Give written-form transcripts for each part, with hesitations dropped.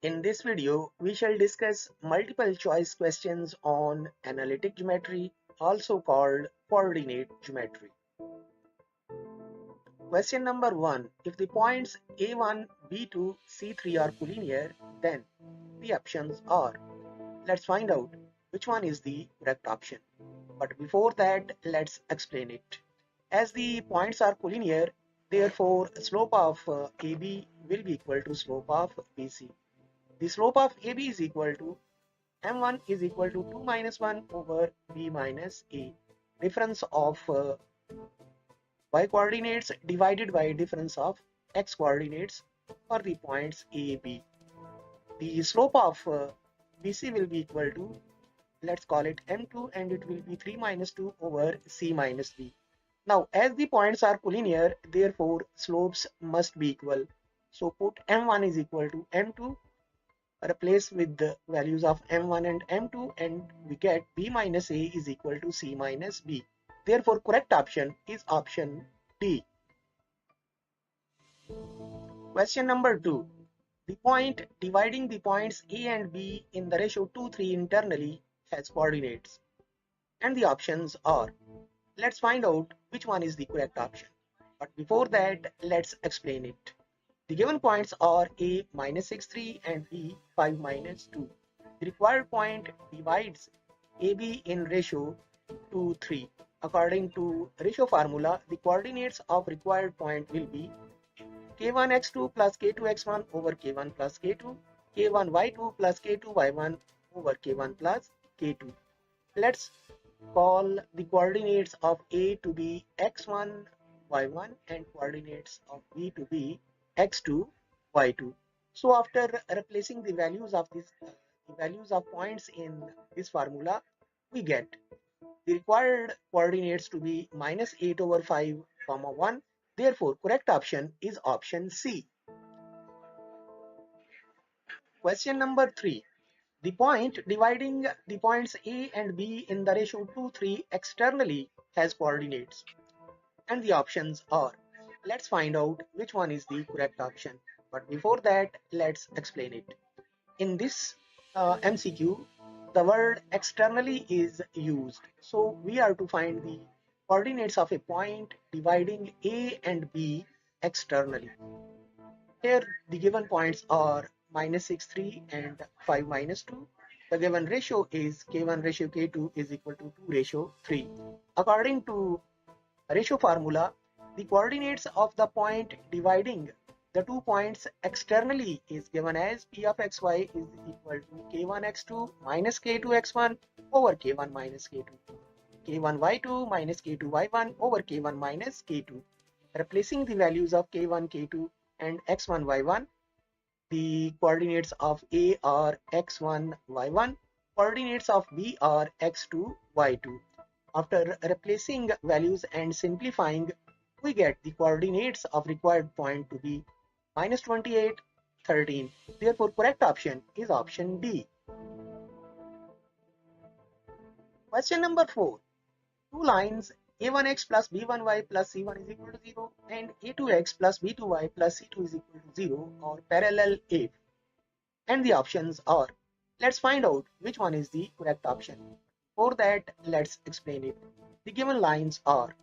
In this video, we shall discuss multiple choice questions on analytic geometry, also called coordinate geometry. Question number 1. If the points A1, B2, C3 are collinear, then the options are. Let's find out which one is the correct option. But before that, let's explain it. As the points are collinear, therefore slope of AB will be equal to slope of BC. The slope of AB is equal to m1 is equal to 2 minus 1 over b minus a. Difference of y coordinates divided by difference of x coordinates for the points A, B. The slope of BC will be equal to, let's call it m2, and it will be 3 minus 2 over c minus b. Now, as the points are collinear, therefore slopes must be equal. So put m1 is equal to m2, replace with the values of m1 and m2, and we get b minus a is equal to c minus b. Therefore, correct option is option D. Question number 2. The point dividing the points A and B in the ratio 2:3 internally has coordinates. And the options are. Let's find out which one is the correct option. But before that, let's explain it. The given points are A minus 6, 3 and B 5 minus 2. The required point divides AB in ratio 2, 3. According to ratio formula, the coordinates of required point will be k1x2 plus k2x1 over k1 plus k2, k1y2 plus k2y1 over k1 plus k2. Let's call the coordinates of A to be x1, y1 and coordinates of B to be x2, y2. So after replacing the values of points in this formula, we get the required coordinates to be minus 8 over 5, comma 1. Therefore, correct option is option C. Question number 3. The point dividing the points A and B in the ratio 2:3 externally has coordinates. And the options are. Let's find out which one is the correct option. But before that, let's explain it. In this MCQ, the word externally is used. So we are to find the coordinates of a point dividing A and B externally. Here the given points are minus 6, 3 and 5 minus 2. The given ratio is k1 ratio k2 is equal to 2 ratio 3. According to ratio formula, the coordinates of the point dividing the 2 points externally is given as p of xy is equal to k1x2 minus k2x1 over k1 minus k2, k1y2 minus k2y1 over k1 minus k2. Replacing the values of k1, k2 and x1, y1, the coordinates of A are x1, y1, coordinates of B are x2, y2. After replacing values and simplifying, we get the coordinates of required point to be minus 28, 13. Therefore, correct option is option D. Question number 4. Two lines a1x plus b1y plus c1 is equal to 0 and a2x plus b2y plus c2 is equal to 0 are parallel if. And the options are. Let's find out which one is the correct option. For that, let's explain it. The given lines are.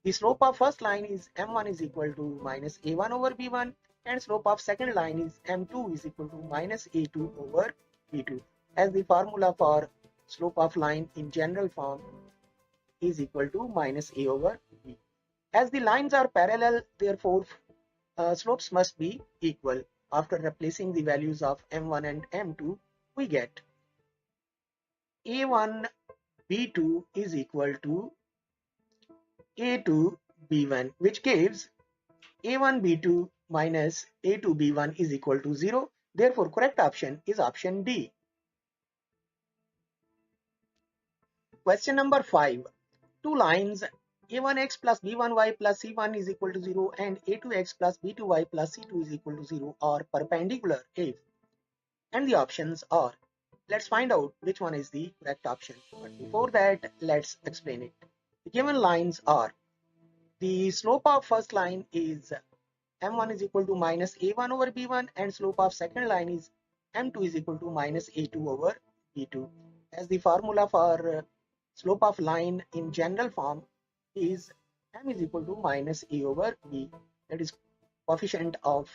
The slope of first line is m1 is equal to minus a1 over b1 and slope of second line is m2 is equal to minus a2 over b2. As the formula for slope of line in general form is equal to minus a over b. As the lines are parallel, therefore slopes must be equal. After replacing the values of m1 and m2, we get a1 b2 is equal to a2 b1, which gives a1 b2 minus a2 b1 is equal to 0. Therefore, correct option is option D. Question number 5. Two lines a1x plus b1y plus c1 is equal to 0 and a2x plus b2y plus c2 is equal to 0 are perpendicular if. And the options are. Let's find out which one is the correct option. But before that, let's explain it. The given lines are. The slope of first line is m1 is equal to minus a1 over b1 and slope of second line is m2 is equal to minus a2 over b2, as the formula for slope of line in general form is m is equal to minus a over b, that is coefficient of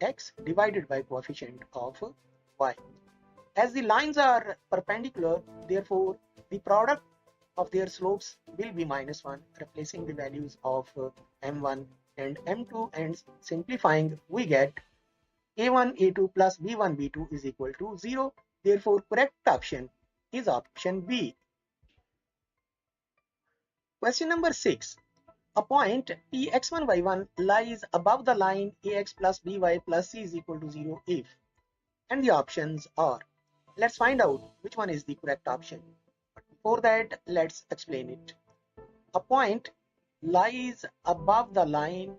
x divided by coefficient of y. As the lines are perpendicular, therefore the product of their slopes will be minus 1, replacing the values of m1 and m2, and simplifying we get a1 a2 plus b1 b2 is equal to 0. Therefore correct option is option B. Question number 6. A point px1 y1 lies above the line ax plus by plus c is equal to 0 if, and the options are, let's find out which one is the correct option. But before that, let's explain it. A point lies above the line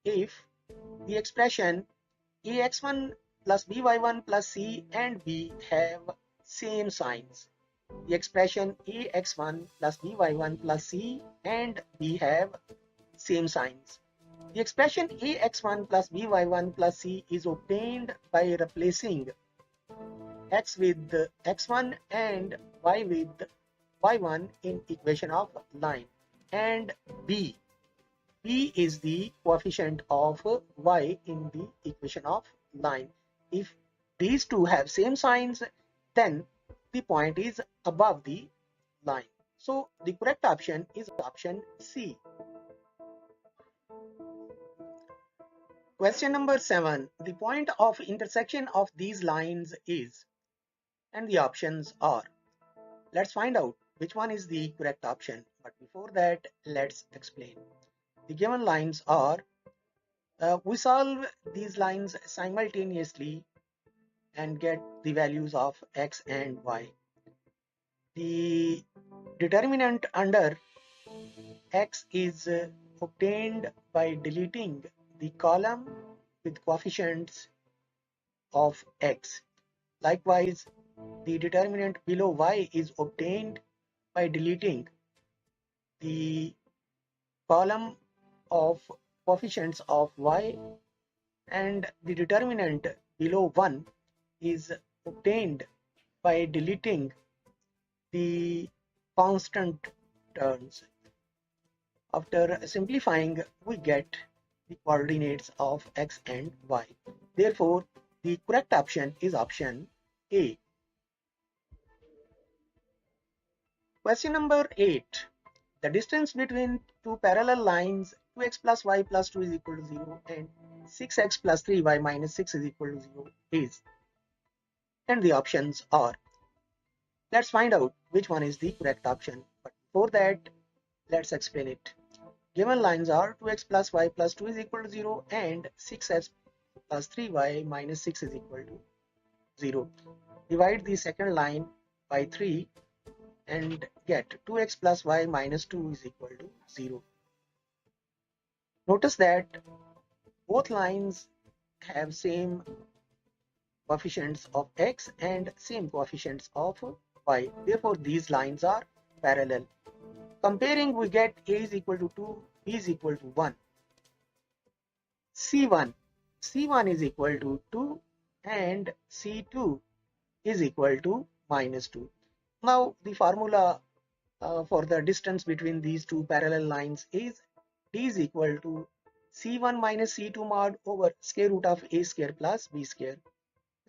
if the expression ax1 plus by1 plus c and b have same signs. The expression ax1 plus by1 plus c and b have same signs. The expression ax1 plus by1 plus c is obtained by replacing x with x1 and y with y1 in equation of line, and b is the coefficient of y in the equation of line. If these two have same signs, then the point is above the line. So the correct option is option C. Question number 7. The point of intersection of these lines is, and the options are, let's find out which one is the correct option. But before that, let's explain. The given lines are, we solve these lines simultaneously and get the values of x and y. The determinant under x is obtained by deleting the column with coefficients of x. Likewise, the determinant below y is obtained by deleting the column of coefficients of y, and the determinant below 1 is obtained by deleting the constant terms. After simplifying, we get the coordinates of x and y. Therefore, the correct option is option A. Question number 8. The distance between two parallel lines 2x plus y plus 2 is equal to 0 and 6x plus 3y minus 6 is equal to 0 is, and the options are, let's find out which one is the correct option. But before that, let's explain it. Given lines are 2x plus y plus 2 is equal to 0 and 6x plus 3y minus 6 is equal to 0. Divide the second line by 3 and get 2x plus y minus 2 is equal to 0. Notice that both lines have same coefficients of x and same coefficients of y. Therefore, these lines are parallel. Comparing, we get a is equal to 2, b is equal to 1. C1 is equal to 2 and C2 is equal to minus 2. Now the formula for the distance between these two parallel lines is d is equal to C1 minus C2 mod over square root of a square plus b square.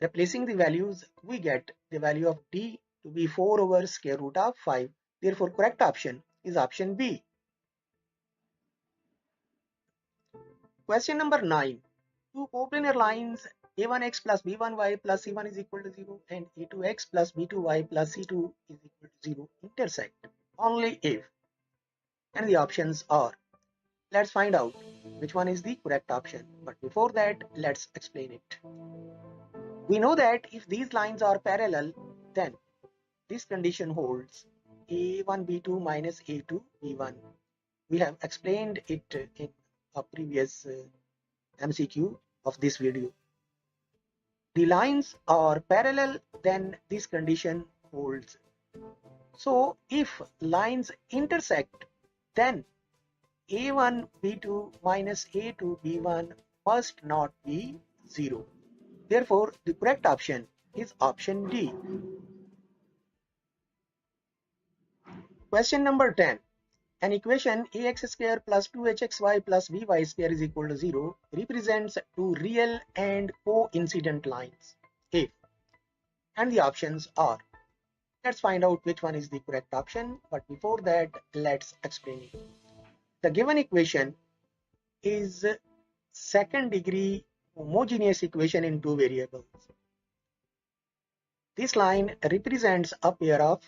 Replacing the values, we get the value of d to be 4 over square root of 5. Therefore, correct option is option B. Question number 9. Two coplanar lines a1x plus b1y plus c1 is equal to 0 and a2x plus b2y plus c2 is equal to 0 intersect only if, and the options are, let's find out which one is the correct option. But before that, let's explain it. We know that if these lines are parallel, then this condition holds a1 b2 minus a2 b1. We have explained it in a previous MCQ of this video. The lines are parallel, then this condition holds. So if lines intersect, then a1 b2 minus a2 b1 must not be 0. Therefore, the correct option is option D. Question number 10. An equation ax square plus 2hxy plus vy square is equal to 0 represents two real and coincident lines if, and the options are. Let's find out which one is the correct option, but before that, let's explain it. The given equation is second degree homogeneous equation in two variables. This line represents a pair of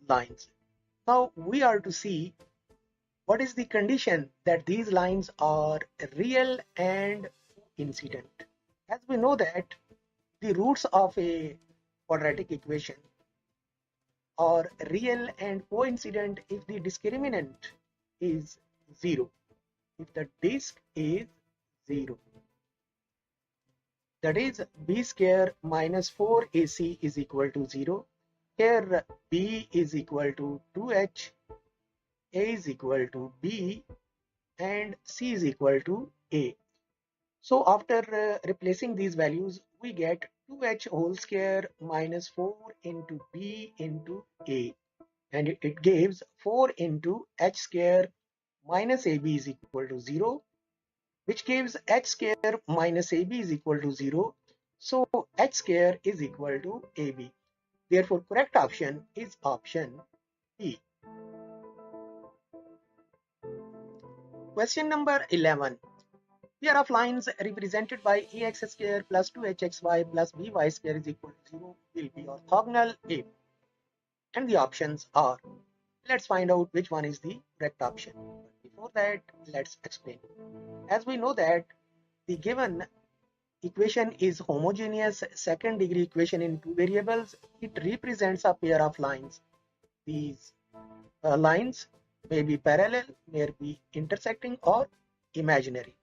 lines. Now we are to see what is the condition that these lines are real and coincident. As we know that the roots of a quadratic equation are real and coincident if the discriminant is 0, if the disk is 0. That is b square minus 4ac is equal to 0. Here b is equal to 2h, a is equal to b, and c is equal to a. So after replacing these values, we get 2h whole square minus 4 into b into a, and it gives 4 into h square minus ab is equal to 0, which gives h square minus ab is equal to 0. So h square is equal to ab. Therefore, correct option is option B. Question number 11. Pair of lines represented by ax square plus 2hxy plus vy square is equal to 0 will be orthogonal if, and the options are. Let's find out which one is the correct option. But before that, let's explain. As we know that the given equation is homogeneous second degree equation in two variables, it represents a pair of lines. These lines may be parallel, may be intersecting, or imaginary.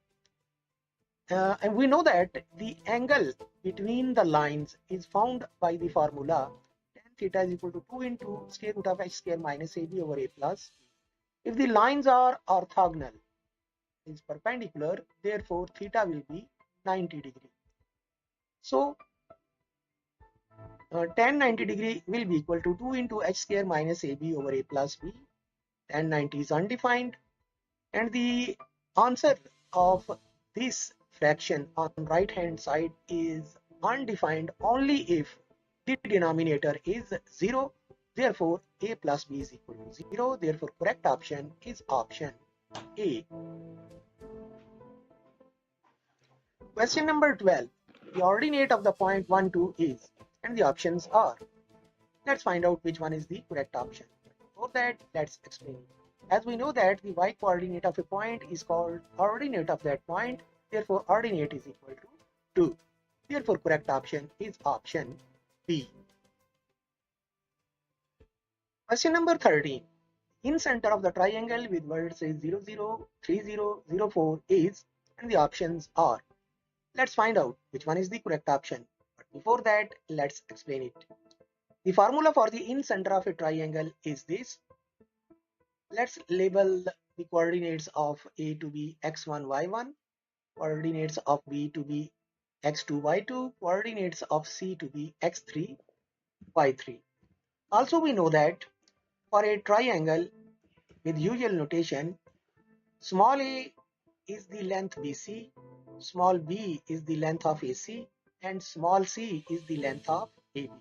And we know that the angle between the lines is found by the formula tan theta is equal to 2 into square root of h square minus ab over a plus. If the lines are orthogonal, is perpendicular, therefore theta will be 90 degree. So tan 90 degree will be equal to 2 into h square minus ab over a plus b. Tan 90 is undefined, and the answer of this fraction on right hand side is undefined only if the denominator is 0. Therefore a plus b is equal to 0. Therefore correct option is option A. Question number 12. The ordinate of the point 1, 2 is, and the options are. Let's find out which one is the correct option. Before that, let's explain. As we know that the y coordinate of a point is called ordinate of that point, therefore ordinate is equal to 2. Therefore correct option is option B. Question number 13. In center of the triangle with vertices 0, 0, 3, 0, 0, 4 is, and the options are. Let's find out which one is the correct option. But before that, let's explain it. The formula for the in center of a triangle is this. Let's label the coordinates of A to be x1, y1, coordinates of B to be x2, y2, coordinates of C to be x3, y3. Also, we know that for a triangle with usual notation, small a is the length BC, small b is the length of AC, and small c is the length of AB.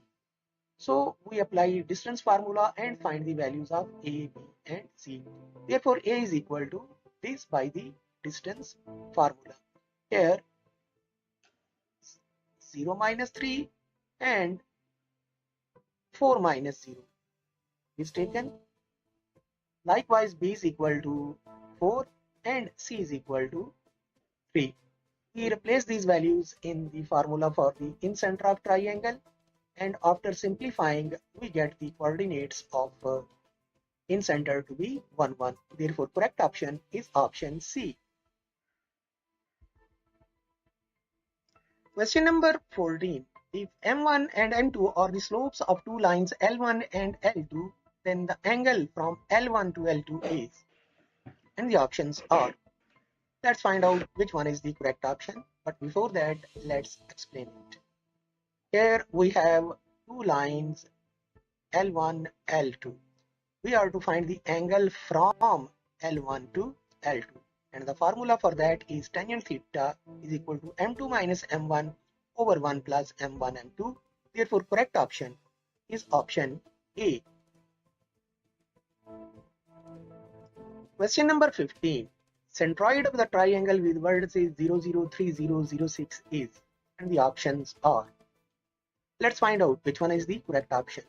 So we apply distance formula and find the values of A, B, and C. Therefore A is equal to this by the distance formula. Here 0 minus 3 and 4 minus 0 is taken. Likewise B is equal to 4 and C is equal to 3. We replace these values in the formula for the in center of triangle, and after simplifying we get the coordinates of in center to be 1, 1. Therefore correct option is option C. Question number 14. If M1 and M2 are the slopes of two lines L1 and L2, then the angle from L1 to L2 is, and the options are. Let's find out which one is the correct option, but before that let's explain it. Here we have two lines L1, L2. We are to find the angle from L1 to L2, and the formula for that is tangent theta is equal to m2 minus m1 over 1 plus m1 m2. Therefore correct option is option A. Question number 15. Centroid of the triangle with vertices 0, 0, 3, 0, 0, 6 is, and the options are. Let's find out which one is the correct option.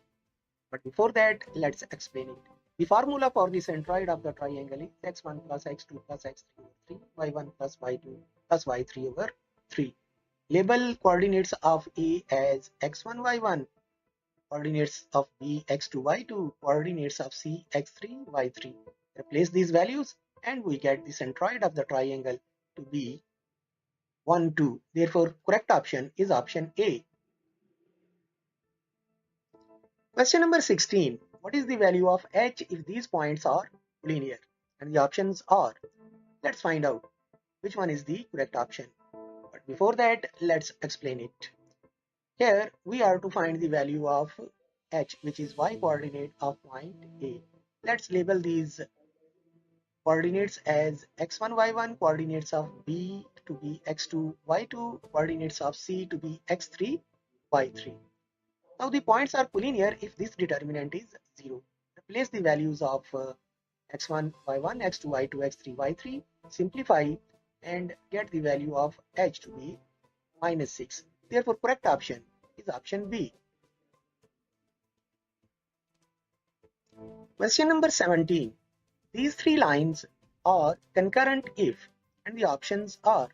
But before that, let's explain it. The formula for the centroid of the triangle is x1 plus x2 plus x3 over 3, y1 plus y2 plus y3 over 3. Label coordinates of A as x1, y1, coordinates of B x2, y2, coordinates of C x3, y3. Replace these values and we get the centroid of the triangle to be 1, 2. Therefore, correct option is option A. Question number 16. What is the value of h if these points are linear? And the options are. Let's find out which one is the correct option. But before that, let's explain it. Here we are to find the value of h, which is y coordinate of point A. Let's label these coordinates as x1, y1, coordinates of B to be x2, y2, coordinates of C to be x3, y3. Now the points are collinear if this determinant is 0. Replace the values of x1, y1, x2, y2, x3, y3, simplify and get the value of h to be minus 6. Therefore correct option is option B. Question number 17. These three lines are concurrent if, and the options are.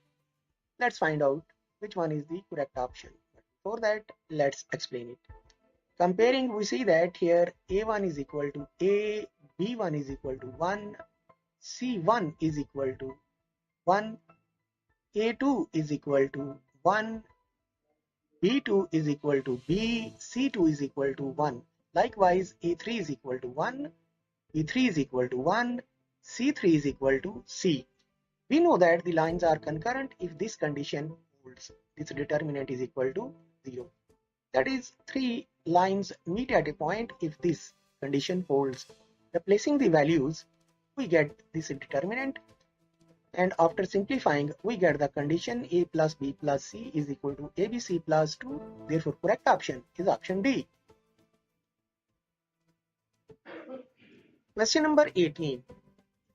Let's find out which one is the correct option. But before that, let's explain it. Comparing, we see that here A1 is equal to A, B1 is equal to 1, C1 is equal to 1, A2 is equal to 1, B2 is equal to B, C2 is equal to 1. Likewise, A3 is equal to 1, B3 is equal to 1, C3 is equal to C. We know that the lines are concurrent if this condition holds. This determinant is equal to 0. That is, three lines meet at a point if this condition holds. Replacing the values, we get this determinant, and after simplifying, we get the condition A plus B plus C is equal to ABC plus 2. Therefore, correct option is option D. Question number 18.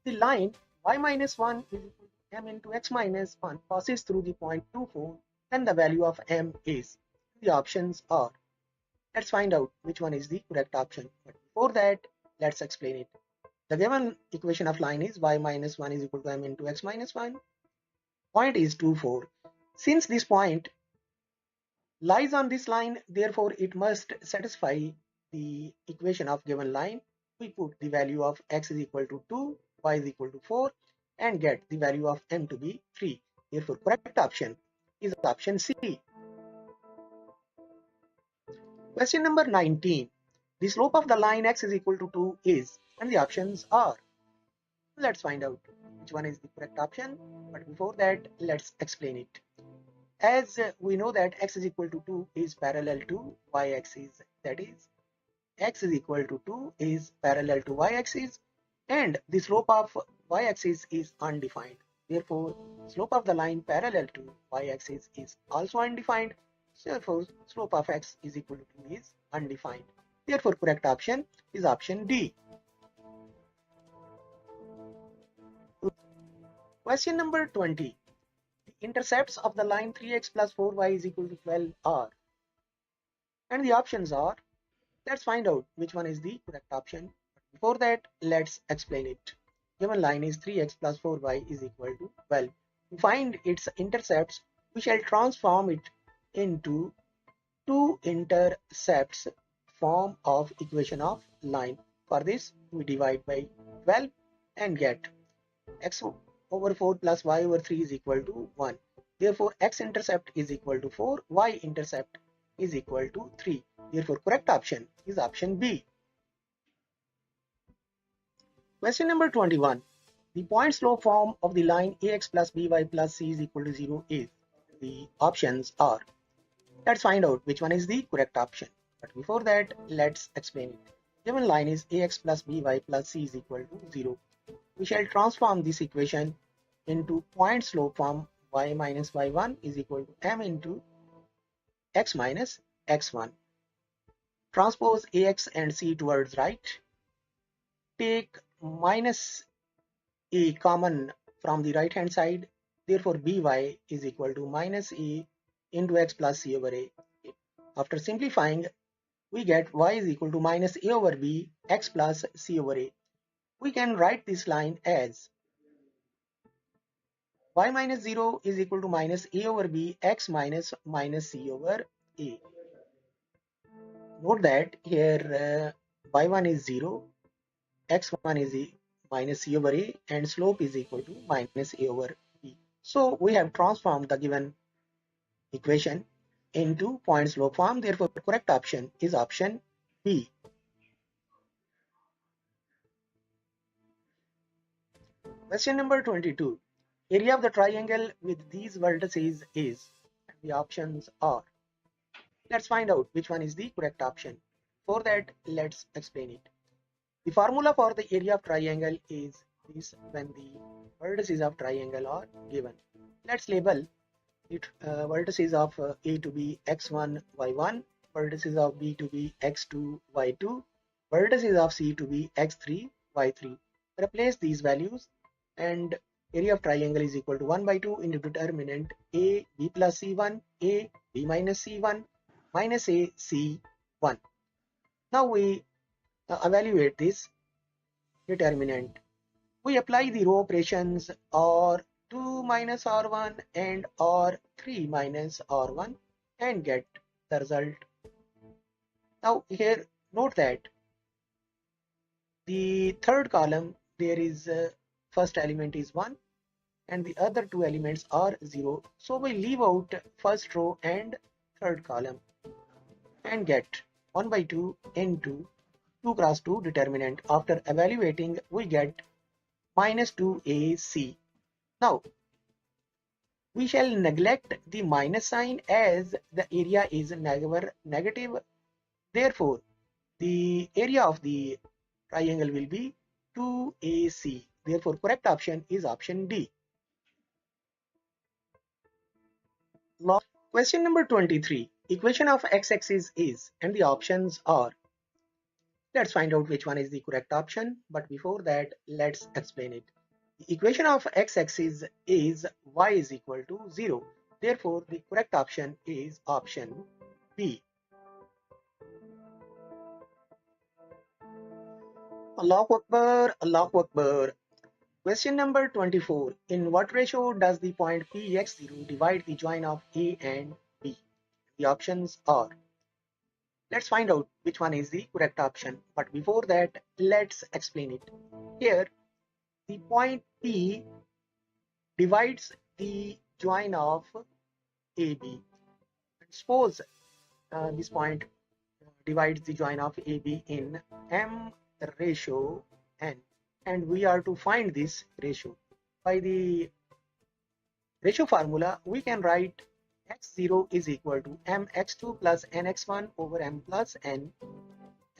The line y minus 1 is equal to m into x minus 1 passes through the point 24, then the value of m is. The options are. Let's find out which one is the correct option. But before that, let's explain it. The given equation of line is y minus 1 is equal to m into x minus 1. Point is 2, 4. Since this point lies on this line, therefore it must satisfy the equation of given line. We put the value of x is equal to 2, y is equal to 4, and get the value of m to be 3. Therefore, correct option is option C. Question number 19. The slope of the line x is equal to 2 is, and the options are. Let's find out which one is the correct option. But before that, let's explain it. As we know that x is equal to 2 is parallel to y-axis, that is, x is equal to 2 is parallel to y-axis, and the slope of y-axis is undefined. Therefore, slope of the line parallel to y-axis is also undefined. Therefore, slope of x is equal to 2 is undefined. Therefore, correct option is option D. Question number 20. The intercepts of the line 3x plus 4y is equal to 12 are. And the options are. Let's find out which one is the correct option. But before that, let's explain it. Given line is 3x plus 4y is equal to 12. To find its intercepts, we shall transform it into two intercepts form of equation of line. For this, we divide by 12 and get x over 4 plus y over 3 is equal to 1. Therefore, x-intercept is equal to 4, y-intercept is equal to 3. Therefore, correct option is option B. Question number 21. The point slope form of the line ax plus by plus c is equal to 0 is. The options are. Let's find out which one is the correct option. But before that, let's explain it. Given line is ax plus by plus c is equal to 0. We shall transform this equation into point slope form. Y minus y1 is equal to m into x minus x1. Transpose ax and c towards right. Take minus a common from the right hand side. Therefore, by is equal to minus a into x plus c over a. After simplifying, we get y is equal to minus a over b x plus c over a. We can write this line as y minus 0 is equal to minus a over b x minus c over a. Note that here y1 is 0, x1 is minus c over a, and slope is equal to minus a over b. So we have transformed the given equation into point slope form. Therefore, the correct option is option B. Question number 22. Area of the triangle with these vertices is, the options are. Let's find out which one is the correct option. For that, let's explain it. The formula for the area of triangle is this when the vertices of triangle are given. Let's label it vertices of A to be x1, y1, vertices of B to be x2, y2, vertices of C to be x3, y3. Replace these values and area of triangle is equal to 1 by 2 into determinant A, B plus C1, A, B minus C1, minus A, C1. Now we evaluate this determinant. We apply the row operations R2 minus R1 and R3 minus R1 and get the result. Now here note that the third column there is first element is 1 and the other two elements are 0. So we leave out first row and third column and get 1 by 2 into 2 cross 2 determinant. After evaluating, we get minus 2AC. Now, we shall neglect the minus sign as the area is negative. Therefore, the area of the triangle will be 2AC. Therefore, correct option is option D. Question number 23. Equation of x-axis is, and the options are. Let's find out which one is the correct option. But before that, let's explain it. The equation of x-axis is y is equal to 0. Therefore, the correct option is option B. Allahu Akbar, Allahu Akbar. Question number 24. In what ratio does the point Px0 divide the join of A and B? The options are. Let's find out which one is the correct option. But before that, let's explain it. Here, the point P divides the join of AB. Suppose this point divides the join of AB in M ratio N, and we are to find this ratio. By the ratio formula, we can write x0 is equal to mx2 plus nx1 over m plus n,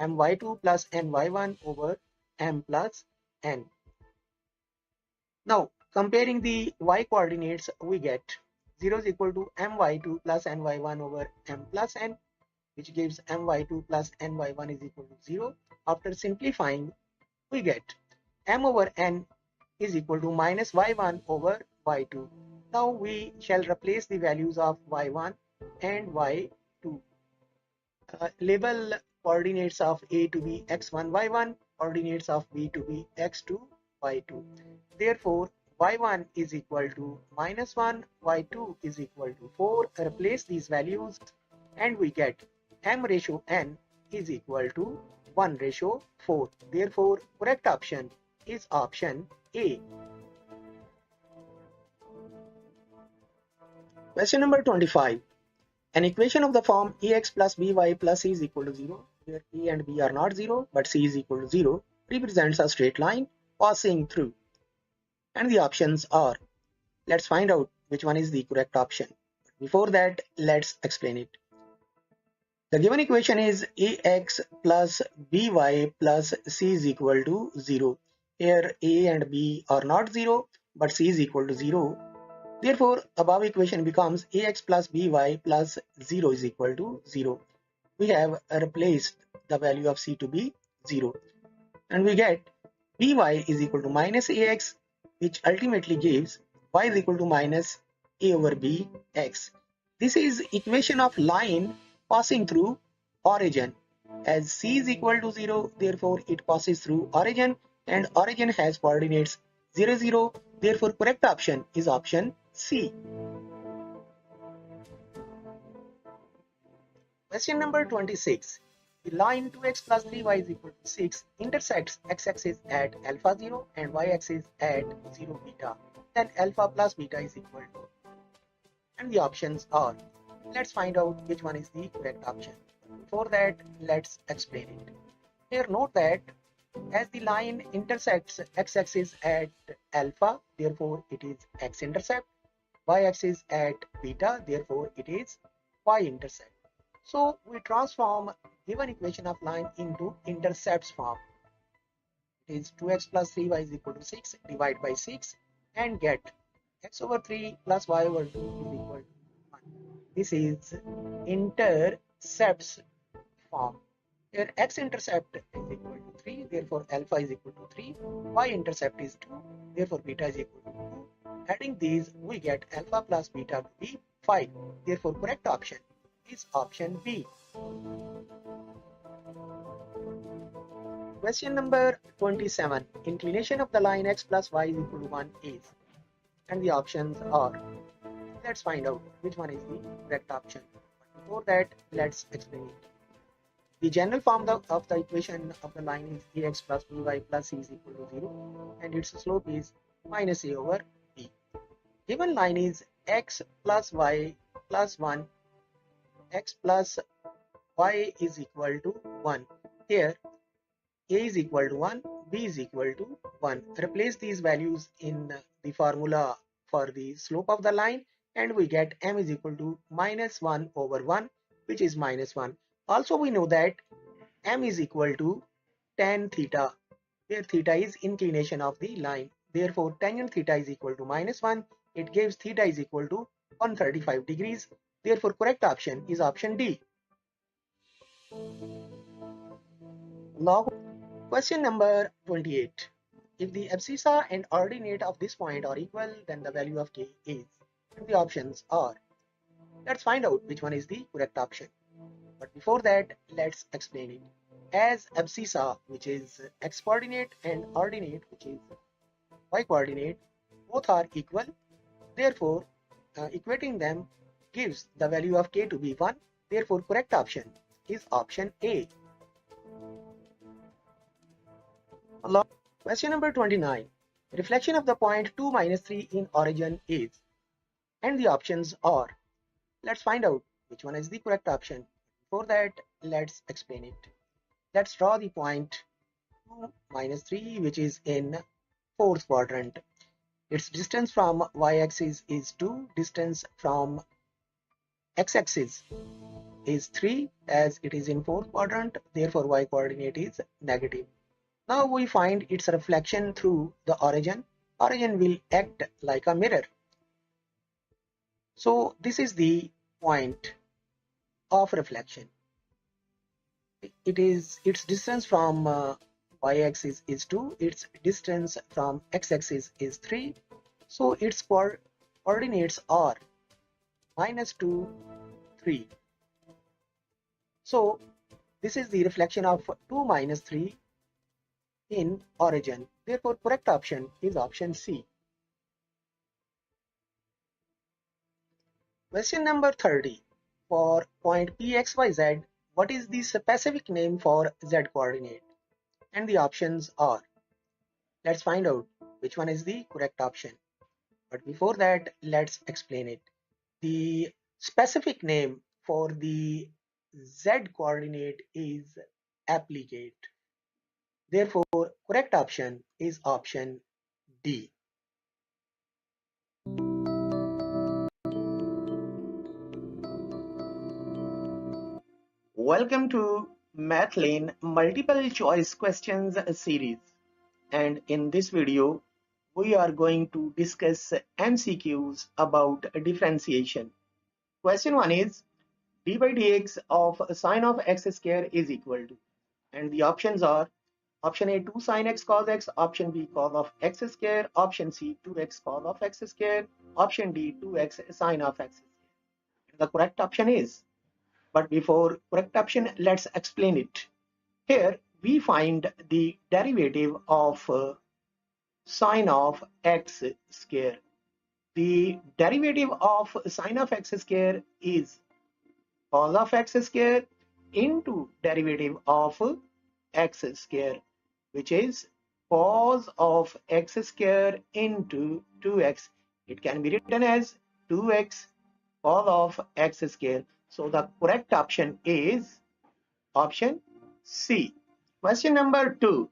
my2 plus ny1 over m plus n. Now, comparing the y coordinates, we get 0 is equal to my2 plus ny1 over m plus n, which gives my2 plus ny1 is equal to 0. After simplifying, we get m over n is equal to minus y1 over y2. Now we shall replace the values of y1 and y2. Label coordinates of A to be x1, y1, coordinates of B to be x2, y2. Therefore, y1 is equal to minus 1, y2 is equal to 4. Replace these values and we get m ratio n is equal to 1 ratio 4. Therefore, correct option is option A. Question number 25. An equation of the form ax plus by plus c is equal to 0, where a and b are not 0 but c is equal to 0, represents a straight line passing through. And the options are. Let's find out which one is the correct option. Before that, let's explain it. The given equation is ax plus by plus c is equal to 0. Here a and b are not 0 but c is equal to 0. Therefore, above equation becomes ax plus by plus 0 is equal to 0. We have replaced the value of c to be 0 and we get by is equal to minus ax, which ultimately gives y is equal to minus a over bx. This is equation of line passing through origin. As c is equal to 0, therefore it passes through origin and origin has coordinates 0, 0. Therefore correct option is option C. Question number 26. The line 2x plus 3y is equal to 6 intersects x-axis at alpha 0 and y-axis at 0 beta. Then alpha plus beta is equal to. And the options are. Let's find out which one is the correct option. Before that, let's explain it. Here note that as the line intersects x-axis at alpha, therefore it is x-intercept. Y-axis at beta, therefore it is y-intercept. So we transform given equation of line into intercepts form. It is 2x plus 3y is equal to 6, divide by 6 and get x over 3 plus y over 2 is equal to 1. This is intercepts form. Here x-intercept is equal to 3, therefore alpha is equal to 3, y-intercept is 2, therefore beta is equal to 2. Adding these, we get alpha plus beta to be 5. Therefore correct option is option B. Question number 27. Inclination of the line x plus y is equal to 1 is. And the options are. Let's find out which one is the correct option. But before that, let's explain it. The general form of the equation of the line is ax plus by plus c is equal to 0 and its slope is minus a over b. Given line is x plus y plus 1, x plus y is equal to 1. Here a is equal to 1, b is equal to 1. Replace these values in the formula for the slope of the line and we get m is equal to minus 1 over 1, which is minus 1. Also we know that m is equal to tan theta, where theta is inclination of the line. Therefore tangent theta is equal to minus 1. It gives theta is equal to 135 degrees. Therefore correct option is option D. Now question number 28. If the abscissa and ordinate of this point are equal, then the value of k is. And the options are. Let's find out which one is the correct option. But before that, let's explain it. As abscissa, which is x coordinate, and ordinate, which is y coordinate, both are equal. Therefore, equating them gives the value of k to be 1. Therefore, correct option is option A. Question number 29. Reflection of the point 2 minus 3 in origin is. And the options are. Let's find out which one is the correct option. Before that, let's explain it. Let's draw the point 2 minus 3, which is in fourth quadrant. Its distance from y-axis is 2, distance from x-axis is 3 as it is in fourth quadrant, therefore y coordinate is negative. Now we find its reflection through the origin. Origin will act like a mirror. So this is the point of reflection. Its distance from y-axis is 2, its distance from x-axis is 3, so its coordinates are minus 2, 3. So this is the reflection of 2 minus 3 in origin. Therefore correct option is option C. Question number 30. For point Pxyz, what is the specific name for z coordinate? And the options are. Let's find out which one is the correct option. But before that, let's explain it. The specific name for the z coordinate is applicate. Therefore, correct option is option D. Welcome to Math Lane Multiple Choice Questions series. And in this video, we are going to discuss MCQs about differentiation. Question 1 is d by dx of sine of x square is equal to. And the options are option A 2 sine x cos x, option B cos of x square, option C 2x cos of x square, option D 2x sine of x square. The correct option is, but before correct option, let's explain it. Here we find the derivative of sine of x square. The derivative of sine of x square is cos of x square into derivative of x square, which is cos of x square into 2x. It can be written as 2x cos of x square. So the correct option is option C. Question number 2.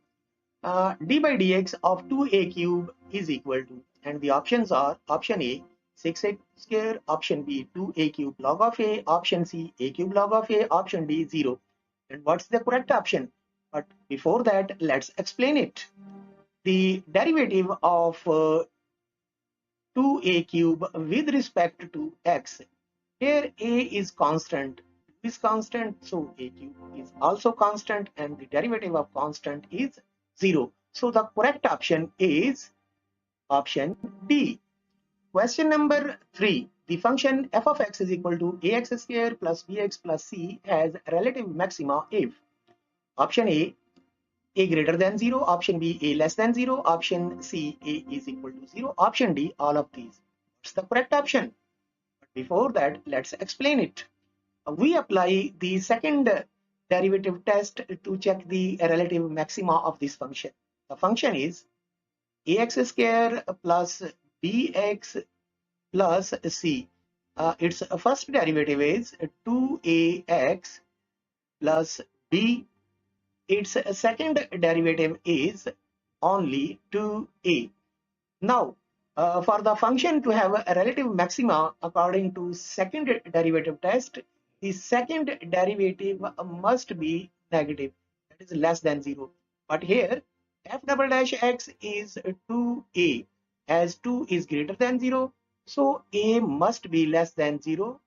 D by dx of 2a cube is equal to, and the options are option A 6a square, option B 2a cube log of a, option C a cube log of a, option D 0. And what's the correct option? But before that, let's explain it. The derivative of 2a cube with respect to x. Here a is constant, so a cube is also constant, and the derivative of constant is 0. So the correct option is option D. Question number 3. The function f of x is equal to ax square plus bx plus c has relative maxima if option A greater than 0, option B a less than 0, option C a is equal to 0, option D all of these. What's the correct option? But before that, let's explain it. We apply the second derivative test to check the relative maxima of this function. The function is ax square plus bx plus c. Its first derivative is 2ax plus b. Its second derivative is only 2a. Now, for the function to have a relative maxima according to second derivative test, the second derivative must be negative, that is less than 0. But here f double dash x is 2a, as 2 is greater than 0, so a must be less than 0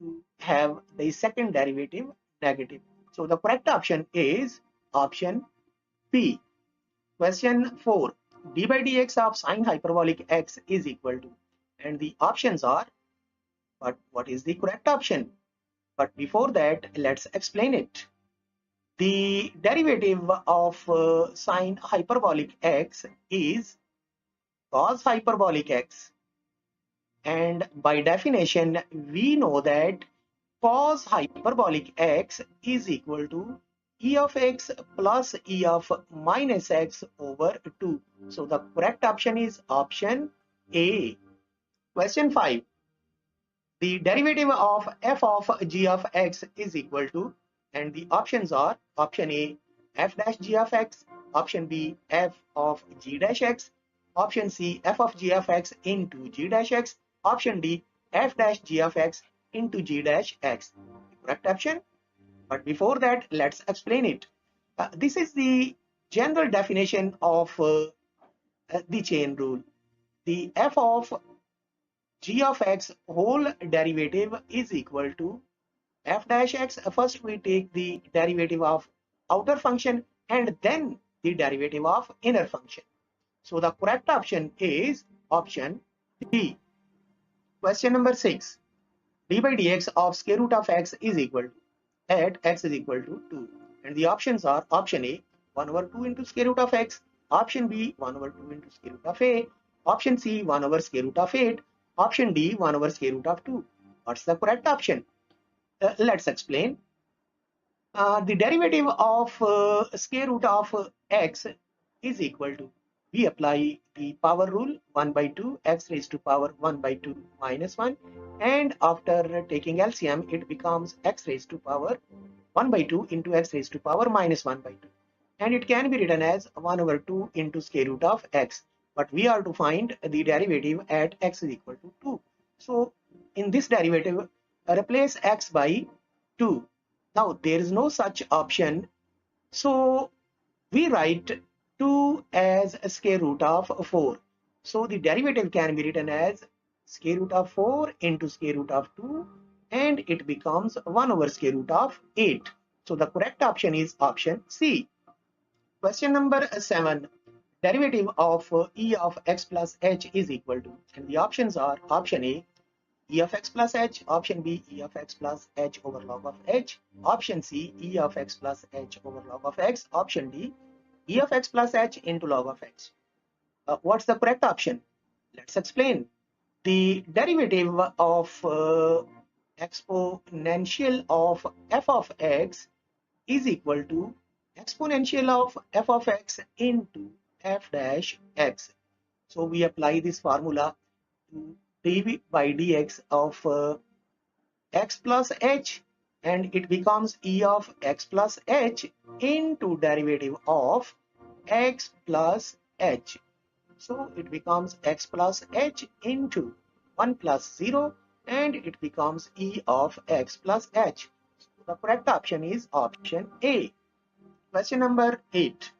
to have the second derivative negative. So the correct option is option B. Question 4. D by dx of sine hyperbolic x is equal to, and the options are, but what is the correct option? But before that, let's explain it. The derivative of sine hyperbolic x is cos hyperbolic x, and by definition we know that cos hyperbolic x is equal to e of x plus e of minus x over 2. So the correct option is option A. Question 5. The derivative of f of g of x is equal to, and the options are option A f dash g of x, option B f of g dash x, option C f of g of x into g dash x, option D f dash g of x into g dash x. Correct option? But before that, let's explain it. This is the general definition of the chain rule. The f of g of x whole derivative is equal to f dash x. First we take the derivative of outer function and then the derivative of inner function. So the correct option is option D. Question number 6. D by dx of square root of x is equal to, at x is equal to 2. And the options are option A 1 over 2 into square root of x, option B 1 over 2 into square root of a, option C 1 over square root of 8, option D 1 over square root of 2. What's the correct option? Let's explain. The derivative of square root of x is equal to, we apply the power rule 1 by 2 x raised to power 1 by 2 minus 1, and after taking LCM it becomes x raised to power 1 by 2 into x raised to power minus 1 by 2, and it can be written as 1 over 2 into square root of x, but we are to find the derivative at x is equal to 2. So in this derivative, replace x by 2. Now there is no such option, so we write 2 as a square root of 4. So the derivative can be written as square root of 4 into square root of 2, and it becomes 1 over square root of 8. So the correct option is option C. Question number 7. Derivative of e of x plus h is equal to, and the options are option A e of x plus h, option B e of x plus h over log of h, option C e of x plus h over log of x, option D e of x plus h into log of x. What's the correct option? Let's explain. The derivative of exponential of f of x is equal to exponential of f of x into f dash x. So we apply this formula to dv by dx of x plus h, and it becomes e of x plus h into derivative of x plus h. So it becomes x plus h into 1 plus 0, and it becomes e of x plus h. So the correct option is option A. Question number 8.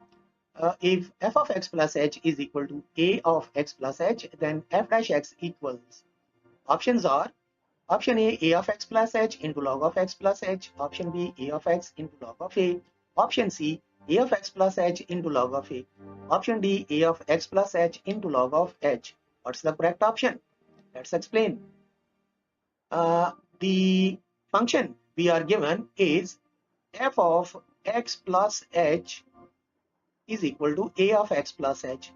If f of x plus h is equal to a of x plus h, then f dash x equals. Options are option A of x plus h into log of x plus h, option B a of x into log of a, option C a of x plus h into log of a, option D a of x plus h into log of h. What's the correct option? Let's explain. The function we are given is f of x plus h is equal to a of x plus h.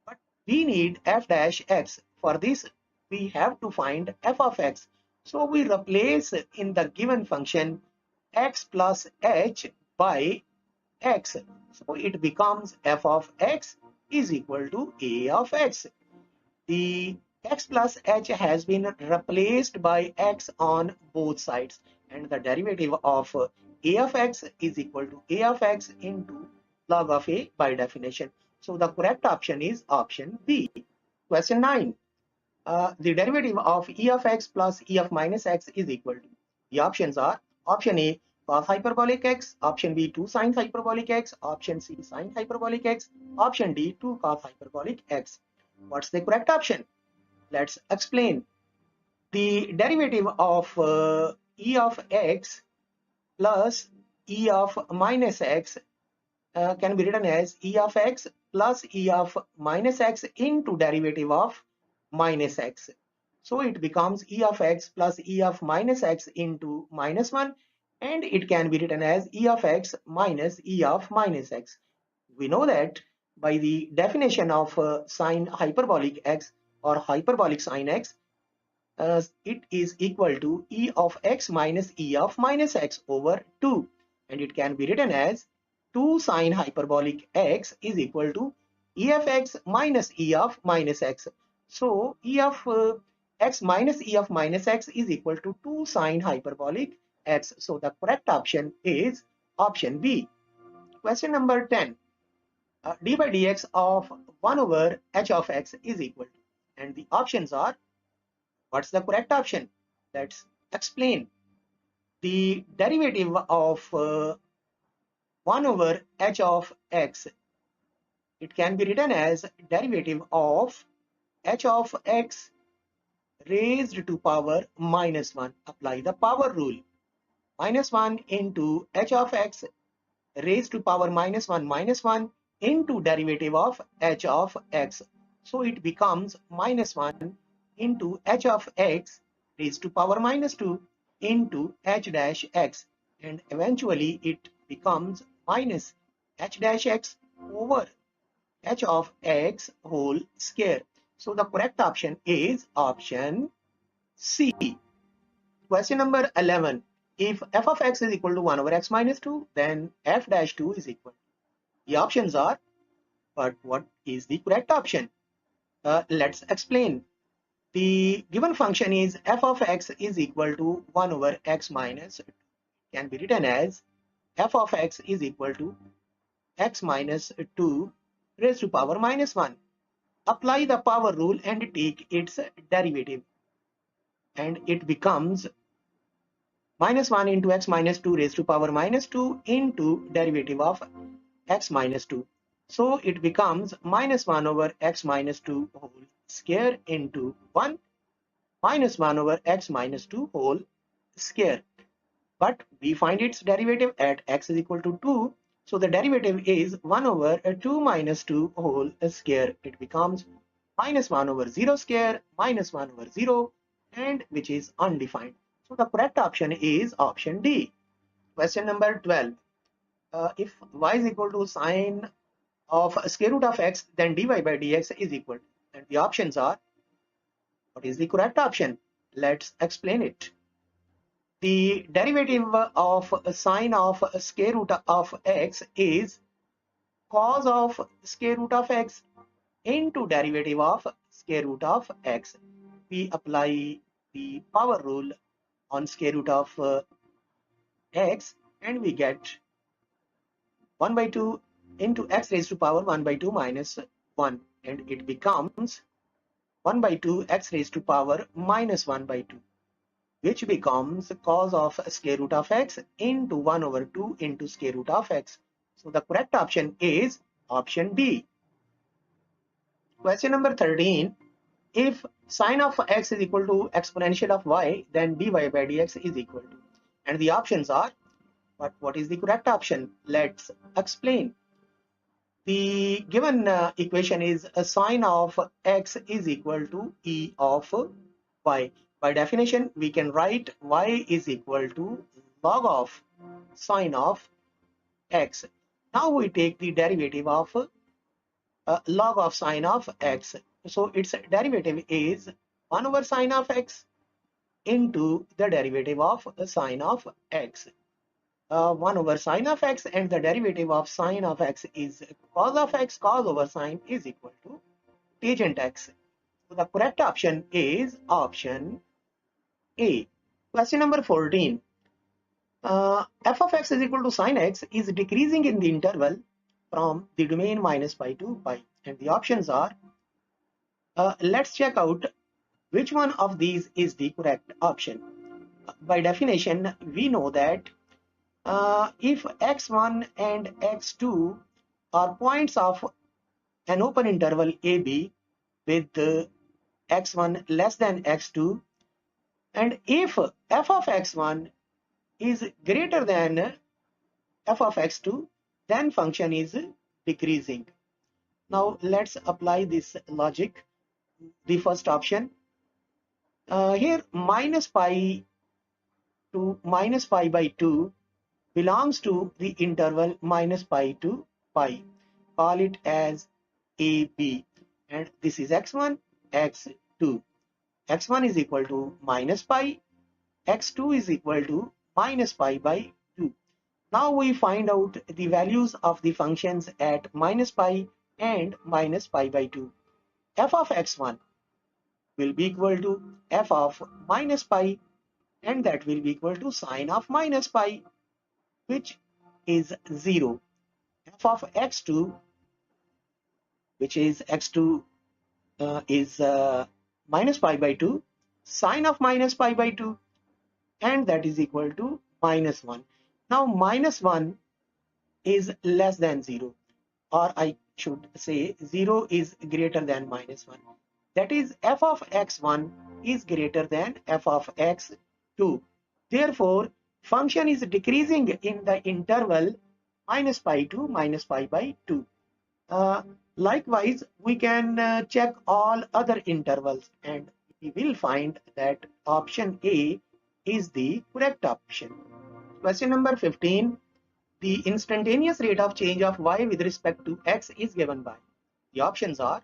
But we need f dash x. For this, we have to find f of x. So we replace in the given function x plus h by x. So it becomes f of x is equal to a of x. The x plus h has been replaced by x on both sides, and the derivative of a of x is equal to a of x into log of a by definition. So the correct option is option B. Question 9. The derivative of e of x plus e of minus x is equal to. The options are option A cos hyperbolic x, option B 2 sin hyperbolic x, option C sin hyperbolic x, option D 2 cos hyperbolic x. What's the correct option? Let's explain. The derivative of e of x plus e of minus x can be written as e of x plus e of minus x into derivative of minus x. So it becomes e of x plus e of minus x into minus 1, and it can be written as e of x minus e of minus x. We know that by the definition of sine hyperbolic x or hyperbolic sine x, it is equal to e of x minus e of minus x over 2, and it can be written as 2 sine hyperbolic x is equal to e of x minus e of minus x. So e of x minus e of minus x is equal to 2 sine hyperbolic x. So the correct option is option B. Question number 10. D by dx of 1 over h of x is equal to, and the options are, what's the correct option? Let's explain. The derivative of 1 over h of x, it can be written as derivative of h of x raised to power minus 1. Apply the power rule. Minus 1 into h of x raised to power minus 1 into derivative of h of x. So it becomes minus 1 into h of x raised to power minus 2 into h dash x, and eventually it becomes minus h dash x over h of x whole square. So the correct option is option C. Question number 11. If f of x is equal to 1 over x minus 2, then f dash 2 is equal. The options are, but what is the correct option? Let's explain. The given function is f of x is equal to 1 over x minus 2. Can be written as f of x is equal to x minus 2 raised to power minus 1. Apply the power rule and take its derivative, and it becomes minus 1 into x minus 2 raised to power minus 2 into derivative of x minus 2. So it becomes minus 1 over x minus 2 whole square into 1 minus 1 over x minus 2 whole square. But we find its derivative at x is equal to 2. So the derivative is 1 over 2 minus 2 whole square. It becomes minus 1 over 0 square minus 1 over 0, and which is undefined. So the correct option is option D. Question number 12. If y is equal to sine of square root of x, then dy by dx is equal to, and the options are, what is the correct option? Let's explain it. The derivative of sine of square root of x is cos of square root of x into derivative of square root of x. We apply the power rule on square root of x, and we get 1 by 2 into x raised to power 1 by 2 minus 1, and it becomes 1 by 2 x raised to power minus 1 by 2, which becomes cos of square root of x into 1 over 2 into square root of x. So the correct option is option D. Question number 13. If sine of x is equal to exponential of y, then dy by dx is equal to. And the options are, but what is the correct option? Let's explain. The given equation is a sine of x is equal to e of y. By definition, we can write y is equal to log of sine of x. Now we take the derivative of log of sine of x. So its derivative is 1 over sine of x into the derivative of sine of x. 1 over sine of x, and the derivative of sine of x is cos of x. Cos over sine is equal to tangent x. So the correct option is option A. Question number 14. F of x is equal to sine x is decreasing in the interval from the domain minus pi to pi, and the options are, let's check out which one of these is the correct option. By definition, we know that if x1 and x2 are points of an open interval AB with x1 less than x2, and if f of x1 is greater than f of x2, then function is decreasing. Now let's apply this logic. The first option, here minus pi to minus pi by 2 belongs to the interval minus pi to pi. Call it as AB, and this is x1, x2. x1 is equal to minus pi, x2 is equal to minus pi by 2. Now we find out the values of the functions at minus pi and minus pi by 2. F of x1 will be equal to f of minus pi, and that will be equal to sine of minus pi, which is 0. F of x2, which is x2 is minus pi by 2, sine of minus pi by 2, and that is equal to minus 1. Now minus 1 is less than 0, or I should say 0 is greater than minus 1. That is, f of x1 is greater than f of x2. Therefore, function is decreasing in the interval minus pi to minus pi by 2. Likewise, we can check all other intervals, and we will find that option A is the correct option. Question number 15. The instantaneous rate of change of y with respect to x is given by. The options are,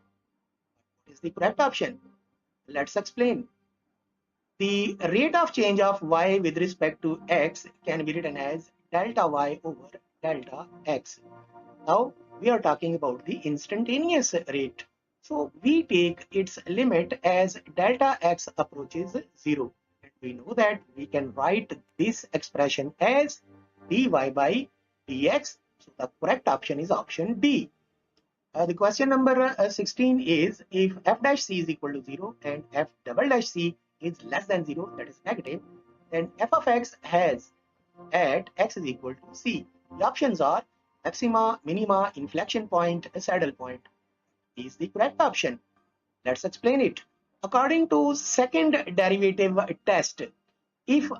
what is the correct option? Let's explain. The rate of change of y with respect to x can be written as delta y over delta x. Now we are talking about the instantaneous rate. So we take its limit as delta x approaches 0. And we know that we can write this expression as dy by dx. So the correct option is option D. The question number 16 is, if f dash c is equal to 0 and f double dash c is less than 0, that is negative, then f of x has at x is equal to c. The options are maxima, minima, inflection point, saddle point. Is the correct option. Let's explain it. According to second derivative test, if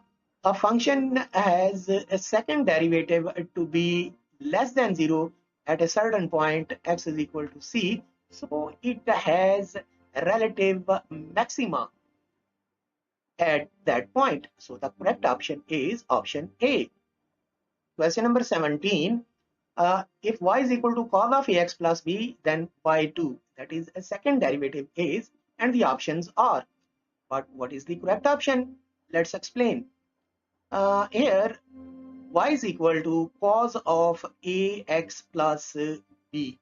a function has a second derivative to be less than 0 at a certain point x is equal to c, so it has relative maxima at that point. So the correct option is option A. Question number 17. If y is equal to cos of ax plus b, then y2, that is a second derivative is, and the options are. But what is the correct option? Let's explain. Here, y is equal to cos of ax plus b.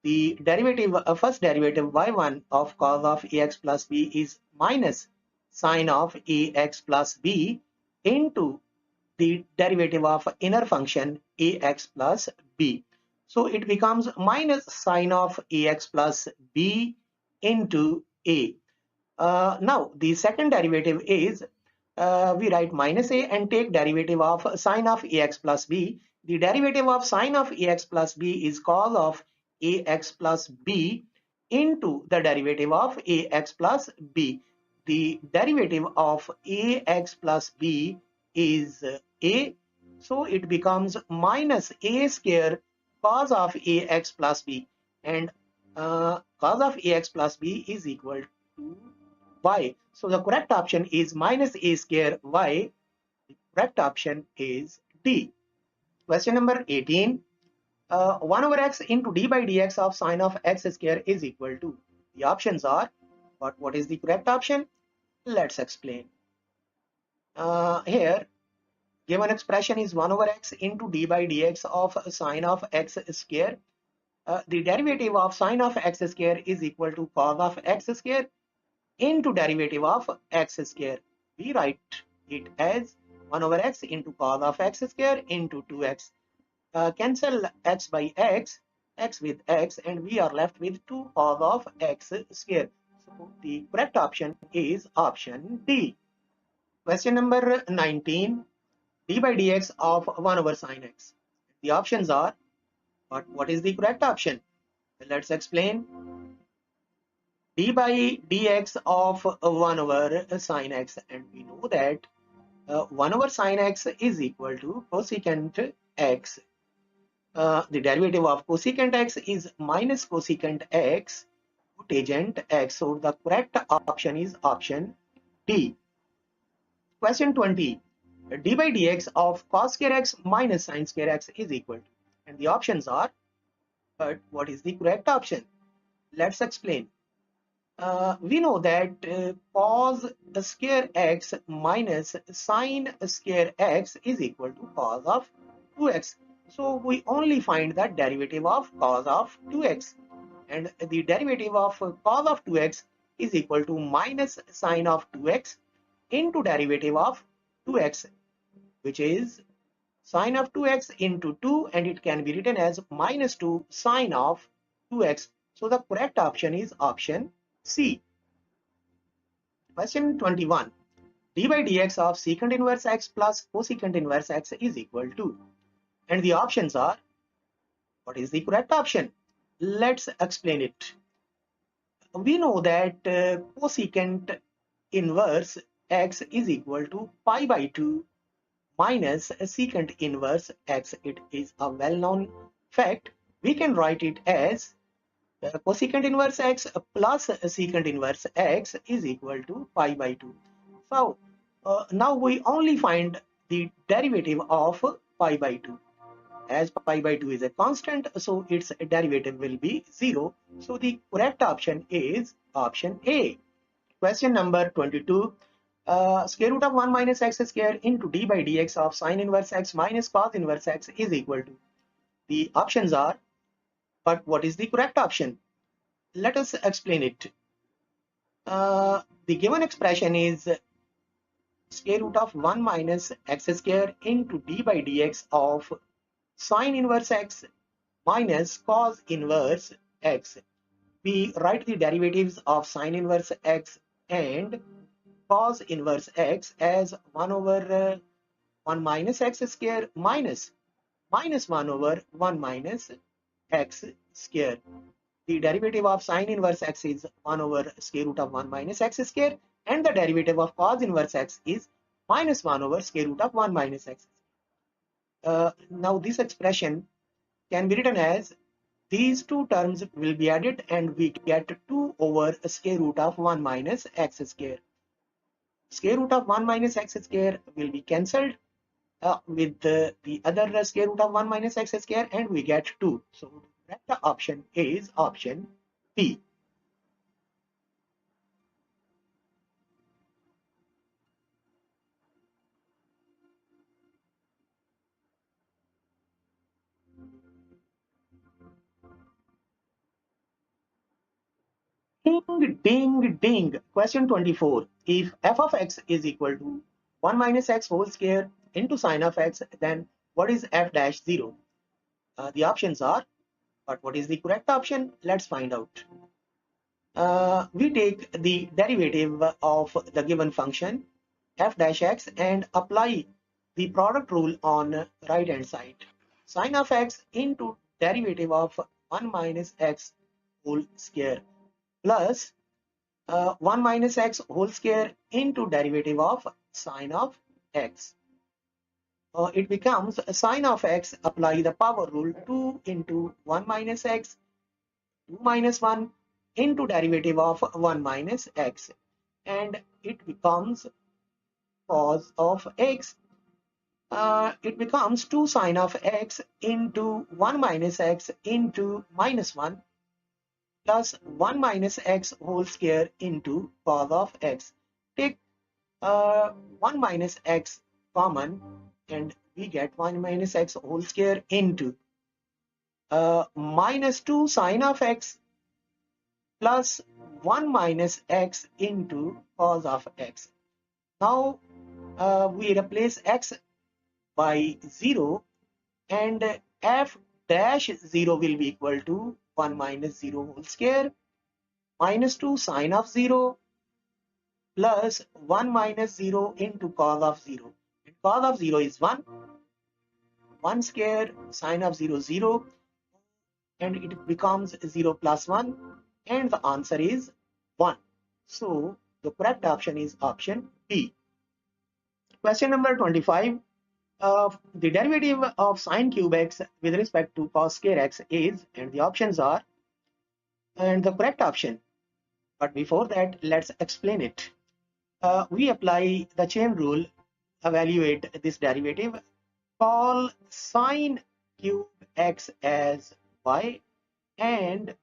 The derivative, first derivative y1 of cos of ax plus b is minus sine of ax plus b into the derivative of inner function ax plus b. So it becomes minus sine of ax plus b into a. Now the second derivative is, we write minus a and take derivative of sine of ax plus b. The derivative of sine of ax plus b is cos of ax plus b into the derivative of ax plus b. The derivative of ax plus b is a, so it becomes minus a square cos of ax plus b, and cos of ax plus b is equal to y. So the correct option is minus a square y. The correct option is D. Question number 18. 1 over x into d by dx of sine of x square is equal to. The options are, but what is the correct option? Let's explain. Here, given expression is 1 over x into d by dx of sine of x square. The derivative of sine of x square is equal to cos of x square into derivative of x square. We write it as 1 over x into cos of x square into 2x. Cancel x by x, x with x, and we are left with 2 cos of x square. So the correct option is option D. Question number 19. D by dx of 1 over sine x. The options are, but what is the correct option? Let's explain. D by dx of 1 over sine x, and we know that 1 over sine x is equal to cosecant x. The derivative of cosecant x is minus cosecant x cotangent x. So the correct option is option D. Question 20. D by dx of cos square x minus sine square x is equal to. And the options are, but what is the correct option? Let's explain. We know that cos square x minus sine square x is equal to cos of 2x. So we only find the derivative of cos of 2x, and the derivative of cos of 2x is equal to minus sine of 2x into derivative of 2x, which is sine of 2x into 2, and it can be written as minus 2 sine of 2x. So the correct option is option C. Question 21. D by dx of secant inverse x plus cosecant inverse x is equal to. And the options are, what is the correct option? Let's explain it. We know that cosecant inverse x is equal to pi by 2 minus secant inverse x. It is a well-known fact. We can write it as cosecant inverse x plus secant inverse x is equal to pi by 2. So now we only find the derivative of pi by 2. As pi by 2 is a constant, so its derivative will be 0. So the correct option is option A. Question number 22. Square root of 1 minus x square into d by dx of sine inverse x minus cos inverse x is equal to. The options are, but what is the correct option? Let us explain it. The given expression is square root of 1 minus x square into d by dx of sine inverse x minus cos inverse x. We write the derivatives of sine inverse x and cos inverse x as 1 over 1 minus x square minus 1 over 1 minus x square. The derivative of sine inverse x is 1 over square root of 1 minus x square, and the derivative of cos inverse x is minus 1 over square root of 1 minus x. Now this expression can be written as these two terms will be added and we get 2 over square root of 1 minus x square. Square root of 1 minus x square will be cancelled with the other square root of 1 minus x square, and we get 2. So the option is option B. Ding, ding, ding. Question 24. If f of x is equal to 1 minus x whole square into sine of x, then what is f dash 0? The options are, but what is the correct option? Let's find out. We take the derivative of the given function f dash x and apply the product rule on right hand side. Sine of x into derivative of 1 minus x whole square plus 1 minus x whole square into derivative of sine of x. It becomes sine of x, apply the power rule, 2 into 1 minus x, 2 minus 1 into derivative of 1 minus x, and it becomes cos of x. It becomes 2 sine of x into 1 minus x into minus 1 plus 1 minus x whole square into cos of x. Take 1 minus x common and we get 1 minus x whole square into minus 2 sine of x plus 1 minus x into cos of x. Now we replace x by 0 and f dash 0 will be equal to 1 minus 0 whole square minus 2 sine of 0 plus 1 minus 0 into cos of 0. And cos of 0 is 1. 1 square sine of 0 0, and it becomes 0 plus 1, and the answer is 1. So the correct option is option B. Question number 25. The derivative of sine cube x with respect to cos square x is, and the options are, and the correct option. But before that, let's explain it. We apply the chain rule, evaluate this derivative, call sine cube x as y and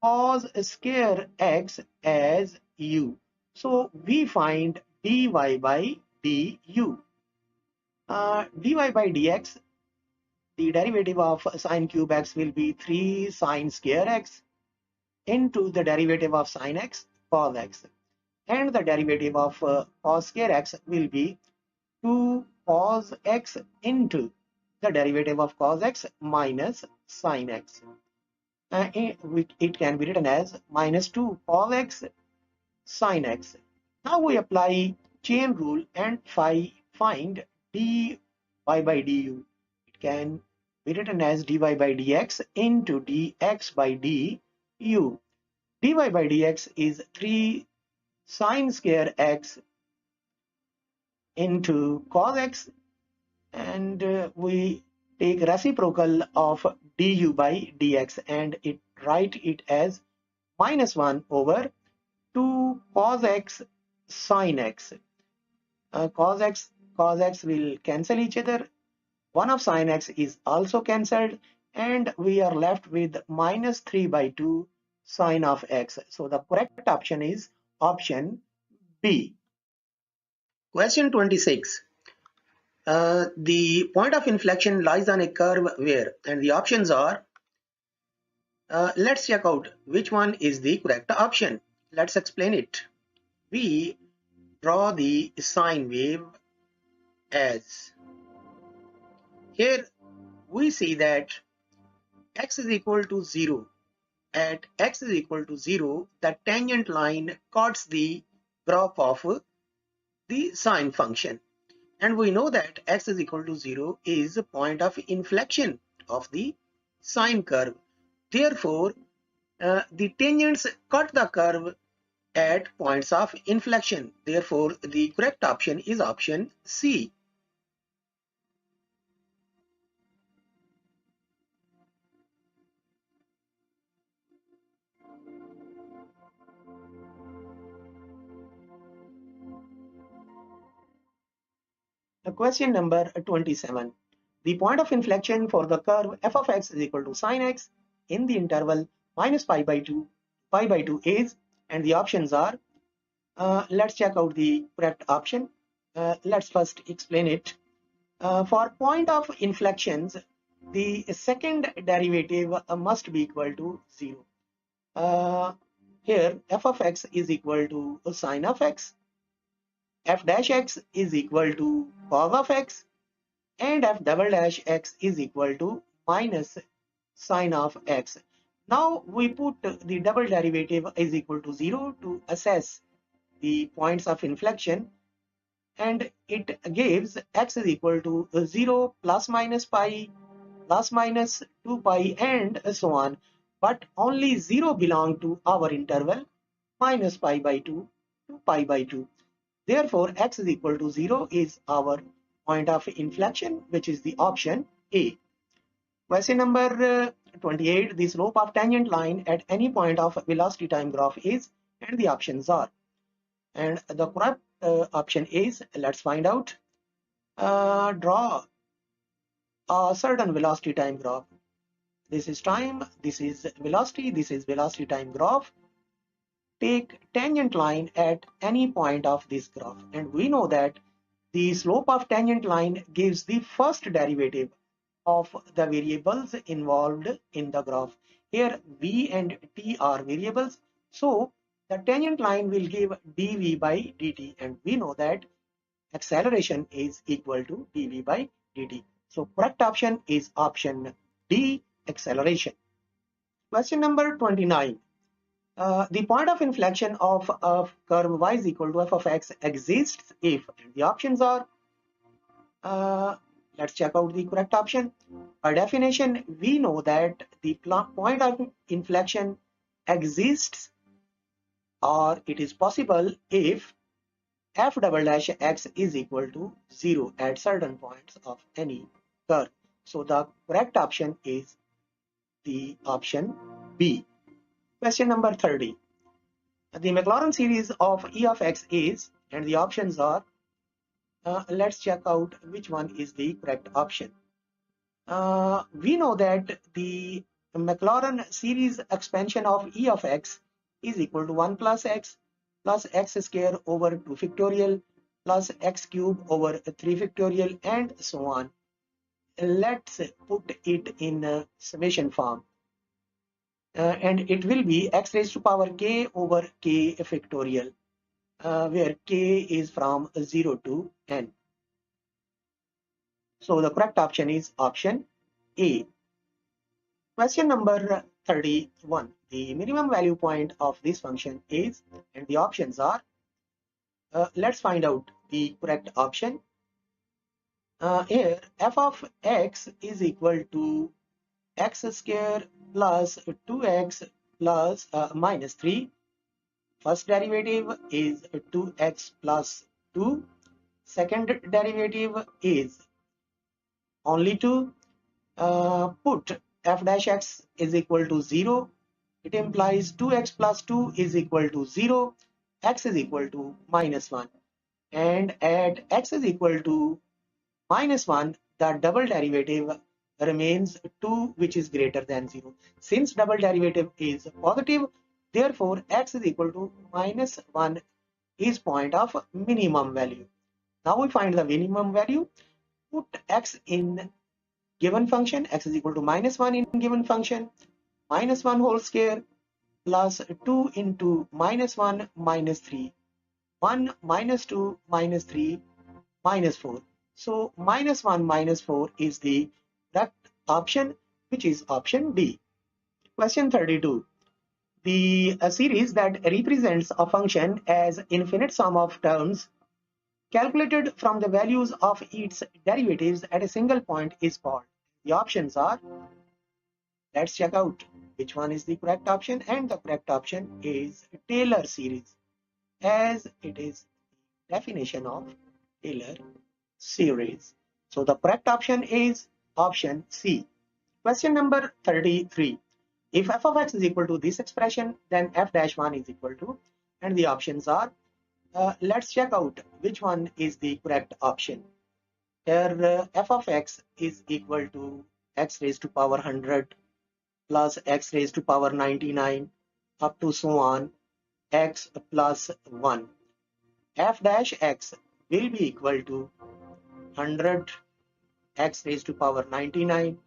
cos square x as u. So we find dy by du. Dy by dx, the derivative of sine cube x will be 3 sine square x into the derivative of sine x cos x, and the derivative of cos square x will be 2 cos x into the derivative of cos x minus sine x. It can be written as minus 2 cos x sine x. Now we apply chain rule and find dy by du. It can be written as dy by dx into dx by du. Dy by dx is 3 sine square x into cos x, and we take reciprocal of du by dx and write it as minus 1 over 2 cos x sine x. Cos x will cancel each other. 1 of sine x is also cancelled, and we are left with minus 3 by 2 sine of x. So the correct option is option B. Question 26. The point of inflection lies on a curve where, and the options are, let's check out which one is the correct option. Let's explain it. We draw the sine wave as, here we see that x is equal to 0. At x is equal to 0, the tangent line cuts the graph of the sine function. And we know that x is equal to 0 is the point of inflection of the sine curve. Therefore, the tangents cut the curve at points of inflection. Therefore, the correct option is option C. Question number 27. The point of inflection for the curve f of x is equal to sine x in the interval minus pi by 2 is, and the options are, let's check out the correct option. Let's first explain it. For point of inflections, the second derivative must be equal to 0. Here f of x is equal to sine of x, f dash x is equal to cos of x, and f double dash x is equal to minus sine of x. Now we put the double derivative is equal to 0 to assess the points of inflection, and it gives x is equal to 0 plus minus pi plus minus 2 pi and so on, but only 0 belong to our interval minus pi by 2 to pi by 2. Therefore, x is equal to 0 is our point of inflection, which is the option A. Question number 28. The slope of tangent line at any point of velocity time graph is, and the options are. And the correct option is, let's find out. Draw a certain velocity time graph. This is time, this is velocity time graph. Take tangent line at any point of this graph, and we know that the slope of tangent line gives the first derivative of the variables involved in the graph. Here v and t are variables, so the tangent line will give dv by dt, and we know that acceleration is equal to dv by dt. So correct option is option D, acceleration. Question number 29. The point of inflection of a curve y is equal to f of x exists if, and the options are, uh, let's check out the correct option. By definition, we know that the point of inflection exists, or it is possible, if f double dash x is equal to 0 at certain points of any curve. So the correct option is the option B. Question number 30. The Maclaurin series of E of x is, and the options are, let's check out which one is the correct option. We know that the Maclaurin series expansion of E of x is equal to 1 plus x square over 2 factorial plus x cube over 3 factorial and so on. Let's put it in summation form. And it will be x raised to power k over k factorial, where k is from 0 to n. So the correct option is option A. Question number 31. The minimum value point of this function is, and the options are, let's find out the correct option. Here f of x is equal to x square plus 2x plus minus 3. First derivative is 2x plus 2. Second derivative is only 2. Put f dash x is equal to 0. It implies 2x plus 2 is equal to 0. X is equal to minus 1. And at x is equal to minus 1, the double derivative remains 2, which is greater than 0. Since double derivative is positive, therefore x is equal to minus 1 is point of minimum value. Now we find the minimum value. Put x in given function, x is equal to minus 1 in given function, minus 1 whole square plus 2 into minus 1 minus 3. 1 minus 2 minus 3 minus 4. So minus 1 minus 4 is the correct option, which is option D. Question 32. The series that represents a function as infinite sum of terms calculated from the values of its derivatives at a single point is called. The options are, let's check out which one is the correct option, and the correct option is Taylor series, as it is definition of Taylor series. So the correct option is option C. Question number 33. If f of x is equal to this expression, then f dash 1 is equal to, and the options are, let's check out which one is the correct option. Here f of x is equal to x raised to power 100 plus x raised to power 99 up to so on x plus 1. F dash x will be equal to 100 x raised to power 99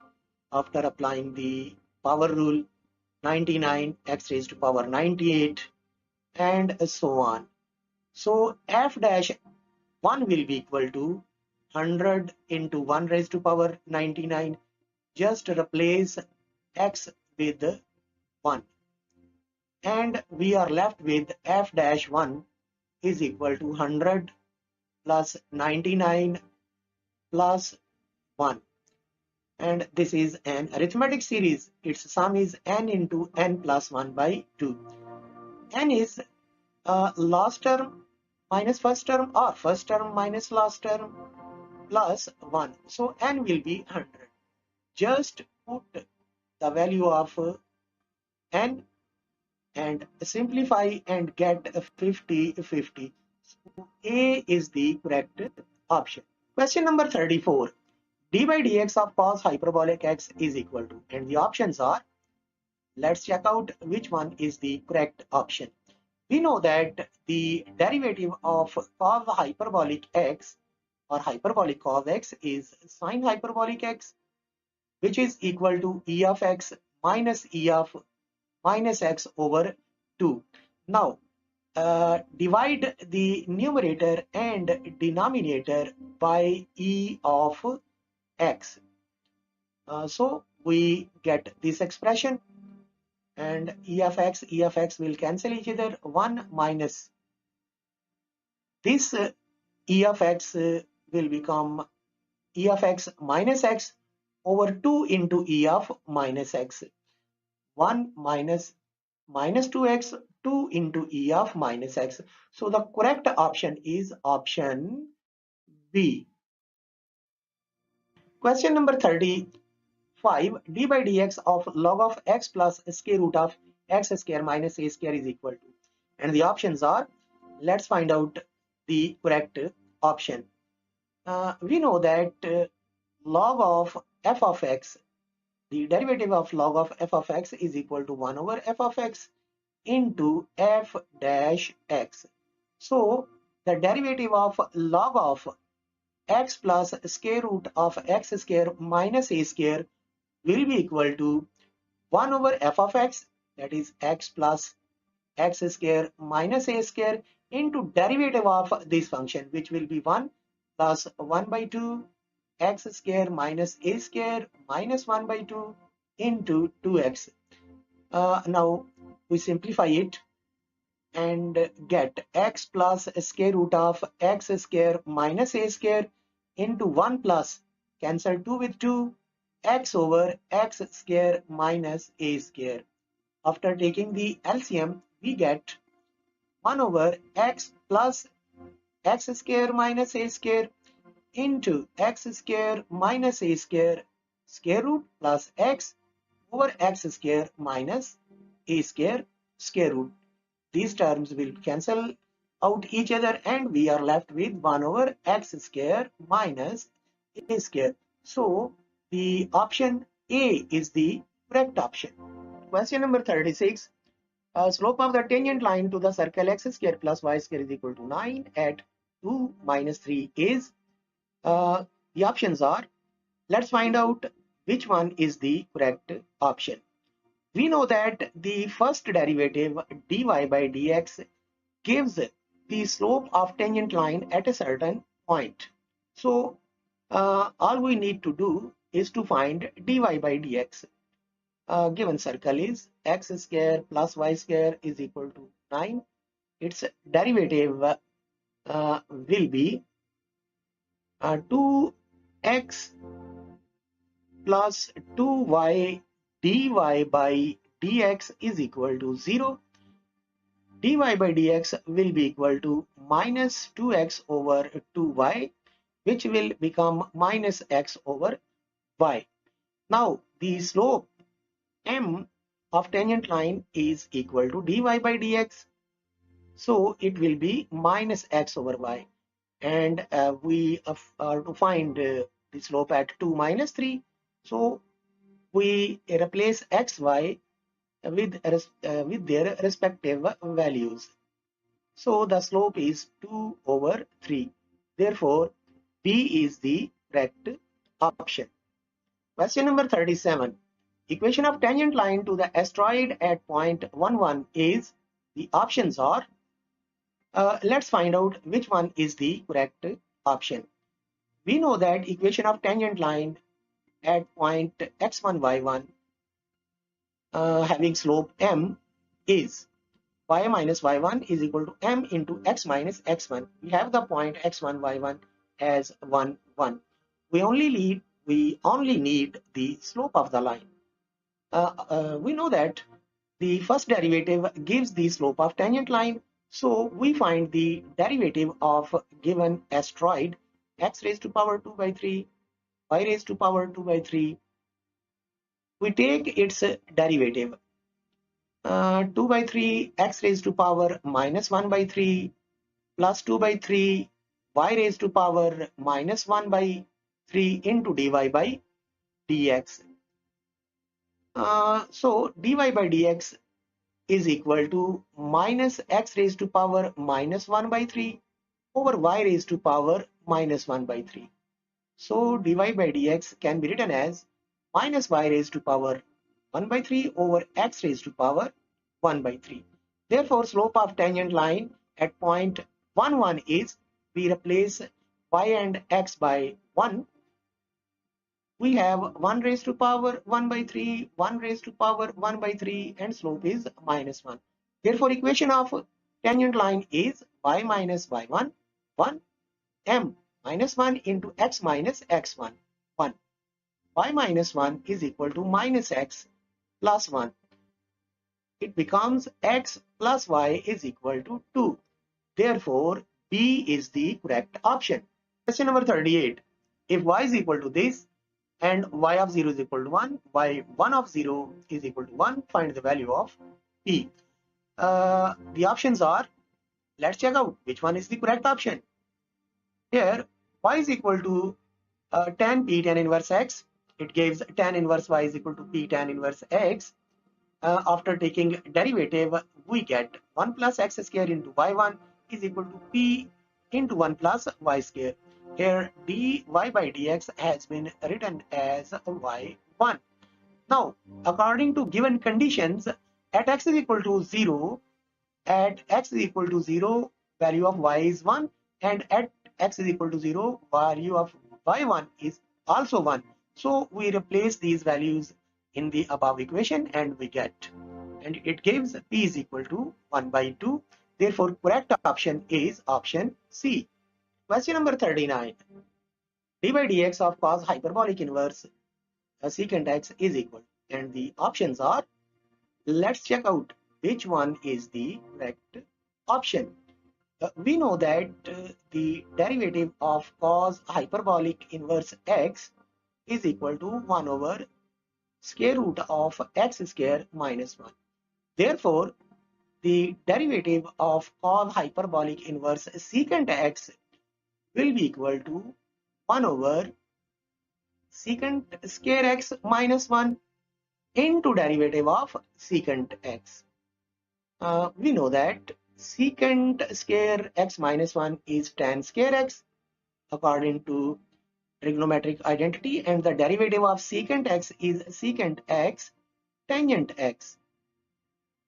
after applying the power rule, 99 x raised to power 98, and so on. So f dash 1 will be equal to 100 into 1 raised to power 99. Just replace x with 1, and we are left with f dash 1 is equal to 100 plus 99 plus 1. And this is an arithmetic series. Its sum is n into n plus 1 by 2. N is last term minus first term, or first term minus last term, plus 1. So n will be 100. Just put the value of n and simplify and get 50/50. So A is the correct option. Question number 34. D by dx of cos hyperbolic x is equal to, and the options are, let's check out which one is the correct option. We know that the derivative of cos hyperbolic x or hyperbolic cos x is sine hyperbolic x, which is equal to e of x minus e of minus x over 2. Now, divide the numerator and denominator by e of x. So we get this expression, and e of x will cancel each other. 1 minus this e of x will become e of x minus x over 2 into e of minus x. 1 minus minus 2x, 2 into e of minus x. So the correct option is option B. Question number 35. D by dx of log of x plus square root of x square minus a square is equal to, and the options are, let's find out the correct option. We know that log of f of x, the derivative of log of f of x is equal to 1 over f of x into f dash x. So the derivative of log of x plus square root of x square minus a square will be equal to 1 over f of x, that is x plus x square minus a square, into derivative of this function, which will be 1 plus 1 by 2 x square minus a square minus 1 by 2 into 2x. Now we simplify it and get x plus square root of x square minus a square into 1 plus, cancel 2 with 2, x over x square minus a square. After taking the LCM, we get 1 over x plus x square minus a square into x square minus a square square root plus x over x square minus a square square root. These terms will cancel out each other, and we are left with 1 over x square minus a square. So the option A is the correct option. Question number 36. Slope of the tangent line to the circle x square plus y square is equal to 9 at 2 minus 3 is, the options are, let's find out which one is the correct option. We know that the first derivative dy by dx gives the slope of tangent line at a certain point. So all we need to do is to find dy by dx. Given circle is x square plus y square is equal to 9. Its derivative will be 2x plus 2y dy by dx is equal to 0. Dy by dx will be equal to minus 2x over 2y, which will become minus x over y. Now the slope m of tangent line is equal to dy by dx, so it will be minus x over y, and we are to find the slope at 2 minus 3, so we replace xy with their respective values. So the slope is 2 over 3. Therefore, B is the correct option. Question number 37. Equation of tangent line to the asteroid at point 11 is, the options are, let's find out which one is the correct option. We know that equation of tangent line at point x1, y1 having slope m is y minus y1 is equal to m into x minus x1. We have the point x1, y1 as 1, 1. We only need the slope of the line. We know that the first derivative gives the slope of tangent line. So we find the derivative of given asteroid x raised to power 2 by 3, y raised to power 2 by 3. We take its derivative. 2 by 3 x raised to power minus 1 by 3 plus 2 by 3 y raised to power minus 1 by 3 into dy by dx. So dy by dx is equal to minus x raised to power minus 1 by 3 over y raised to power minus 1 by 3. So dy by dx can be written as minus y raised to power 1 by 3 over x raised to power 1 by 3. Therefore, slope of tangent line at point 1, 1 is, we replace y and x by 1. We have 1 raised to power 1 by 3, 1 raised to power 1 by 3, and slope is minus 1. Therefore, equation of tangent line is y minus y1, 1, m minus 1 into x minus x1, 1. Y minus 1 is equal to minus x plus 1. It becomes x plus y is equal to 2. Therefore, B is the correct option. Question number 38. If y is equal to this and y of 0 is equal to 1, y1 of 0 is equal to 1, find the value of P. The options are, let's check out which one is the correct option. Here, y is equal to tan P tan inverse x. It gives tan inverse y is equal to P tan inverse x. After taking derivative, we get 1 plus x square into y1 is equal to P into 1 plus y square. Here dy by dx has been written as y1. Now, according to given conditions, at x is equal to 0, value of y is 1, and at x is equal to 0, value of y1 is also 1. So we replace these values in the above equation and we get, and it gives p is equal to 1 by 2. Therefore, correct option is option C. Question number 39. d by dx of cos hyperbolic inverse secant x is equal, and the options are, let's check out which one is the correct option. We know that the derivative of cos hyperbolic inverse x is equal to 1 over square root of x square minus 1. Therefore, the derivative of cos hyperbolic inverse secant x will be equal to 1 over secant square x minus 1 into derivative of secant x. We know that secant square x minus 1 is tan square x according to trigonometric identity, and the derivative of secant x is secant x tangent x.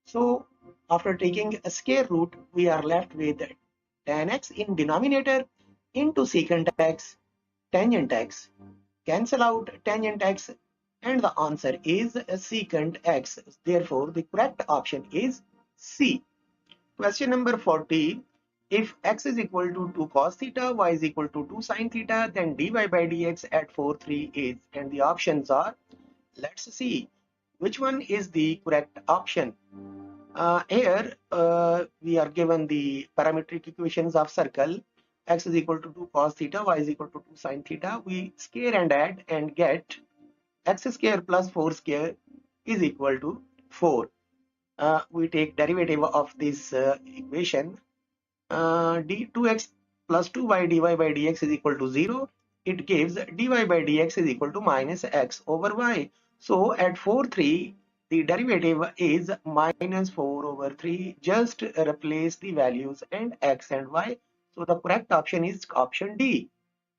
So after taking a square root, we are left with tan x in denominator into secant x tangent x. Cancel out tangent x and the answer is secant x. Therefore, the correct option is C. Question number 40. If x is equal to 2 cos theta, y is equal to 2 sin theta, then dy by dx at 4, 3 is, and the options are, let's see which one is the correct option. Here we are given the parametric equations of circle. X is equal to 2 cos theta, y is equal to 2 sin theta. We square and add and get x square plus 4 square is equal to 4. We take derivative of this equation. D2x plus 2y dy by dx is equal to 0. It gives dy by dx is equal to minus x over y. So at 4, 3, the derivative is minus 4 over 3. Just replace the values and x and y. So the correct option is option D.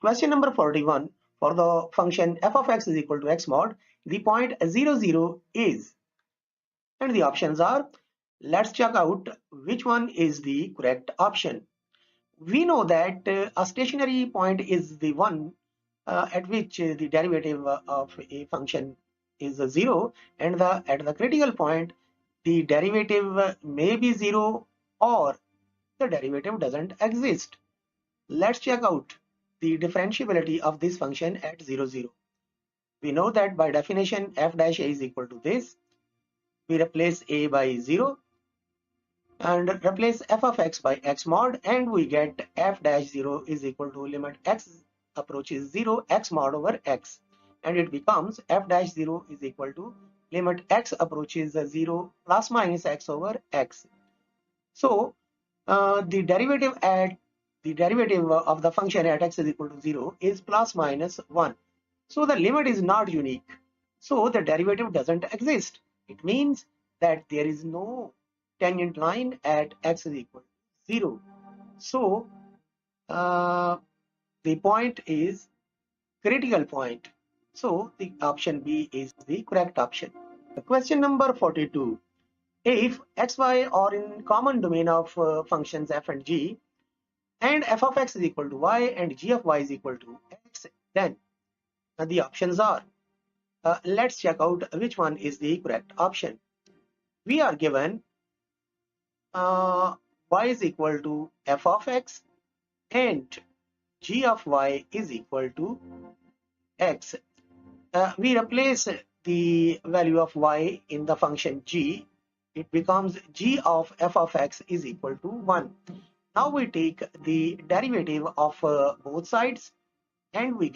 Question number 41. For the function f of x is equal to x mod, the point 0, 0 is, and the options are, let's check out which one is the correct option. We know that a stationary point is the one at which the derivative of a function is 0, and at the critical point the derivative may be 0 or the derivative doesn't exist. Let's check out the differentiability of this function at 0, 0. We know that by definition f dash a is equal to this. We replace a by 0 and replace f of x by x mod, and we get f dash 0 is equal to limit x approaches 0 x mod over x, and it becomes f dash 0 is equal to limit x approaches 0 plus minus x over x. So the derivative of the function at x is equal to 0 is plus minus 1. So the limit is not unique. So the derivative doesn't exist. It means that there is no tangent line at x is equal to 0. So the point is critical point. So the option B is the correct option. Question number 42. If x, y are in common domain of functions f and g, and f of x is equal to y and g of y is equal to x, then the options are, let's check out which one is the correct option. We are given y is equal to f of x and g of y is equal to x. We replace the value of y in the function g. It becomes g of f of x is equal to 1. Now we take the derivative of both sides and we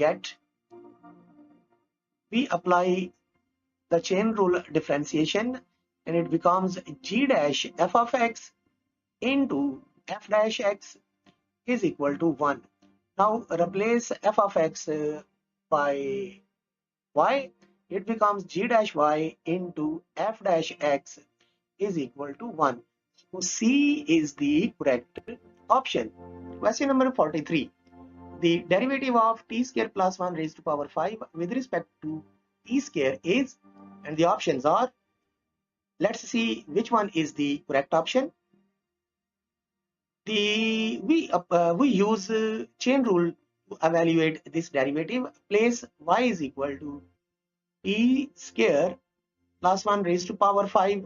apply the chain rule differentiation, and it becomes g dash f of x into f dash x is equal to 1. Now replace f of x by y. It becomes g dash y into f dash x is equal to 1. So C is the correct option. Question number 43. The derivative of t square plus 1 raised to power 5 with respect to t square is, and the options are, let's see which one is the correct option. We use chain rule to evaluate this derivative. Place y is equal to t square plus 1 raised to power 5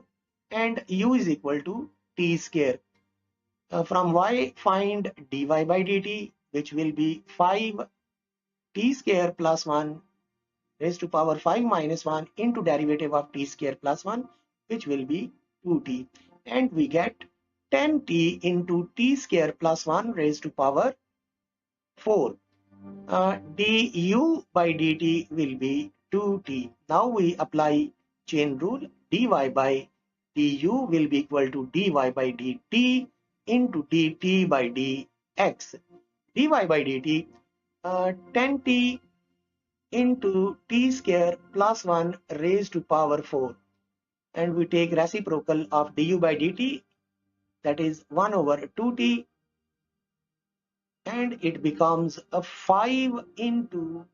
and u is equal to t square. From y find dy by dt, which will be 5 t square plus 1 raised to power 5 minus 1 into derivative of t square plus 1, which will be 2t, and we get 10t into t square plus 1 raised to power 4. Du by dt will be 2t. Now we apply chain rule. Dy by du will be equal to dy by dt into dt by dx. Dy by dt 10t into t square plus 1 raised to power 4, and we take reciprocal of du by dt, that is 1 over 2t, and it becomes a 5 into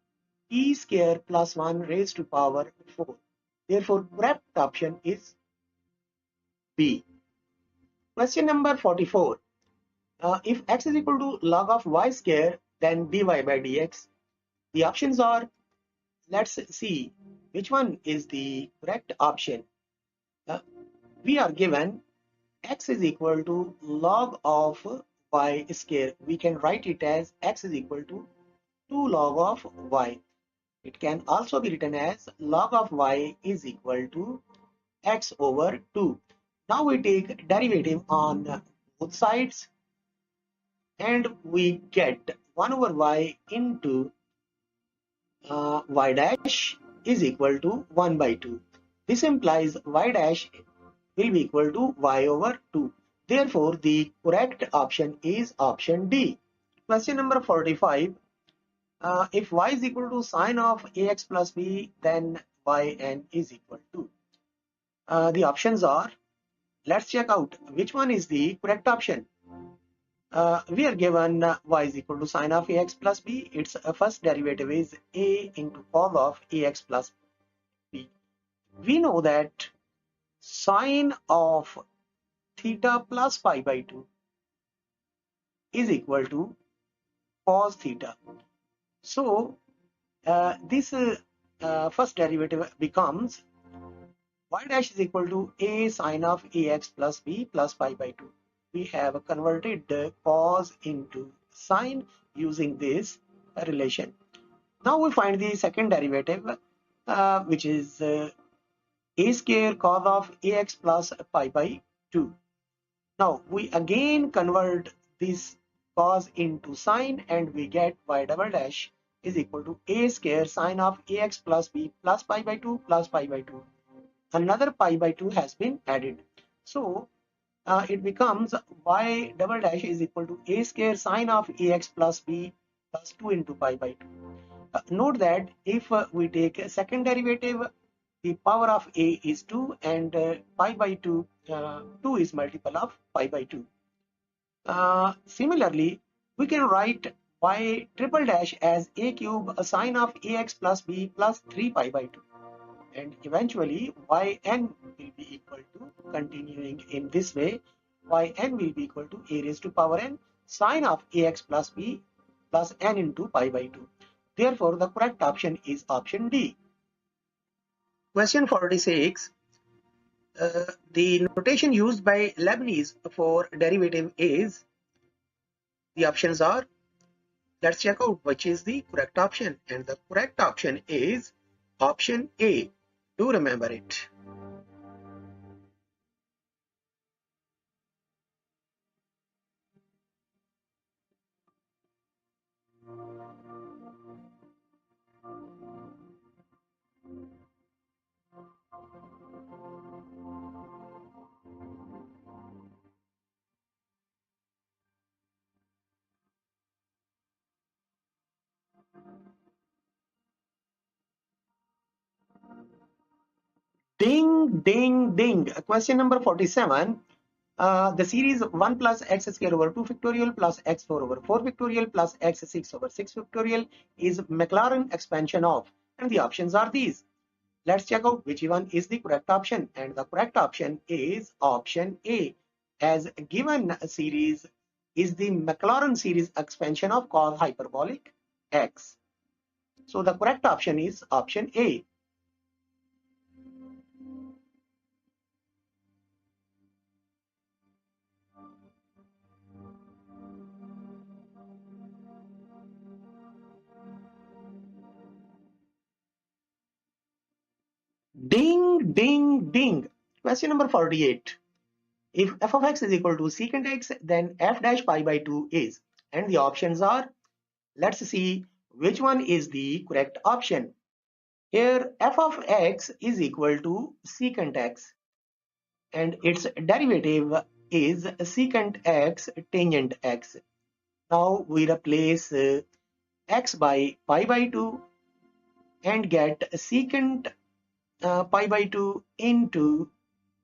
t square plus 1 raised to power 4. Therefore correct option is B. Question number 44. If x is equal to log of y square, then dy by dx. The options are, let's see which one is the correct option. We are given x is equal to log of y square. We can write it as x is equal to 2 log of y. It can also be written as log of y is equal to x over 2. Now we take derivative on both sides and we get 1 over y into y dash is equal to 1 by 2. This implies y dash will be equal to y over 2. Therefore, the correct option is option D. Question number 45. If y is equal to sine of ax plus b, then yn is equal to. The options are, let's check out which one is the correct option. We are given y is equal to sine of ax plus b. Its first derivative is a into cos of ax plus b. We know that sine of theta plus pi by 2 is equal to cos theta. So this first derivative becomes y dash is equal to a sine of ax plus b plus pi by 2. We have converted the cos into sine using this relation. Now we find the second derivative, which is a square cos of ax plus pi by 2. Now we again convert this cos into sine and we get y double dash is equal to a square sine of ax plus b plus pi by 2 plus pi by 2. Another pi by 2 has been added. So it becomes y double dash is equal to a square sine of ax plus b plus 2 into pi by 2. Note that if we take a second derivative, the power of a is 2 and pi by 2, 2 is multiple of pi by 2. Similarly, we can write y triple dash as a cube sine of ax plus b plus 3 pi by 2. And eventually yn will be equal to, continuing in this way, yn will be equal to a raised to power n sine of ax plus b plus n into pi by 2. Therefore, the correct option is option D. Question 46. The notation used by Leibniz for derivative is, the options are, let's check out which is the correct option, and the correct option is option A. Do remember it. Ding, ding, ding. Question number 47. The series 1 plus x square over 2 factorial plus x4 over 4 factorial plus x6 over 6 factorial is Maclaurin expansion of, and the options are these. Let's check out which one is the correct option, and the correct option is option A. As given series is the Maclaurin series expansion of cos hyperbolic x. So the correct option is option A. Ding, ding, ding. Question number 48. If f of x is equal to secant x, then f dash pi by 2 is. And the options are, let's see which one is the correct option. Here f of x is equal to secant x and its derivative is secant x tangent x. Now we replace x by pi by 2 and get secant pi by 2 into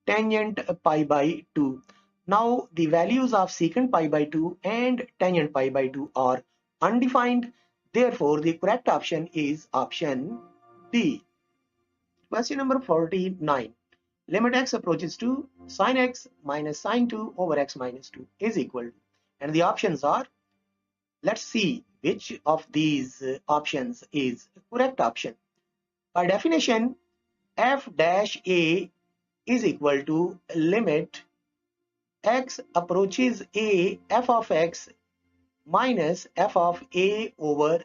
tangent pi by 2. Now the values of secant pi by 2 and tangent pi by 2 are undefined. Therefore, the correct option is option D. Question number 49. Limit x approaches to sin x minus sin 2 over x minus 2 is equal to. And the options are, let's see which of these options is the correct option. By definition, f dash a is equal to limit x approaches a, f of x minus f of a over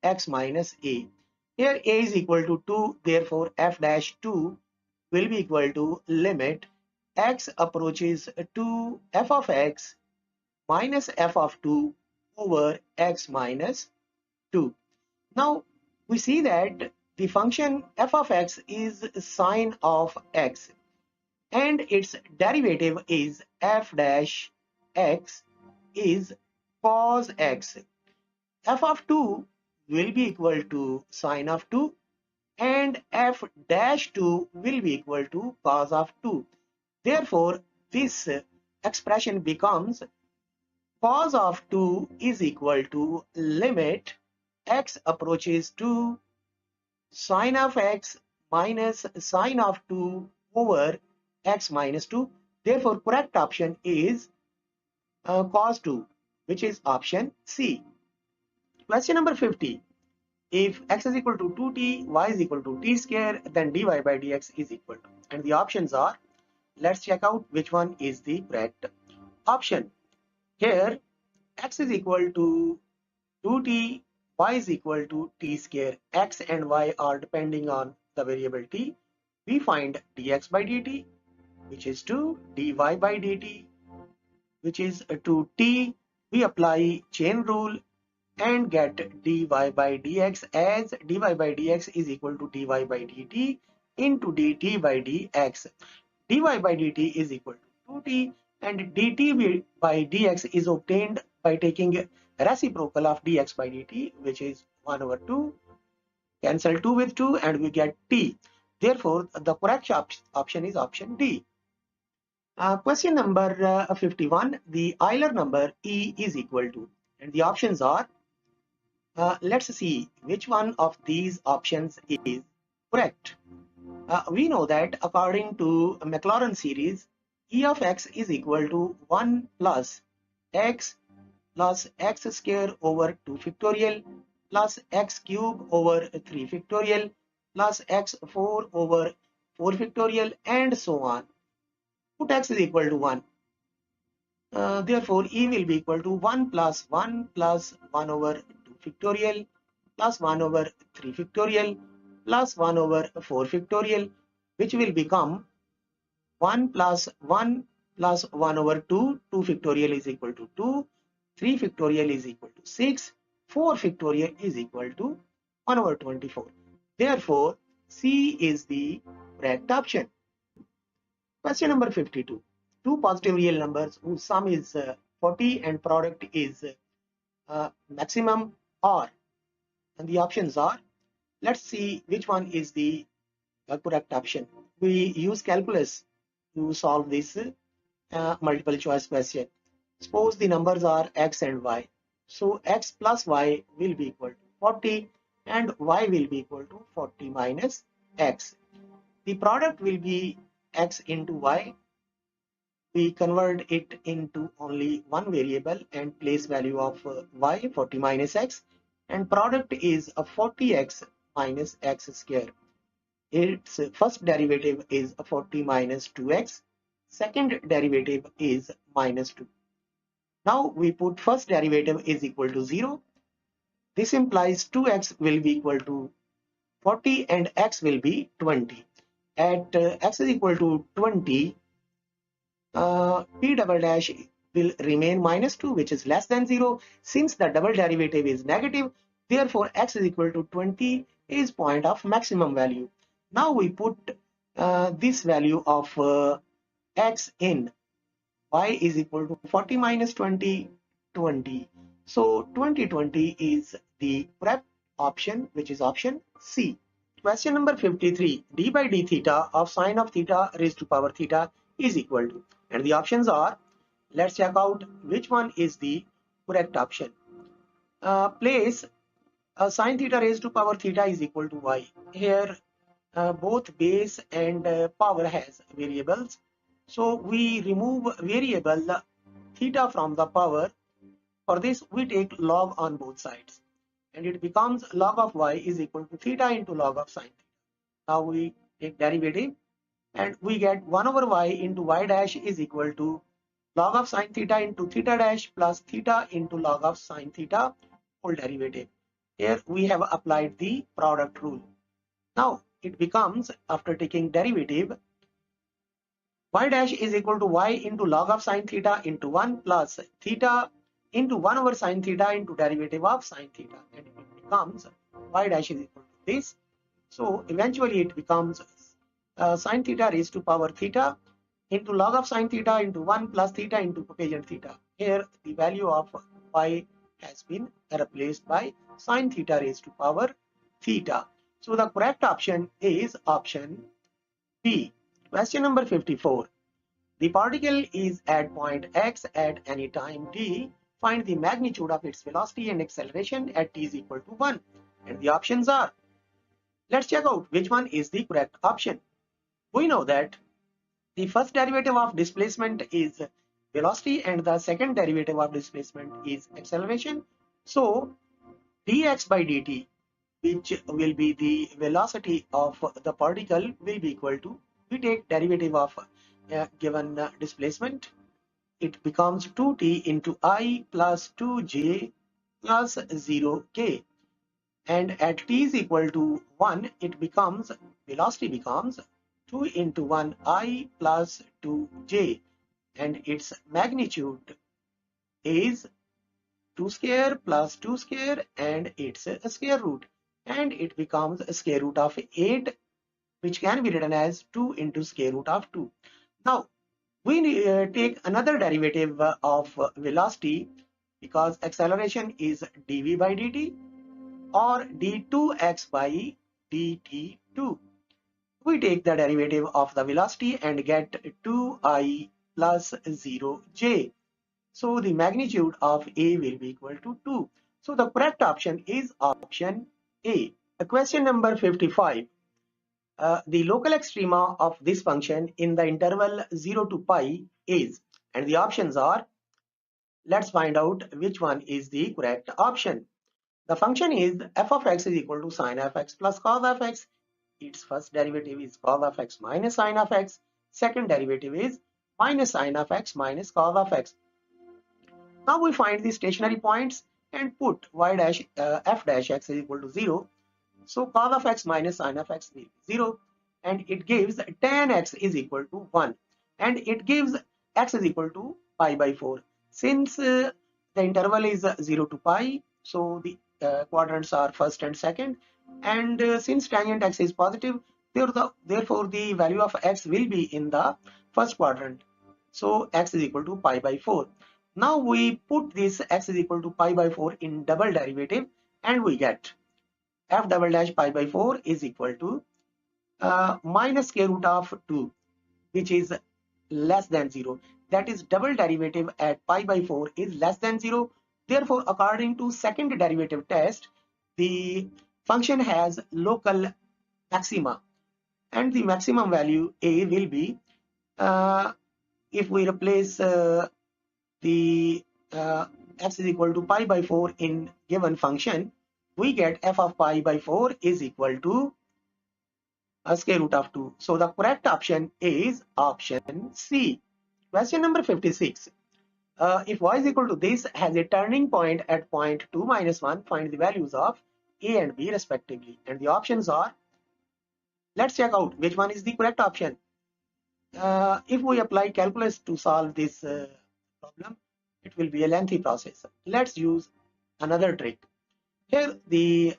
x minus a. Here a is equal to 2, therefore f dash 2 will be equal to limit x approaches to f of x minus f of 2 over x minus 2. Now we see that the function f of x is sine of x and its derivative is f dash x is cos x. F of 2 will be equal to sine of 2 and f dash 2 will be equal to cos of 2. Therefore, this expression becomes cos of 2 is equal to limit x approaches to sine of x minus sine of 2 over x minus 2. Therefore, correct option is cos 2, which is option C. Question number 50. If x is equal to 2t, y is equal to t square, then dy by dx is equal to. And the options are, let's check out which one is the correct option. Here, x is equal to 2t, y is equal to t square. X and y are depending on the variable t. We find dx by dt, which is 2, dy by dt, which is 2t. We apply chain rule and get dy by dx as dy by dx is equal to dy by dt into dt by dx. Dy by dt is equal to 2t and dt by dx is obtained by taking reciprocal of dx by dt, which is 1 over 2. Cancel 2 with 2 and we get t. Therefore, the correct option is option D. Question number 51. The Euler number E is equal to, and the options are, let's see which one of these options is correct. We know that according to Maclaurin series, E of x is equal to 1 plus x square over 2 factorial plus x cube over 3 factorial plus x 4 over 4 factorial and so on. Put x is equal to 1. Therefore, E will be equal to 1 plus 1 over 2 factorial plus 1 over 3 factorial plus 1 over 4 factorial, which will become 1 plus 1 plus 1 over 2. 2 factorial is equal to 2. 3 factorial is equal to 6. 4 factorial is equal to 1 over 24. Therefore, C is the correct option. Question number 52. Two positive real numbers whose sum is 40 and product is maximum are. And the options are, let's see which one is the correct option. We use calculus to solve this multiple choice question. Suppose the numbers are x and y. So x plus y will be equal to 40 and y will be equal to 40 minus x. The product will be x into y. We convert it into only one variable and place value of y, 40 minus x, and product is a 40x minus x square. Its first derivative is 40 minus 2x, second derivative is minus 2. Now we put first derivative is equal to 0. This implies 2x will be equal to 40 and x will be 20. At x is equal to 20, p double dash will remain minus 2, which is less than 0. Since the double derivative is negative, therefore x is equal to 20 is point of maximum value. Now we put this value of x in. Y is equal to 40 minus 20, 20. So 20 is the correct option, which is option C. Question number 53. D by d theta of sine of theta raised to power theta is equal to. And the options are, let's check out which one is the correct option. Place sine theta raised to power theta is equal to y. Here both base and power has variables. So we remove variable theta from the power. For this we take log on both sides. And it becomes log of y is equal to theta into log of sine theta. Now we take derivative and we get 1 over y into y dash is equal to log of sine theta into theta dash plus theta into log of sine theta whole derivative. Here we have applied the product rule. Now it becomes, after taking derivative, y dash is equal to y into log of sine theta into 1 plus theta into 1 over sine theta into derivative of sine theta, and it becomes y dash is equal to this. So eventually it becomes sine theta raised to power theta into log of sine theta into 1 plus theta into cotangent theta. Here the value of y has been replaced by sine theta raised to power theta. So the correct option is option B. Question number 54. The particle is at point x at any time t. Find the magnitude of its velocity and acceleration at t is equal to 1. And the options are, let's check out which one is the correct option. We know that the first derivative of displacement is velocity and the second derivative of displacement is acceleration. So dx by dt, which will be the velocity of the particle, will be equal to, we take derivative of given displacement, it becomes 2t into I plus 2j plus 0k, and at t is equal to 1, it becomes, velocity becomes 2 into 1 I plus 2j, and its magnitude is 2 square plus 2 square, and it's a square root, and it becomes a square root of 8, which can be written as 2 into square root of 2. Now we take another derivative of velocity, because acceleration is dv by dt or d2x by dt2. We take the derivative of the velocity and get 2I plus 0j. So the magnitude of A will be equal to 2. So the correct option is option A. Question number 55. The local extrema of this function in the interval 0 to pi is, and the options are, let's find out which one is the correct option. The function is f of x is equal to sine of x plus cos of x. Its first derivative is cos of x minus sine of x. Second derivative is minus sine of x minus cos of x. Now we find the stationary points and put y dash f dash x is equal to 0. So cos of x minus sine of x will be 0, and it gives tan x is equal to 1, and it gives x is equal to pi by 4. Since the interval is 0 to pi, so the quadrants are first and second, and since tangent x is positive, therefore the value of x will be in the first quadrant. So x is equal to pi by 4. Now we put this x is equal to pi by 4 in double derivative, and we get f double dash pi by 4 is equal to minus square root of 2, which is less than 0. That is, double derivative at pi by 4 is less than 0. Therefore, according to second derivative test, the function has local maxima, and the maximum value A will be, if we replace the x is equal to pi by 4 in given function, we get f of pi by 4 is equal to a square root of 2. So the correct option is option C. Question number 56. If y is equal to this has a turning point at point 2 minus 1, find the values of A and B respectively. And the options are, let's check out which one is the correct option. If we apply calculus to solve this problem, it will be a lengthy process. Let's use another trick. Here the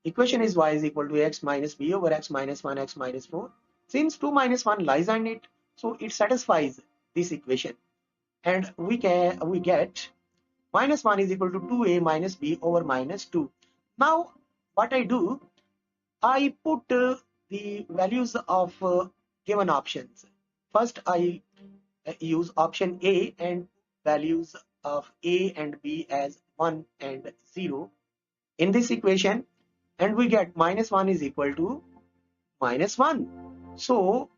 equation is y is equal to x minus b over x minus 1 x minus 4. Since 2 minus 1 lies on it, so it satisfies this equation, and we get minus 1 is equal to 2a minus b over minus 2. Now what I do, I put the values of given options. First I use option A and values of A and B as 1 and 0 in this equation, and we get minus 1 is equal to minus 1. So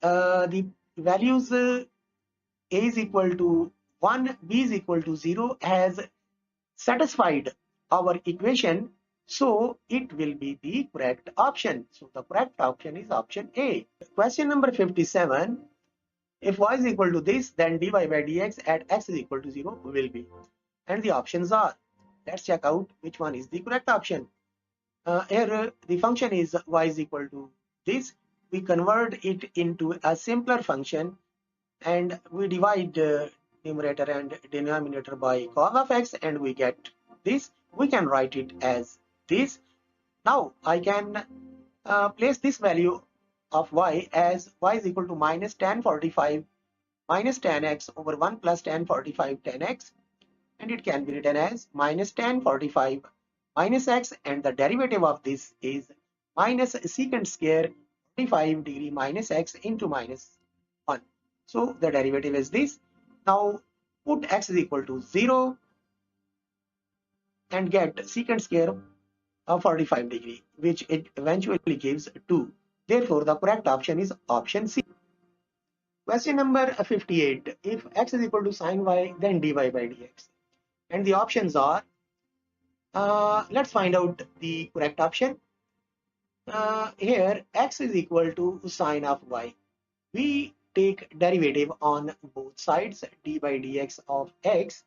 the values A is equal to 1, B is equal to 0 has satisfied our equation, so it will be the correct option. So the correct option is option A. Question number 57. If y is equal to this, then dy by dx at x is equal to 0 will be. And the options are, let's check out which one is the correct option. Here the function is y is equal to this. We convert it into a simpler function and we divide numerator and denominator by cos of x and we get this. We can write it as this. Now I can place this value of y as y is equal to minus tan 45 minus tan x over 1 plus tan 45 tan x, and it can be written as minus tan 45 minus x, and the derivative of this is minus secant square 45 degree minus x into minus 1. So the derivative is this. Now put x is equal to 0 and get secant square of 45 degree, which it eventually gives 2. Therefore the correct option is option C. Question number 58. If x is equal to sine y, then dy by dx. And the options are, let's find out the correct option. Here x is equal to sine of y. We take derivative on both sides. D by dx of x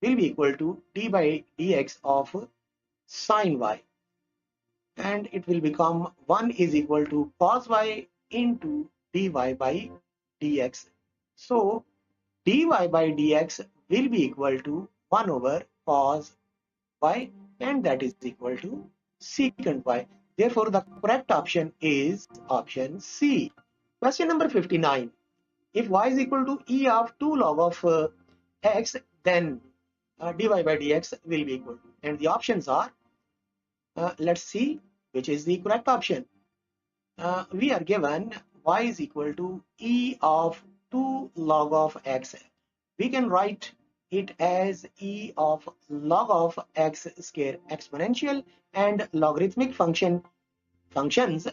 will be equal to d by dx of sine y. And it will become 1 is equal to cos y into dy by dx. So dy by dx will be equal to 1 over cos y, and that is equal to secant y. Therefore, the correct option is option C. Question number 59. If y is equal to e of 2 log of x, then dy by dx will be equal to. And the options are, let's see which is the correct option. We are given y is equal to e of 2 log of x. We can write it as e of log of x square exponential, and logarithmic functions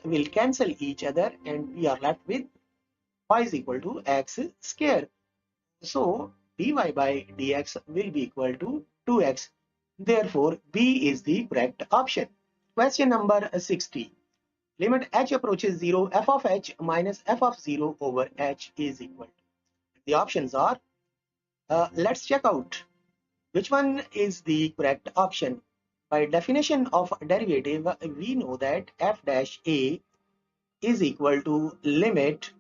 will cancel each other and we are left with y is equal to x square. So dy by dx will be equal to 2x. Therefore B is the correct option. Question number 60. Limit h approaches 0, f of h minus f of 0 over h is equal to. The options are, let's check out which one is the correct option. By definition of derivative, we know that f dash a is equal to limit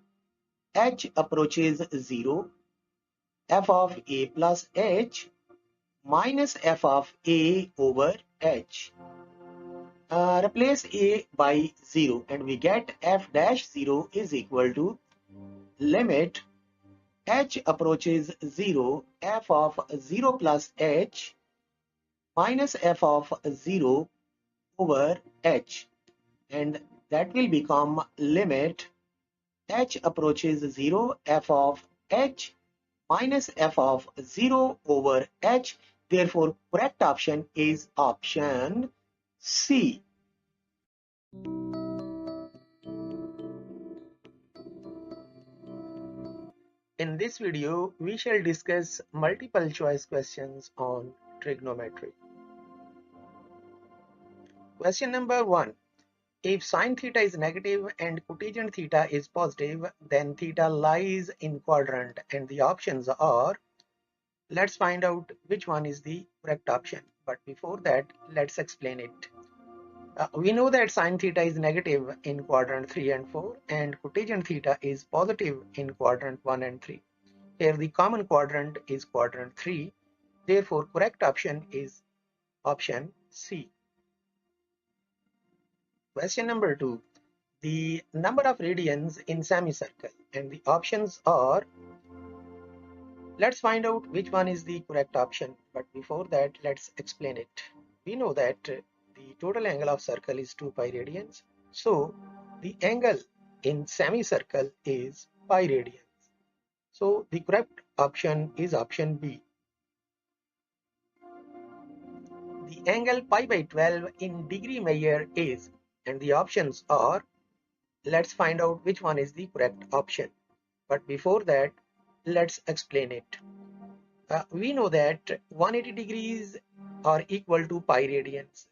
h approaches 0, f of a plus h minus f of a over h. Replace a by 0 and we get f dash 0 is equal to limit h approaches 0, f of 0 plus h minus f of 0 over h, and that will become limit h approaches 0, f of h minus f of 0 over h. Therefore correct option is option C. In this video, we shall discuss multiple choice questions on trigonometry. Question number 1. If sine theta is negative and cotangent theta is positive, then theta lies in quadrant, and the options are, let's find out which one is the correct option. But before that, let's explain it. We know that sine theta is negative in quadrant 3 and 4 and cotangent theta is positive in quadrant 1 and 3. Here the common quadrant is quadrant 3. Therefore correct option is option C. Question number 2. The number of radians in semicircle, and the options are, let's find out which one is the correct option. But before that, let's explain it. We know that the total angle of circle is 2 pi radians. So the angle in semicircle is pi radians. So the correct option is option B. The angle pi by 12 in degree measure is, and the options are, let's find out which one is the correct option. But before that, let's explain it. We know that 180 degrees are equal to pi radians.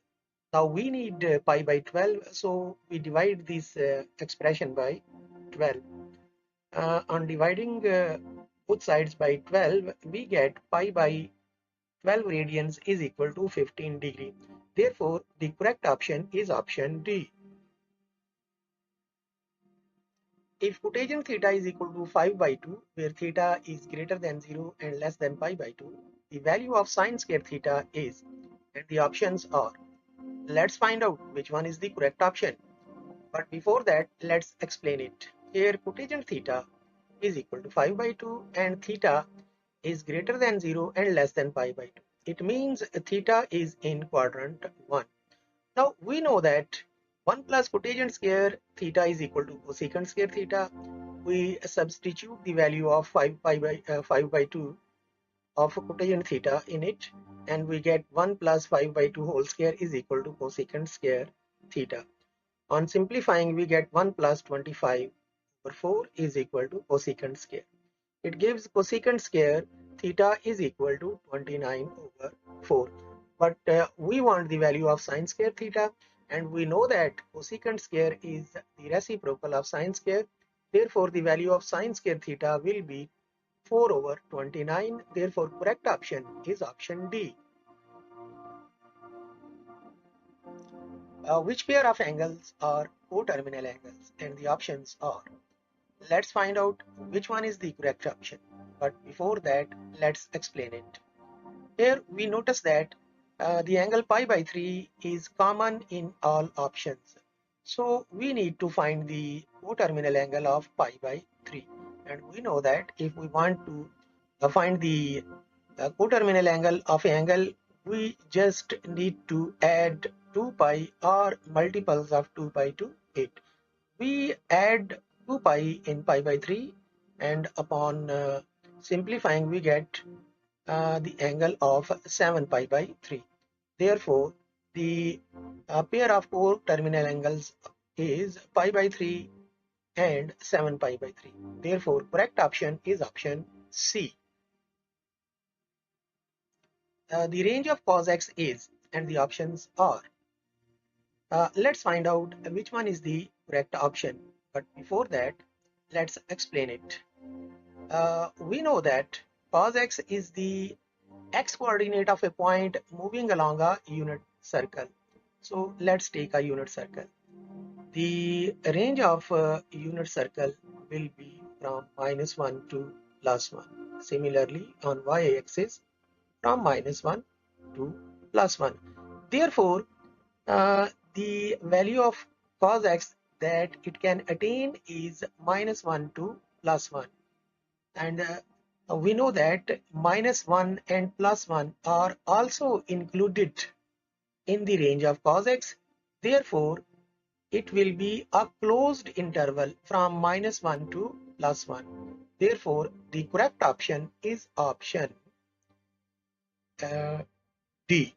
Now we need pi by 12, so we divide this expression by 12. On dividing both sides by 12, we get pi by 12 radians is equal to 15 degree. Therefore, the correct option is option D. If cotangent theta is equal to 5 by 2, where theta is greater than 0 and less than pi by 2, the value of sine square theta is, and the options are. Let's find out which one is the correct option. But before that, let's explain it. Here, cotangent theta is equal to 5 by 2 and theta is greater than 0 and less than pi by 2. It means theta is in quadrant 1. Now we know that 1 plus cotangent square theta is equal to cosecant square theta. We substitute the value of 5 by 2 of cotangent theta in it, and we get 1 plus 5 by 2 whole square is equal to cosecant square theta. On simplifying, we get 1 plus 25 over 4 is equal to cosecant square. It gives cosecant square theta is equal to 29 over 4. But we want the value of sine square theta, and we know that cosecant square is the reciprocal of sine square. Therefore, the value of sine square theta will be 4 over 29. Therefore, correct option is option D. Which pair of angles are coterminal angles? And the options are. Let's find out which one is the correct option. But before that, let's explain it. Here we notice that the angle pi by 3 is common in all options. So we need to find the coterminal angle of pi by 3. And we know that if we want to find the coterminal angle of angle, we just need to add 2 pi or multiples of 2 pi to it. We add 2 pi in pi by 3, and upon simplifying we get the angle of 7 pi by 3. Therefore, the pair of coterminal angles is pi by 3 and 7 pi by 3. Therefore, correct option is option C. The range of cos x is, and the options are. Let's find out which one is the correct option. But before that, let's explain it. We know that cos x is the x coordinate of a point moving along a unit circle. So let's take a unit circle. The range of a unit circle will be from -1 to +1. Similarly, on y-axis from -1 to +1. Therefore, the value of cos x that it can attain is -1 to +1. And we know that -1 and +1 are also included in the range of cos x. Therefore, it will be a closed interval from -1 to +1. Therefore, the correct option is option D.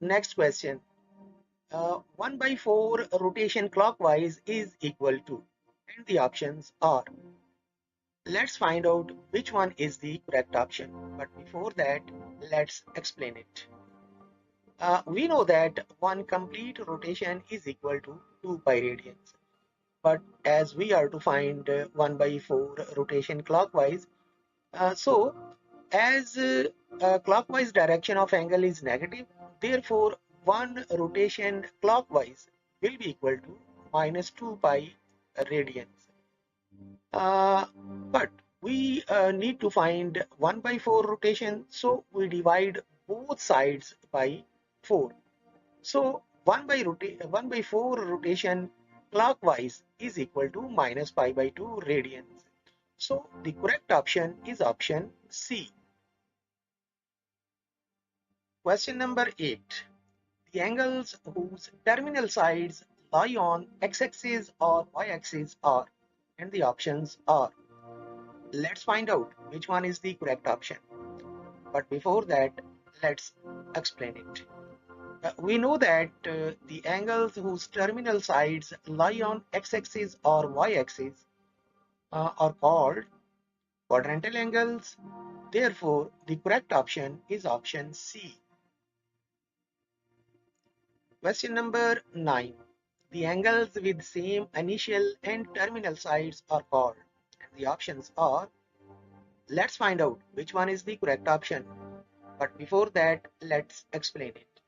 Next question. 1 by 4 rotation clockwise is equal to, and the options are. Let's find out which one is the correct option. But before that, let's explain it. We know that one complete rotation is equal to 2 pi radians. But as we are to find 1 by 4 rotation clockwise, so as clockwise direction of angle is negative, therefore one rotation clockwise will be equal to -2 pi radians. But we need to find 1 by 4 rotation, so we divide both sides by 4. So 1 by 4 rotation clockwise is equal to minus pi by 2 radians. So the correct option is option C. Question number 8. The angles whose terminal sides lie on x-axis or y-axis are, and the options are. Let's find out which one is the correct option. But before that, let's explain it. We know that the angles whose terminal sides lie on x-axis or y-axis are called quadrantal angles. Therefore, the correct option is option C. Question number 9. the angles with same initial and terminal sides are called? And the options are, let's find out which one is the correct option. But before that, let's explain it.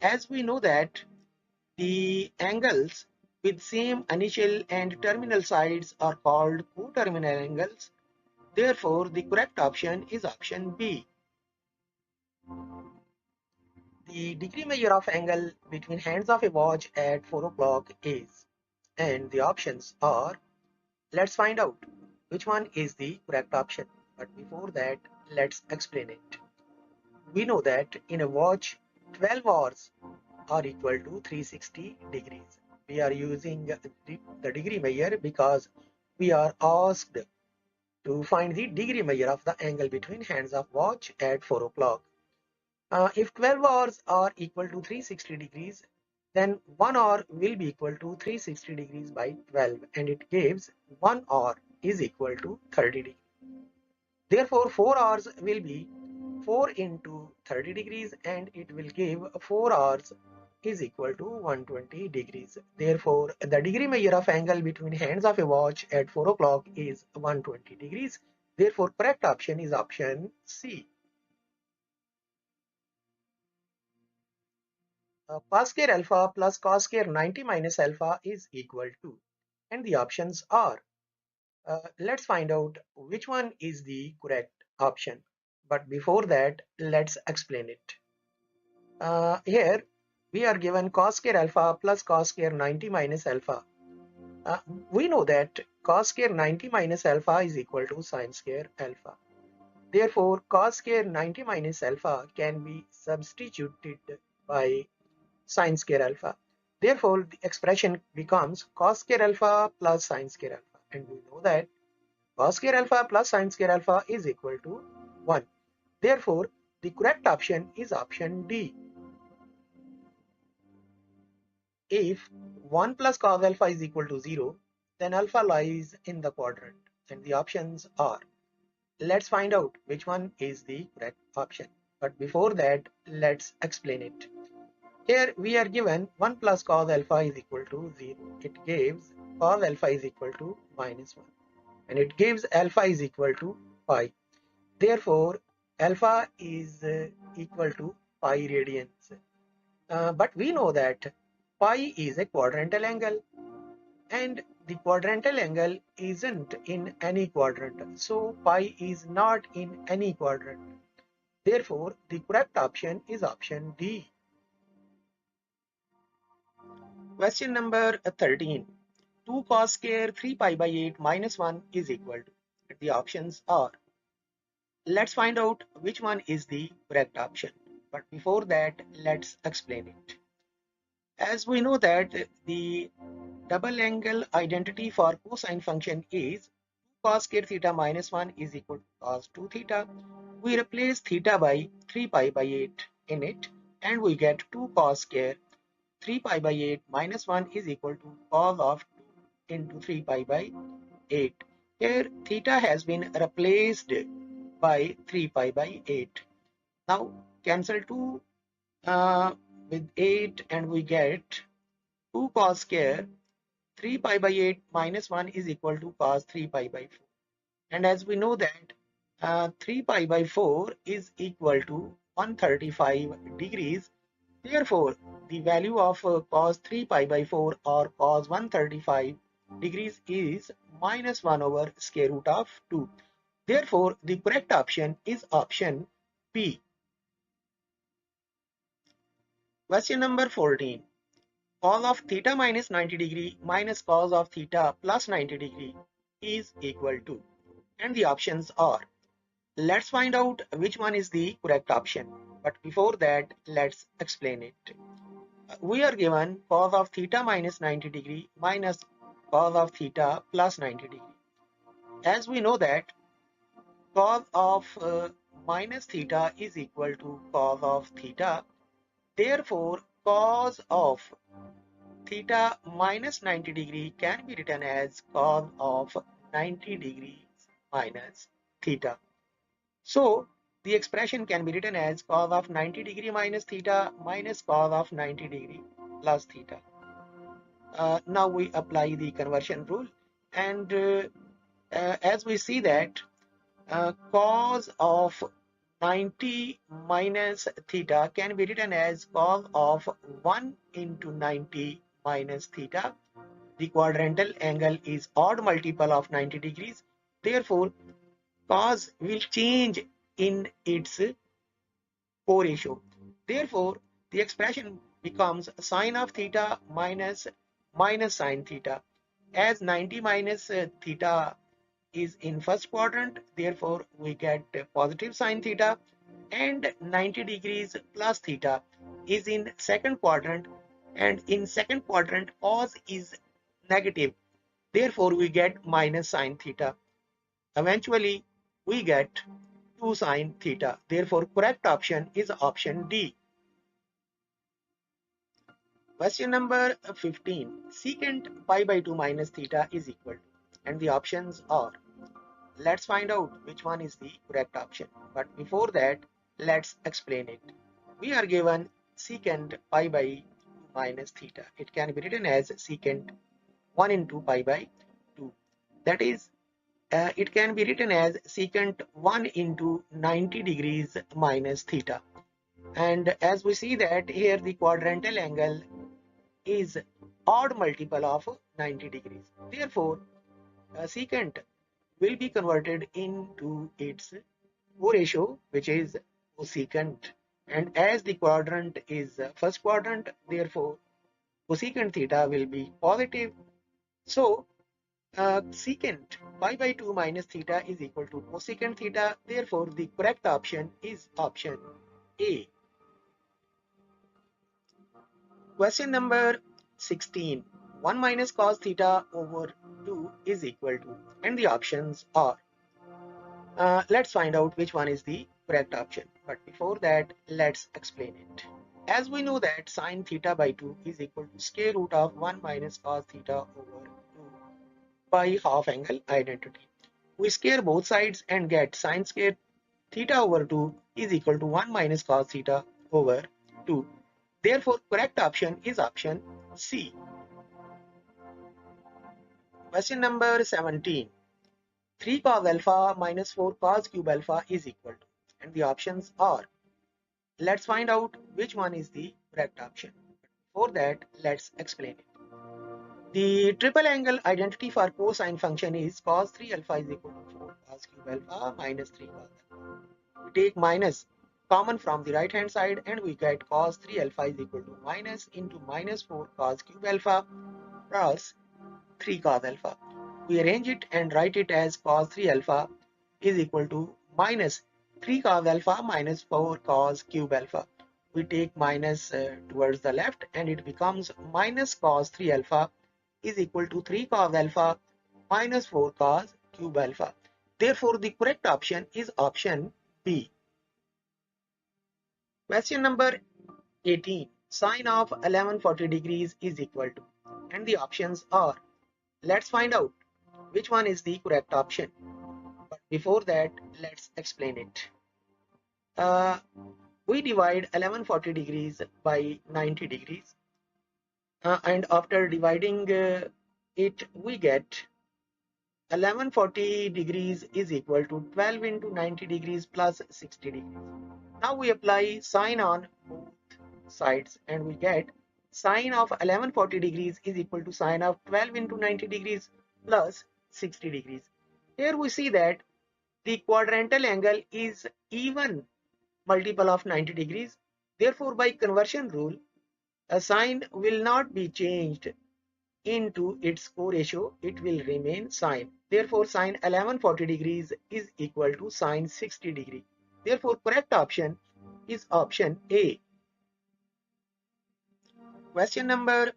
As we know that the angles with same initial and terminal sides are called coterminal angles. Therefore, the correct option is option B. The degree measure of angle between hands of a watch at 4 o'clock is, and the options are, let's find out which one is the correct option. But before that, let's explain it. We know that in a watch, 12 hours are equal to 360 degrees. We are using the degree measure because we are asked to find the degree measure of the angle between hands of watch at 4 o'clock. If 12 hours are equal to 360 degrees, then 1 hour will be equal to 360 degrees by 12, and it gives 1 hour is equal to 30 degrees. Therefore, 4 hours will be 4 into 30 degrees, and it will give 4 hours is equal to 120 degrees. Therefore, the degree measure of angle between hands of a watch at 4 o'clock is 120 degrees. Therefore, correct option is option C. Cos square alpha plus cos square 90 minus alpha is equal to, and the options are, let's find out which one is the correct option. But before that, let's explain it. Here we are given cos square alpha plus cos square 90 minus alpha. Uh, we know that cos square 90 minus alpha is equal to sin square alpha. Therefore, cos square 90 minus alpha can be substituted by sin square alpha. Therefore, the expression becomes cos square alpha plus sin square alpha. And we know that cos square alpha plus sin square alpha is equal to 1. Therefore, the correct option is option D. If 1 plus cos alpha is equal to 0, then alpha lies in the quadrant. And the options are, let's find out which one is the correct option. But before that, let's explain it. Here we are given 1 plus cos alpha is equal to 0. It gives cos alpha is equal to minus 1. And it gives alpha is equal to pi. Therefore, alpha is equal to pi radians. But we know that pi is a quadrantal angle, and the quadrantal angle isn't in any quadrant. So pi is not in any quadrant. Therefore, the correct option is option D. Question number 13. 2 cos square 3 pi by 8 minus 1 is equal to. The options are, let's find out which one is the correct option. But before that, let's explain it. As we know that the double angle identity for cosine function is cos square theta minus 1 is equal to cos 2 theta. We replace theta by 3 pi by 8 in it, and we get 2 cos square 3 pi by 8 minus 1 is equal to cos of 2 into 3 pi by 8. Here theta has been replaced by 3 pi by 8. Now cancel 2 with 8, and we get 2 cos square 3 pi by 8 minus 1 is equal to cos 3 pi by 4. And as we know that 3 pi by 4 is equal to 135 degrees. Therefore, the value of cos 3 pi by 4 or cos 135 degrees is minus 1 over square root of 2. Therefore, the correct option is option B. Question number 14. Cos of theta minus 90 degree minus cos of theta plus 90 degree is equal to. And the options are, let's find out which one is the correct option. But before that, let's explain it. We are given cos of theta minus 90 degree minus cos of theta plus 90 degree. As we know that cos of minus theta is equal to cos of theta. Therefore, cos of theta minus 90 degree can be written as cos of 90 degrees minus theta. So the expression can be written as cos of 90 degree minus theta minus cos of 90 degree plus theta. Now we apply the conversion rule, and as we see that cos of 90 minus theta can be written as cos of 1 into 90 minus theta. The quadrantal angle is odd multiple of 90 degrees. Therefore, cos will change in its co-ratio. Therefore, the expression becomes sine of theta minus sine theta. As 90 minus theta is in first quadrant, therefore we get positive sine theta, and 90 degrees plus theta is in second quadrant, and in second quadrant cos is negative, therefore we get minus sine theta. Eventually we get 2 sine theta. Therefore correct option is option D. Question number 15. Secant pi by 2 minus theta is equal to, and the options are, let's find out which one is the correct option. But before that, let's explain it. We are given secant pi by 2 minus theta. It can be written as secant 1 into pi by 2. That is, it can be written as secant 1 into 90 degrees minus theta. And as we see that here the quadrantal angle is odd multiple of 90 degrees. Therefore, secant will be converted into its co-ratio, which is cosecant. And as the quadrant is first quadrant, therefore cosecant theta will be positive. So secant pi by 2 minus theta is equal to cosecant theta. Therefore, the correct option is option A. Question number 16. 1 minus cos theta over 2 is equal to, and the options are, let's find out which one is the correct option. But before that, let's explain it. As we know that sine theta by 2 is equal to square root of 1 minus cos theta over 2 by half angle identity. We square both sides and get sine square theta over 2 is equal to 1 minus cos theta over 2. Therefore, correct option is option C. Question number 17. 3 cos alpha minus 4 cos cube alpha is equal to, and the options are, let's find out which one is the correct option. For that, let's explain it. The triple angle identity for cosine function is cos 3 alpha is equal to 4 cos cube alpha minus 3 cos alpha. We take minus common from the right hand side and we get cos 3 alpha is equal to minus into minus 4 cos cube alpha plus 3 cos alpha. We arrange it and write it as cos 3 alpha is equal to minus 3 cos alpha minus 4 cos cube alpha. We take minus towards the left and it becomes minus cos 3 alpha is equal to 3 cos alpha minus 4 cos cube alpha. Therefore, the correct option is option B. Question number 18. Sine of 1140 degrees is equal to, and the options are, let's find out which one is the correct option. But before that, let's explain it. Uh, we divide 1140 degrees by 90 degrees, and after dividing it, we get 1140 degrees is equal to 12 into 90 degrees plus 60 degrees. Now we apply sine on both sides and we get sine of 1140 degrees is equal to sine of 12 into 90 degrees plus 60 degrees. Here we see that the quadrantal angle is even multiple of 90 degrees. Therefore, by conversion rule, a sine will not be changed into its co-ratio, it will remain sine. Therefore, sine 1140 degrees is equal to sine 60 degree. Therefore, correct option is option A. Question number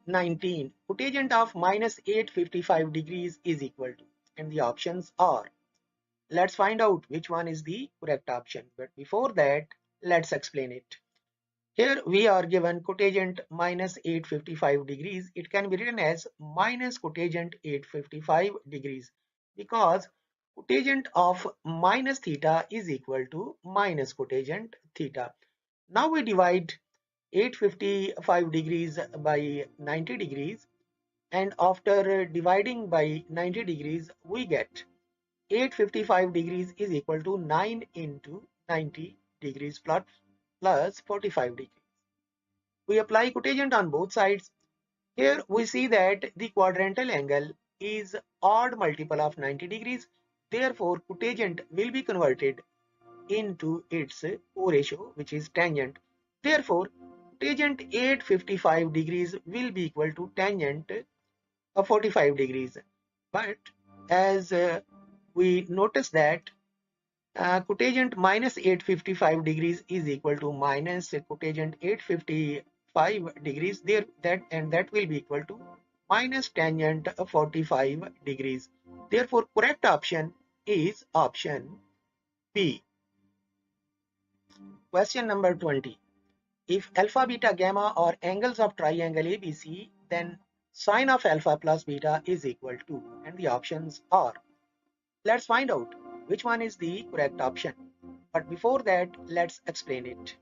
19. Cotangent of minus 855 degrees is equal to, and the options are, let's find out which one is the correct option. But before that, let's explain it. Here we are given cotangent minus 855 degrees. It can be written as minus cotangent 855 degrees because cotangent of minus theta is equal to minus cotangent theta. Now we divide 855 degrees by 90 degrees and after dividing by 90 degrees we get 855 degrees is equal to 9 into 90 degrees plus 45 degrees. We apply cotangent on both sides. Here we see that the quadrantal angle is odd multiple of 90 degrees. Therefore, cotangent will be converted into its co-ratio, which is tangent. Therefore, tangent 855 degrees will be equal to tangent 45 degrees. But as we notice that cotangent minus 855 degrees is equal to minus cotangent 855 degrees there, that will be equal to minus tangent 45 degrees. Therefore, correct option is option B. Question number 20. If alpha, beta, gamma are angles of triangle ABC, then sine of alpha plus beta is equal to, and the options are. Let's find out which one is the correct option. But before that, let's explain it.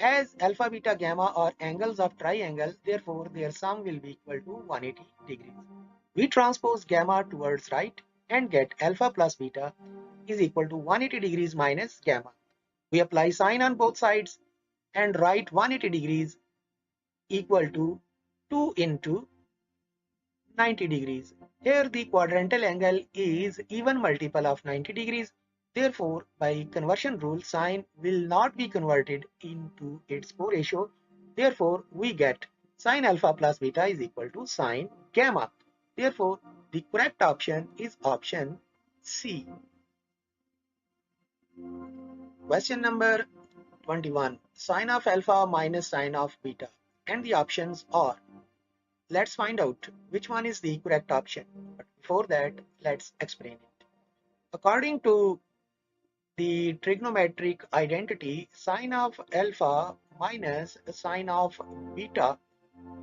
As alpha, beta, gamma are angles of triangle, therefore their sum will be equal to 180 degrees. We transpose gamma towards right and get alpha plus beta is equal to 180 degrees minus gamma. We apply sine on both sides and write 180 degrees equal to 2 into 90 degrees. Here the quadrantal angle is even multiple of 90 degrees. Therefore, by conversion rule, sine will not be converted into its co-ratio. Therefore, we get sine alpha plus beta is equal to sine gamma. Therefore, the correct option is option C. Question number 21. Sine of alpha minus sine of beta. And the options are. Let's find out which one is the correct option. But before that, let's explain it. According to the trigonometric identity, sine of alpha minus sine of beta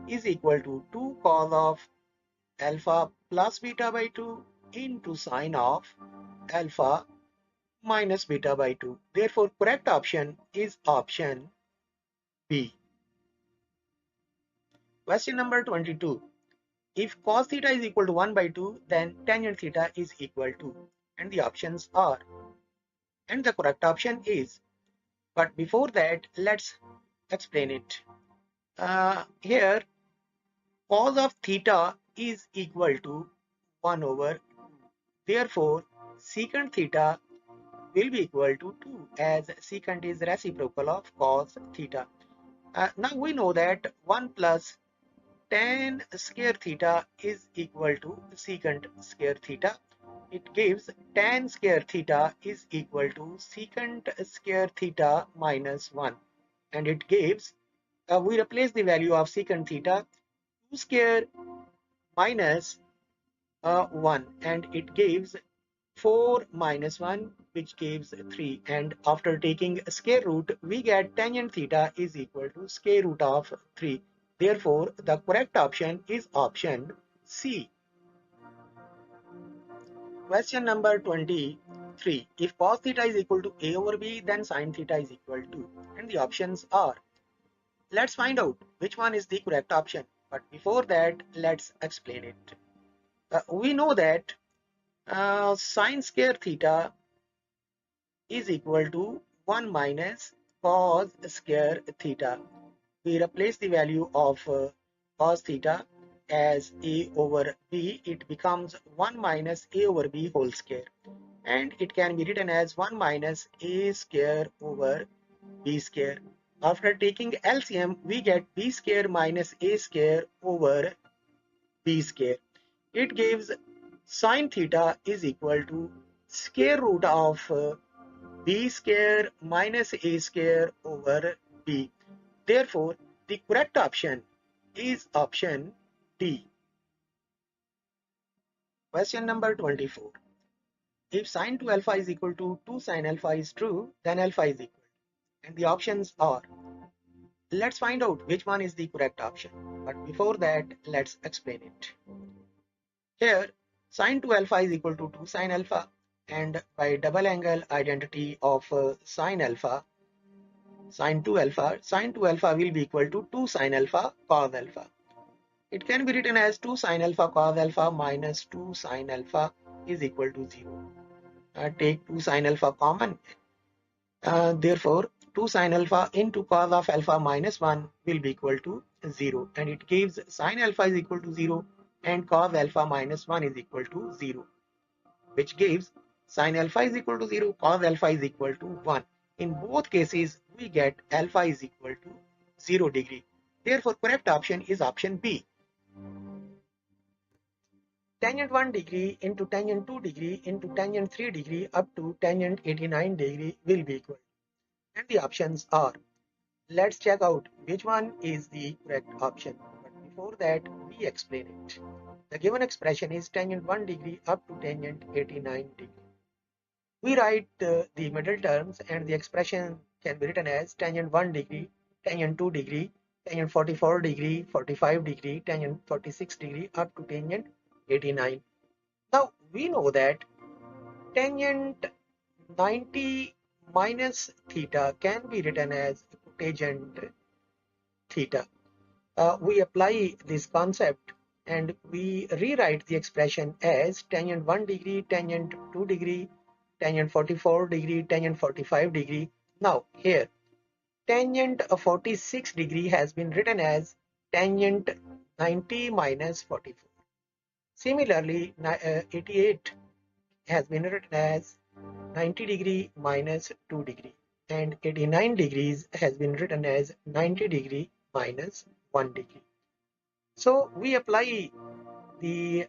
is equal to 2 cos of alpha plus beta by 2 into sine of alpha minus beta by 2. Therefore, correct option is option B. Question number 22. If cos theta is equal to 1 by 2, then tangent theta is equal to, and the options are, and the correct option is. But before that, let's explain it. Here, cos of theta is equal to 1 over 2. Therefore, secant theta will be equal to 2 as secant is reciprocal of cos theta. Now we know that 1 plus tan square theta is equal to secant square theta. It gives tan square theta is equal to secant square theta minus 1. And it gives, we replace the value of secant theta, 2 square minus 1. And it gives 4 minus 1, which gives 3. And after taking square root, we get tangent theta is equal to square root of 3. Therefore, the correct option is option C. Question number 23. If cos theta is equal to A over B, then sin theta is equal to, and the options are. Let's find out which one is the correct option. But before that, let's explain it. We know that sin square theta is equal to 1 minus cos square theta. We replace the value of cos theta as A over B. It becomes 1 minus A over B whole square. And it can be written as 1 minus A square over B square. After taking LCM, we get B square minus A square over B square. It gives sin theta is equal to square root of B square minus A square over B. Therefore, the correct option is option D. Question number 24. If sin 2 alpha is equal to 2 sin alpha is true, then alpha is equal. And the options are. Let's find out which one is the correct option. But before that, let's explain it. Here, sin 2 alpha is equal to 2 sin alpha. And by double angle identity of sin 2 alpha will be equal to 2 sin alpha cos alpha. It can be written as 2 sine alpha cos alpha minus 2 sine alpha is equal to 0. Take 2 sine alpha common. Therefore, 2 sine alpha into cos of alpha minus 1 will be equal to 0, and it gives sine alpha is equal to 0 and cos alpha minus 1 is equal to 0, which gives sine alpha is equal to 0, cos alpha is equal to 1. In both cases, we get alpha is equal to 0 degree. Therefore, correct option is option B. Tangent 1 degree into tangent 2 degree into tangent 3 degree up to tangent 89 degree will be equal. And the options are, let's check out which one is the correct option. But before that, we explain it. The given expression is tangent 1 degree up to tangent 89 degree. We write the middle terms, and the expression can be written as tangent 1 degree, tangent 2 degree, tangent 44 degree, 45 degree, tangent 46 degree up to tangent 89. Now we know that tangent 90 minus theta can be written as cotangent theta. We apply this concept and we rewrite the expression as tangent 1 degree, tangent 2 degree, tangent 44 degree, tangent 45 degree. Now here tangent 46 degree has been written as tangent 90 minus 44. Similarly, 88 has been written as 90 degree minus 2 degree, and 89 degrees has been written as 90 degree minus 1 degree. So we apply the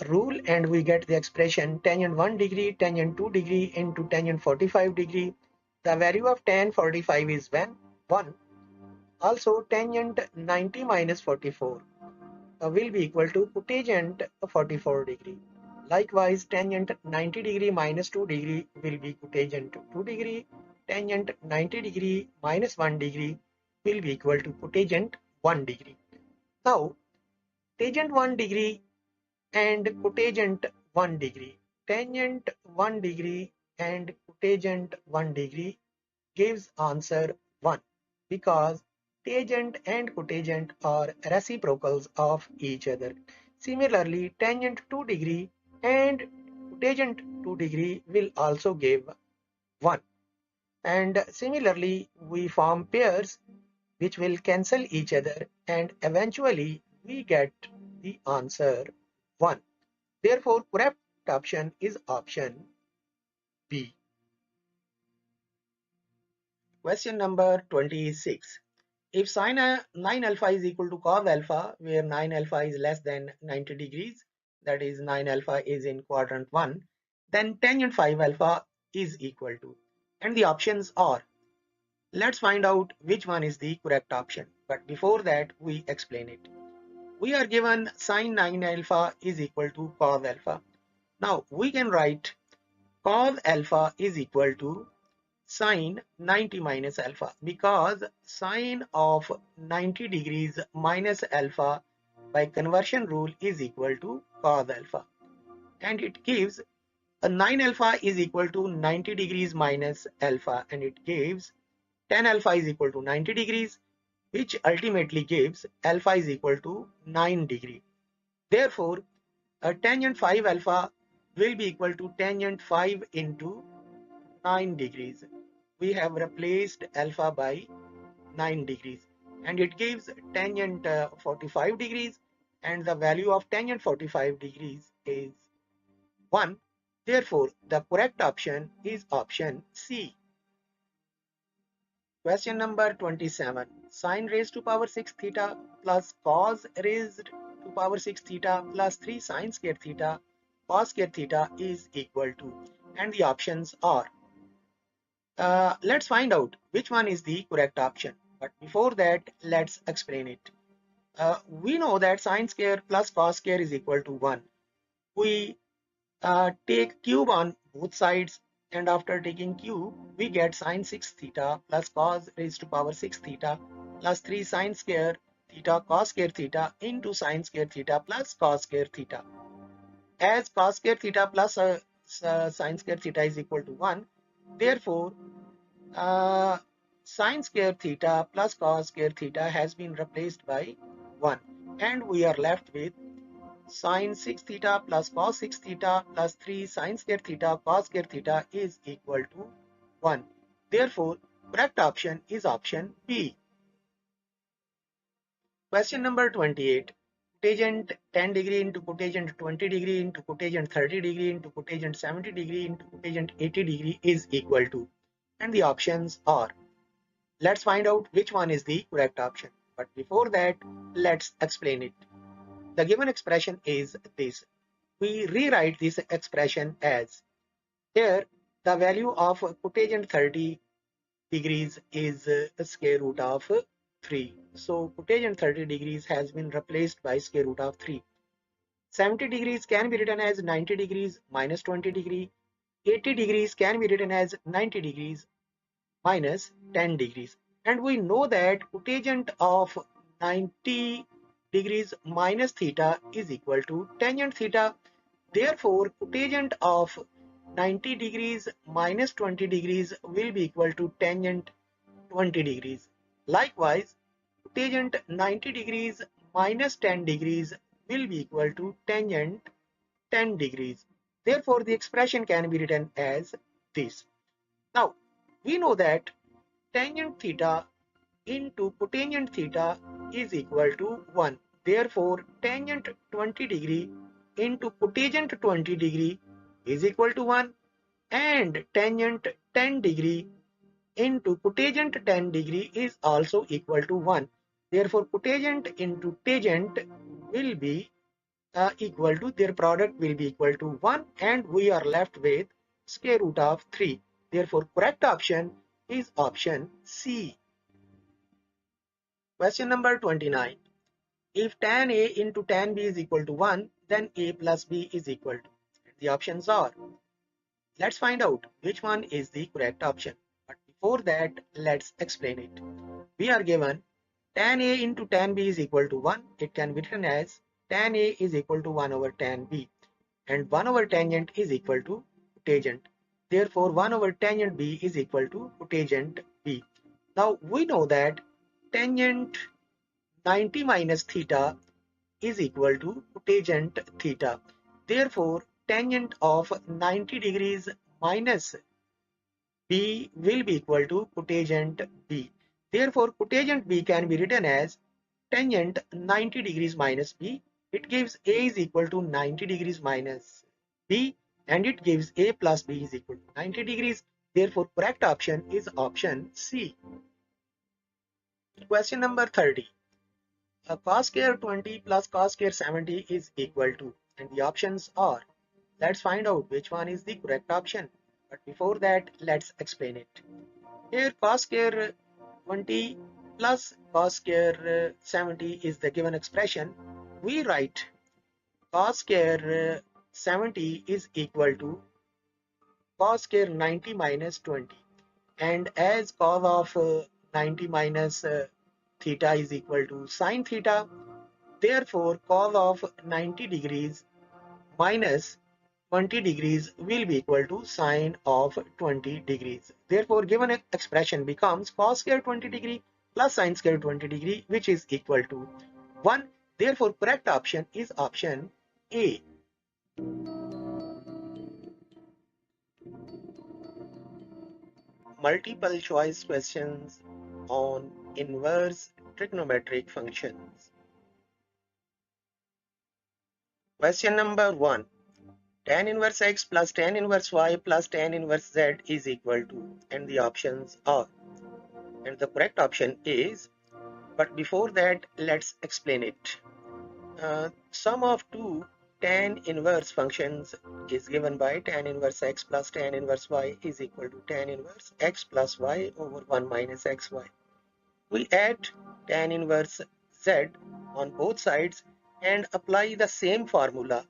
rule and we get the expression tangent 1 degree, tangent 2 degree into tangent 45 degree. The value of tan 45 is 1. Also tangent 90 minus 44 will be equal to cotangent 44 degree. Likewise, tangent 90 degree minus 2 degree will be cotangent 2 degree. Tangent 90 degree minus 1 degree will be equal to cotangent 1 degree. Now, tangent 1 degree and cotangent 1 degree. Tangent 1 degree and cotangent 1 degree gives answer 1 because tangent and cotangent are reciprocals of each other. Similarly, tangent 2 degree and cotangent 2 degree will also give 1. And similarly, we form pairs which will cancel each other and eventually we get the answer 1. Therefore, correct option is option B. Question number 26. If sine 9 alpha is equal to cos alpha, where 9 alpha is less than 90 degrees, that is 9 alpha is in quadrant 1, then tangent 5 alpha is equal to. And the options are, let's find out which one is the correct option. But before that, we explain it. We are given sine 9 alpha is equal to cos alpha. Now we can write cos alpha is equal to sine 90 minus alpha, because sine of 90 degrees minus alpha by conversion rule is equal to cos alpha, and it gives a 9 alpha is equal to 90 degrees minus alpha, and it gives 10 alpha is equal to 90 degrees, which ultimately gives alpha is equal to 9 degree. Therefore, a tangent 5 alpha will be equal to tangent 5 into 9 degrees. We have replaced alpha by 9 degrees, and it gives tangent 45 degrees, and the value of tangent 45 degrees is 1. Therefore, the correct option is option C. Question number 27. Sine raised to power 6 theta plus cos raised to power 6 theta plus 3 sine square theta cos square theta is equal to, and the options are, let's find out which one is the correct option. But before that, let's explain it. We know that sine square plus cos square is equal to 1. We take cube on both sides, and after taking cube, we get sine 6 theta plus cos raised to power 6 theta plus 3 sine square theta cos square theta into sine square theta plus cos square theta. As cos square theta plus sine square theta is equal to 1, therefore uh, sine square theta plus cos square theta has been replaced by 1, and we are left with sine 6 theta plus cos 6 theta plus 3 sine square theta cos square theta is equal to 1. Therefore, correct option is option B. Question number 28. Cotangent 10 degree into cotangent 20 degree into cotangent 30 degree into cotangent 70 degree into cotangent 80 degree is equal to, and the options are. Let's find out which one is the correct option. But before that, let's explain it. The given expression is this. We rewrite this expression as, here the value of cotangent 30 degrees is the square root of 3. So cotangent 30 degrees has been replaced by square root of 3. 70 degrees can be written as 90 degrees minus 20 degree. 80 degrees can be written as 90 degrees minus 10 degrees. And we know that cotangent of 90 degrees minus theta is equal to tangent theta. Therefore, cotangent of 90 degrees minus 20 degrees will be equal to tangent 20 degrees. Likewise, tangent 90 degrees minus 10 degrees will be equal to tangent 10 degrees. Therefore, the expression can be written as this. Now, we know that tangent theta into cotangent theta is equal to 1. Therefore, tangent 20 degree into cotangent 20 degree is equal to 1, and tangent 10 degree into cotangent 10 degree is also equal to 1. Therefore, cotangent into tangent will be equal to, their product will be equal to 1, and we are left with square root of 3. Therefore, correct option is option C. Question number 29. If tan A into tan B is equal to 1, then A plus B is equal to. The options are. Let's find out which one is the correct option. But before that, let's explain it. We are given tan A into tan B is equal to 1. It can be written as tan A is equal to 1 over tan B, and 1 over tangent is equal to tangent. Therefore, 1 over tangent B is equal to cotangent B. Now, we know that tangent 90 minus theta is equal to cotangent theta. Therefore, tangent of 90 degrees minus B will be equal to cotangent B. Therefore, cotangent B can be written as tangent 90 degrees minus B. It gives A is equal to 90 degrees minus B, and it gives A plus B is equal to 90 degrees. Therefore, correct option is option C. Question number 30. Cos square 20 plus cos square 70 is equal to, and the options are. Let's find out which one is the correct option. But before that, let's explain it. Here, cos square 20 plus cos square 70 is the given expression. We write cos square 70 is equal to cos square 90 minus 20. And as cos of 90 minus theta is equal to sine theta, therefore cos of 90 degrees minus 20 degrees will be equal to sine of 20 degrees. Therefore, given expression becomes cos square 20 degree plus sine square 20 degree, which is equal to 1. Therefore, correct option is option A. Multiple choice questions on inverse trigonometric functions. Question number 1. Tan inverse x plus tan inverse y plus tan inverse z is equal to, and the options are. And the correct option is, but before that, let's explain it. Sum of two tan inverse functions is given by tan inverse x plus tan inverse y is equal to tan inverse x plus y over 1 minus xy. We add tan inverse z on both sides and apply the same formula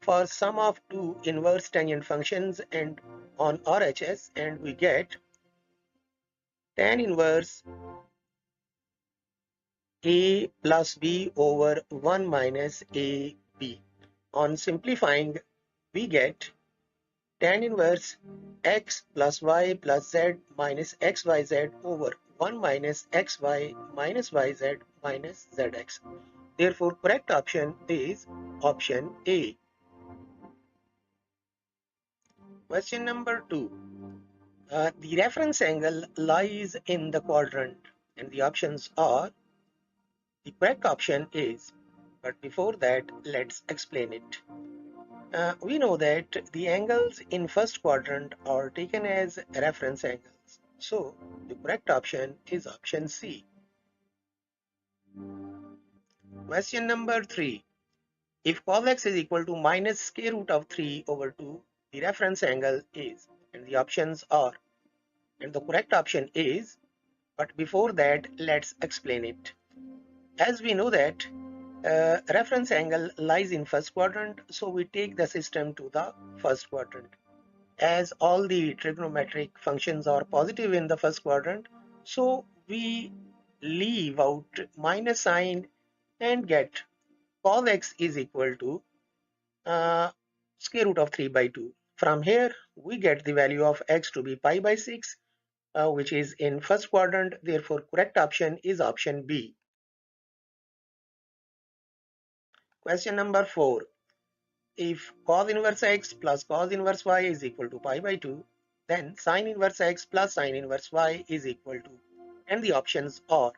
for sum of two inverse tangent functions and on RHS, and we get tan inverse a plus b over 1 minus ab. On simplifying, we get tan inverse x plus y plus z minus xyz over 1 minus xy minus yz minus zx. Therefore, correct option is option A. Question number 2. The reference angle lies in the quadrant, and the options are, the correct option is, but before that, let's explain it. We know that the angles in first quadrant are taken as reference angles. So, the correct option is option C. Question number 3. If cos x is equal to minus square root of 3 over 2, the reference angle is, and the options are, and the correct option is, but before that, let's explain it. As we know that reference angle lies in first quadrant, so we take the system to the first quadrant. As all the trigonometric functions are positive in the first quadrant, so we leave out minus sign and get cos x is equal to square root of 3 by 2. From here, we get the value of x to be pi by 6, which is in first quadrant. Therefore, correct option is option B. Question number 4. If cos inverse x plus cos inverse y is equal to pi by 2, then sin inverse x plus sin inverse y is equal to, and the options are,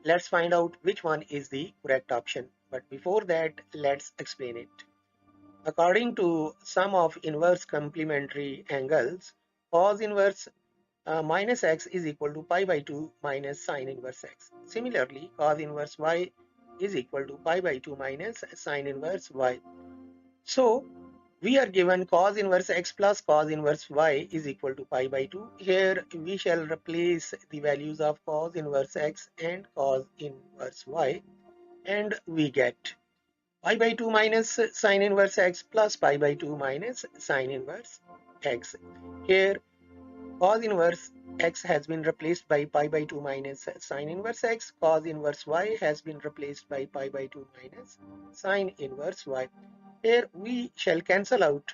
let's find out which one is the correct option. But before that, let's explain it. According to sum of inverse complementary angles, cos inverse minus x is equal to pi by 2 minus sin inverse x. Similarly, cos inverse y is equal to pi by 2 minus sin inverse y. So, we are given cos inverse x plus cos inverse y is equal to pi by 2. Here we shall replace the values of cos inverse x and cos inverse y, and we get pi by 2 minus sin inverse x plus pi by 2 minus sin inverse x. Here cos inverse x has been replaced by pi by 2 minus sin inverse x. Cos inverse y has been replaced by pi by 2 minus sin inverse y. Here we shall cancel out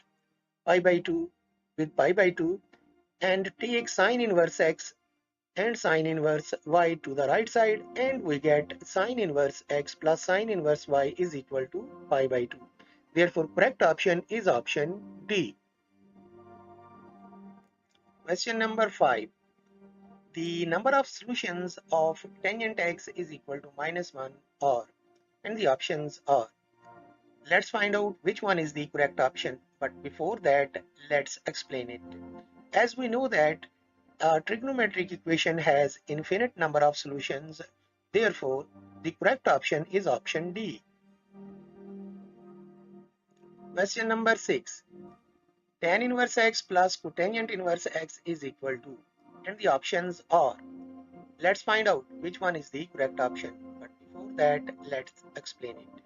pi by 2 with pi by 2 and take sin inverse x and sin inverse y to the right side, and we get sin inverse x plus sin inverse y is equal to pi by 2. Therefore, correct option is option D. Question number 5. The number of solutions of tangent x is equal to minus 1 or, and the options are, let's find out which one is the correct option. But before that, let's explain it. As we know that a trigonometric equation has infinite number of solutions, therefore the correct option is option D. Question number 6. Tan inverse x plus cotangent inverse x is equal to, and the options are, let's find out which one is the correct option. But before that, let's explain it.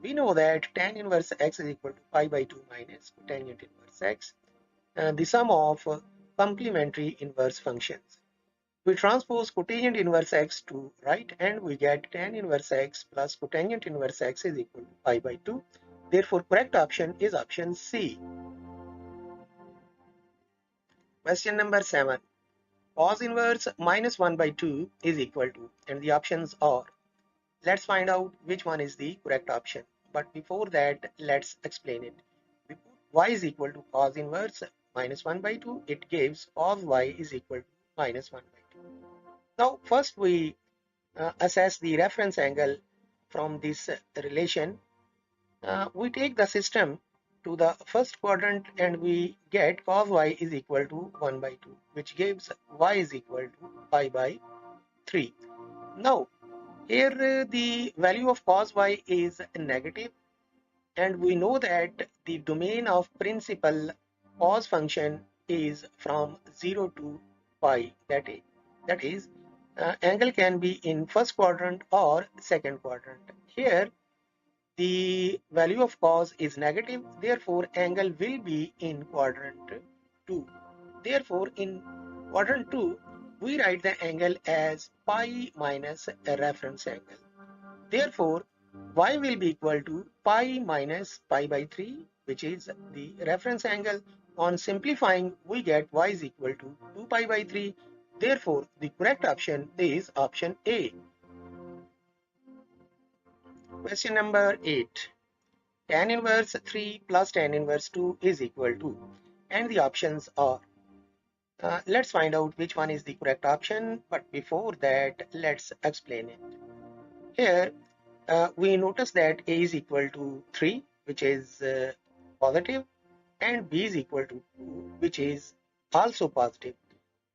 We know that tan inverse x is equal to pi by 2 minus cotangent inverse x, the sum of complementary inverse functions. We transpose cotangent inverse x to right, and we get tan inverse x plus cotangent inverse x is equal to pi by 2. Therefore, correct option is option C. Question number 7. Cos inverse minus 1 by 2 is equal to, and the options are, let's find out which one is the correct option. But before that, let's explain it. We put y is equal to cos inverse minus 1 by 2. It gives cos y is equal to minus 1 by 2. Now, first we assess the reference angle from this relation. We take the system to the first quadrant and we get cos y is equal to 1 by 2, which gives y is equal to pi by 3. Now, here the value of cos y is negative, and we know that the domain of principal cos function is from 0 to pi. That is angle can be in first quadrant or second quadrant. Here the value of cos is negative, therefore angle will be in quadrant 2. Therefore, in quadrant 2, we write the angle as pi minus a reference angle. Therefore, y will be equal to pi minus pi by 3, which is the reference angle. On simplifying, we get y is equal to 2 pi by 3. Therefore, the correct option is option A. Question number 8. Tan inverse 3 plus tan inverse 2 is equal to, and the options are, let's find out which one is the correct option, but before that let's explain it. Here we notice that A is equal to 3, which is positive, and B is equal to 2, which is also positive.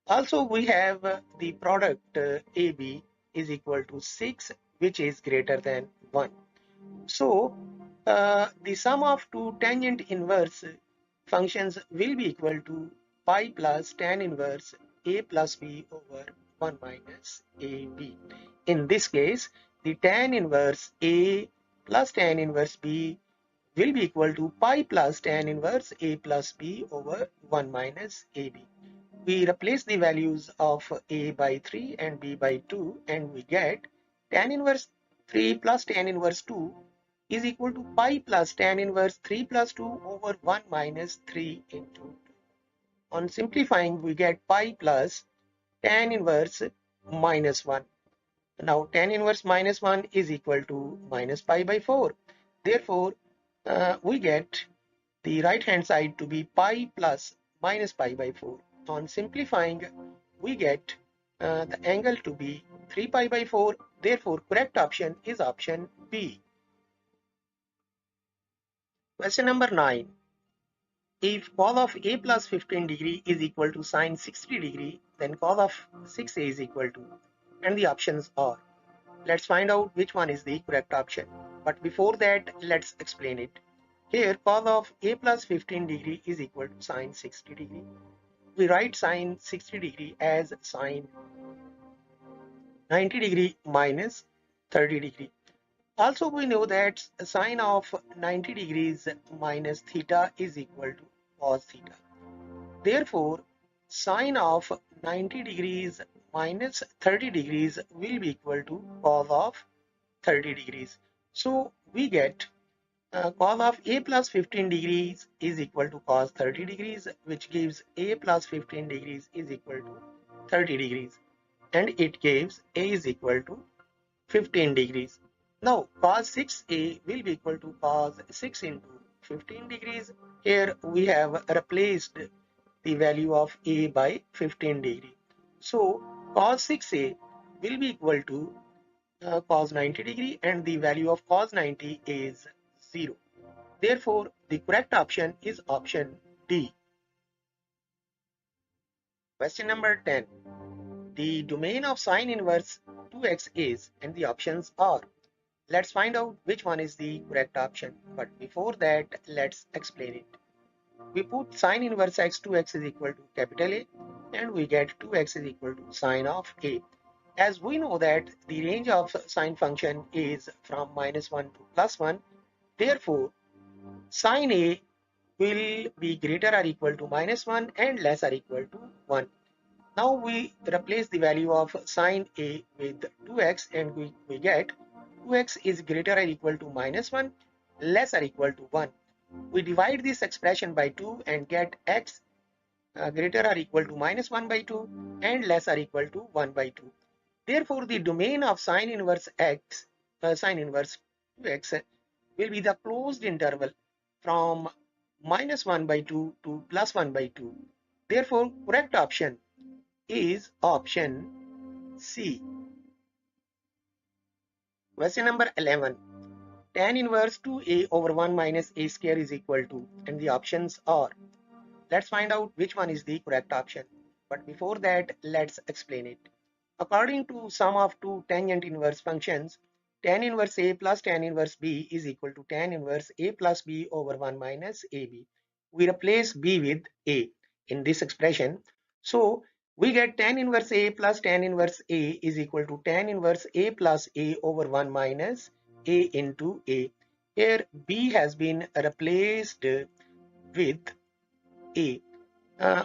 Also we have the product AB is equal to 6, which is greater than 1. So the sum of two tangent inverse functions will be equal to pi plus tan inverse A plus B over 1 minus AB. In this case, the tan inverse A plus tan inverse B will be equal to pi plus tan inverse A plus B over 1 minus AB. We replace the values of A by 3 and B by 2, and we get tan inverse 3 plus tan inverse 2 is equal to pi plus tan inverse 3 plus 2 over 1 minus 3 into 2. On simplifying, we get pi plus tan inverse minus 1. Now tan inverse minus 1 is equal to minus pi by 4. Therefore, we get the right hand side to be pi plus minus pi by 4. On simplifying, we get the angle to be 3 pi by 4. Therefore, correct option is option B. Question number 9. If cos of A plus 15 degree is equal to sine 60 degree, then cos of 6A is equal to, and the options are. Let's find out which one is the correct option. But before that, let's explain it. Here, cos of A plus 15 degree is equal to sine 60 degree. We write sine 60 degree as sine 90 degree minus 30 degree. Also, we know that sine of 90 degrees minus theta is equal to cos theta. Therefore, sine of 90 degrees minus 30 degrees will be equal to cos of 30 degrees. So we get cos of A plus 15 degrees is equal to cos 30 degrees, which gives A plus 15 degrees is equal to 30 degrees, and it gives A is equal to 15 degrees. Now cos 6A will be equal to cos 6 into 15 degrees. Here we have replaced the value of A by 15 degree. So cos 6A will be equal to cos 90 degree, and the value of cos 90 is 0. Therefore, the correct option is option D. Question number 10. The domain of sine inverse 2x is, and the options are. Let's find out which one is the correct option. But before that, let's explain it. We put sine inverse x 2x is equal to capital A, and we get 2x is equal to sine of A. As we know that the range of sine function is from -1 to +1, therefore sine A will be greater or equal to -1 and less or equal to 1. Now we replace the value of sine A with 2x, and we get 2x is greater or equal to -1, less or equal to 1. We divide this expression by 2 and get x greater or equal to -1 by 2 and less or equal to 1 by 2. Therefore, the domain of sine inverse x, sine inverse 2x will be the closed interval from -1 by 2 to +1 by 2. Therefore, correct option is option C. Question number 11. Tan inverse 2a over 1 minus a square is equal to, and the options are. Let's find out which one is the correct option. But before that, let's explain it. According to sum of two tangent inverse functions, tan inverse A plus tan inverse B is equal to tan inverse A plus B over 1 minus AB. We replace B with A in this expression. So we get tan inverse A plus tan inverse A is equal to tan inverse A plus A over 1 minus A into A. Here B has been replaced with A.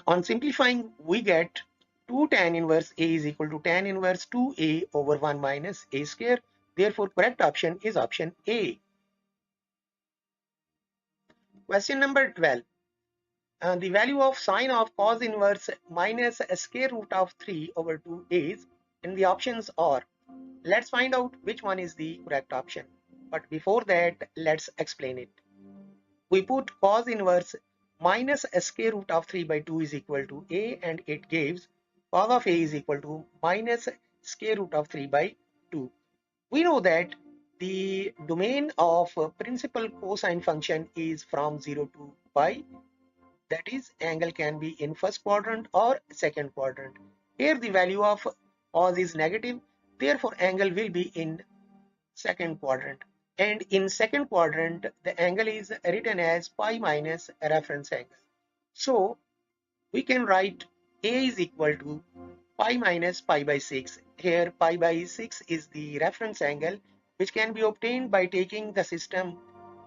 On simplifying, we get 2 tan inverse A is equal to tan inverse 2A over 1 minus A square. Therefore, correct option is option A. Question number 12. The value of sine of cos inverse minus a square root of 3 over 2 is, and the options are. Let's find out which one is the correct option. But before that, let's explain it. We put cos inverse minus square root of 3 by 2 is equal to a, and it gives cos of a is equal to minus square root of 3 by 2. We know that the domain of principal cosine function is from 0 to pi. That is, angle can be in first quadrant or second quadrant. Here the value of cos is negative, therefore angle will be in second quadrant. And in second quadrant, the angle is written as pi minus reference angle. So we can write A is equal to pi minus pi by 6. Here pi by 6 is the reference angle, which can be obtained by taking the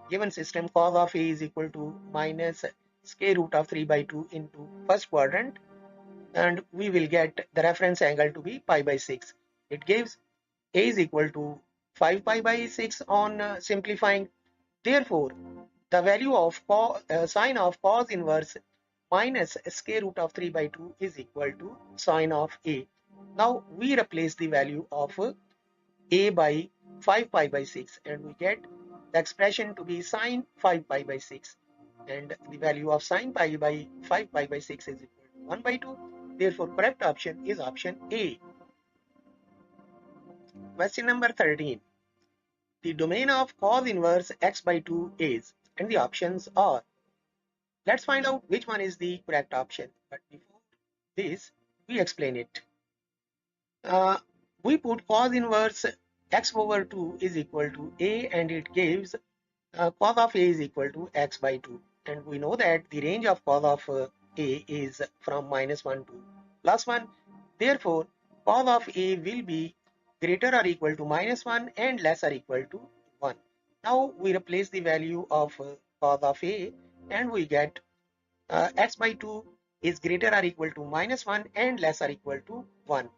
given system cos of A is equal to minus square root of 3 by 2 into first quadrant, and we will get the reference angle to be pi by 6. It gives A is equal to 5 pi by 6 on simplifying. Therefore, the value of sine of cos inverse minus square root of 3 by 2 is equal to sine of A. Now we replace the value of A by 5 pi by 6, and we get the expression to be sine 5 pi by 6, and the value of sine pi by 5 pi by 6 is equal to 1 by 2. Therefore correct option is option A. Question number 13. The domain of cos inverse x by 2 is, and the options are. Let's find out which one is the correct option. But before this, we explain it. We put cos inverse x over 2 is equal to a, and it gives cos of a is equal to x by 2. And we know that the range of cos of a is from -1 to +1. Therefore, cos of a will be greater or equal to -1 and less or equal to 1. Now we replace the value of cos of a, and we get x by 2 is greater or equal to -1 and less or equal to 1.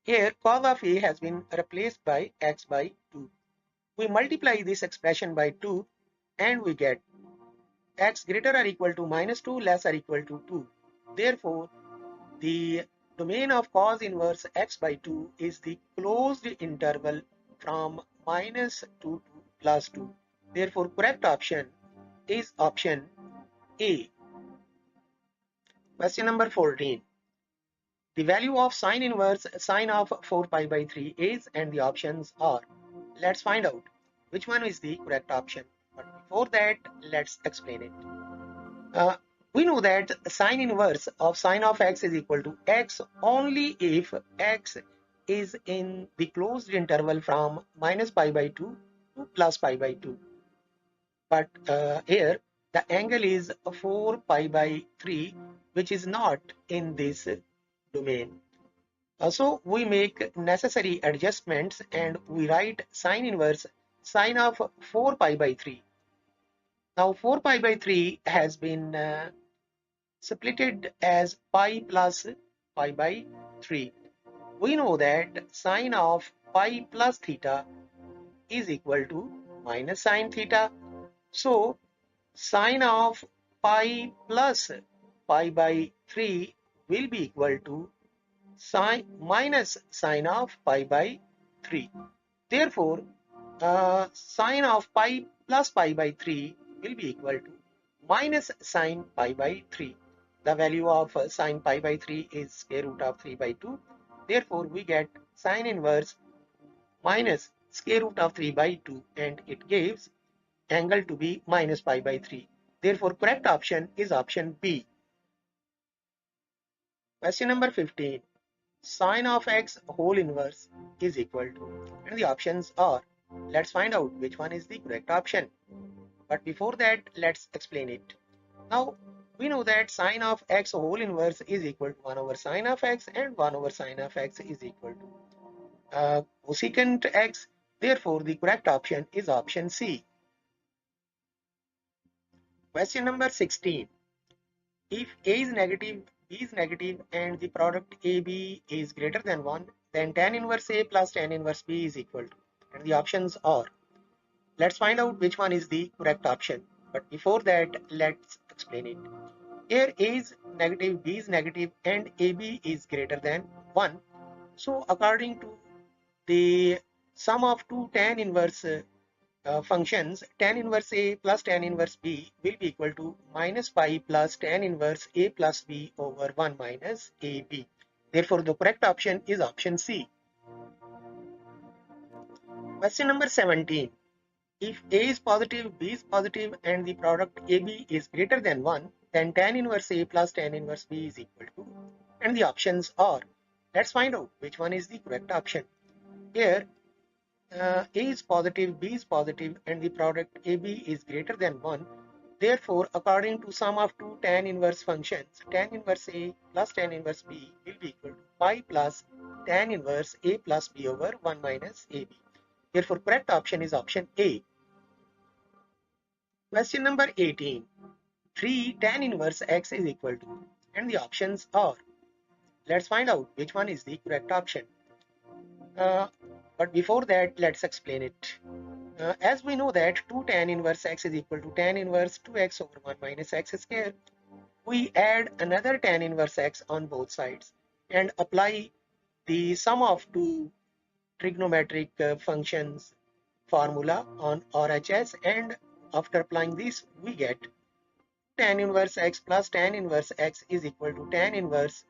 Here cos of a has been replaced by x by 2. We multiply this expression by 2, and we get x greater or equal to -2 less or equal to 2. Therefore, the domain of cos inverse x by 2 is the closed interval from -2 to +2. Therefore, correct option is option A. Question number 14. The value of sine inverse sine of 4 pi by 3 is, and the options are. Let's find out which one is the correct option. But before that, let's explain it. We know that sine inverse of sine of x is equal to x only if x is in the closed interval from -pi by 2 to +pi by 2. But here the angle is 4 pi by 3, which is not in this domain. So we make necessary adjustments, and we write sine inverse sine of 4 pi by 3. Now 4 pi by 3 has been splitted as pi plus pi by 3. We know that sine of pi plus theta is equal to minus sine theta. So sine of pi plus pi by 3 will be equal to sine minus sine of pi by 3. Therefore, sine of pi plus pi by 3 will be equal to minus sine pi by 3. The value of sine pi by 3 is square root of 3 by 2. Therefore, we get sine inverse minus square root of 3 by 2, and it gives angle to be minus pi by 3. Therefore, correct option is option B. Question number 15. Sine of x whole inverse is equal to, and the options are. Let's find out which one is the correct option. But before that, let's explain it. Now we know that sine of x whole inverse is equal to 1 over sine of x, and 1 over sine of x is equal to cosecant x. Therefore, the correct option is option C. Question number 16. If A is negative, B is negative, and the product AB is greater than 1, then tan inverse A plus tan inverse B is equal to, and the options are. Let's find out which one is the correct option. But before that, let's explain it. Here A is negative, B is negative, and AB is greater than 1. So according to the sum of two tan inverse functions tan inverse A plus tan inverse B will be equal to minus pi plus tan inverse A plus B over 1 minus AB. Therefore, the correct option is option C. Question number 17. If A is positive, B is positive, and the product AB is greater than 1, then tan inverse A plus tan inverse B is equal to, and the options are, let's find out which one is the correct option. Here, A is positive, B is positive, and the product AB is greater than 1. Therefore, according to sum of two tan inverse functions, tan inverse A plus tan inverse B will be equal to pi plus tan inverse A plus B over 1 minus AB. Therefore, correct option is option A. Question number 18. 3 tan inverse x is equal to, and the options are, let's find out which one is the correct option. Uh, but before that, let's explain it. As we know that 2 tan inverse x is equal to tan inverse 2x over 1 minus x square, we add another tan inverse x on both sides and apply the sum of two trigonometric functions formula on RHS, and after applying this we get tan inverse x plus tan inverse x is equal to tan inverse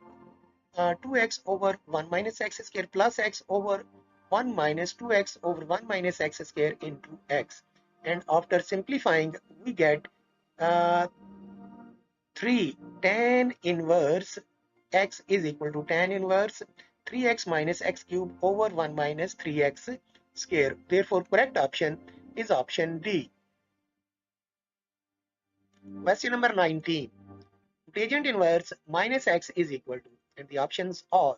2x over 1 minus x square plus x over 1 minus 2x over 1 minus x square into x, and after simplifying we get uh, 3 tan inverse x is equal to tan inverse 3x minus x cube over 1 minus 3x square. Therefore, correct option is option D. Question number 19. Tangent inverse minus x is equal to, and the options are,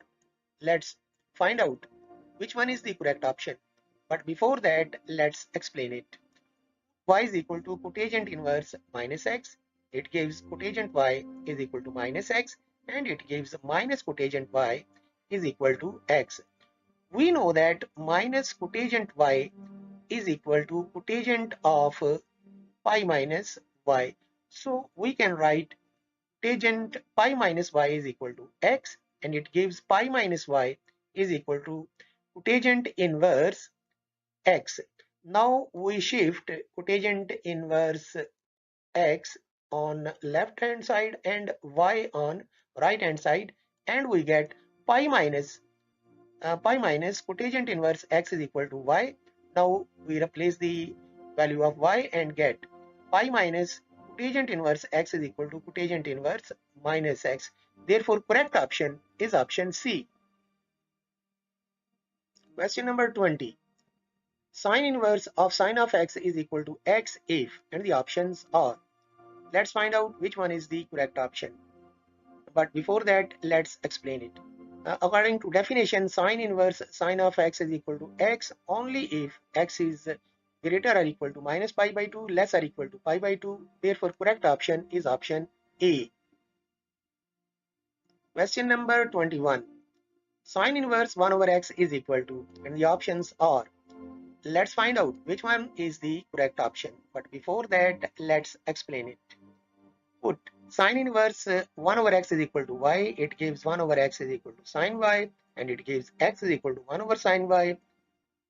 let's find out which one is the correct option. But before that, let's explain it. Y is equal to cotangent inverse minus x. It gives cotangent y is equal to minus x, and it gives minus cotangent y is equal to x. We know that minus cotangent y is equal to cotangent of pi minus y. So we can write tangent pi minus y is equal to x, and it gives pi minus y is equal to cotangent inverse x. Now we shift cotangent inverse x on left hand side and y on right hand side, and we get pi minus cotangent inverse x is equal to y. Now we replace the value of y and get pi minus cotangent inverse x is equal to cotangent inverse minus x. Therefore, correct option is option C. Question number 20. Sine inverse of sine of x is equal to x if, and the options are, let's find out which one is the correct option. But before that, let's explain it. According to definition, sine inverse sine of x is equal to x only if x is greater or equal to minus pi by 2, less or equal to pi by 2. Therefore, correct option is option A. Question number 21. Sine inverse 1 over x is equal to, and the options are, let's find out which one is the correct option. But before that, let's explain it. Put sine inverse 1 over x is equal to y. It gives 1 over x is equal to sine y, and it gives x is equal to 1 over sine y,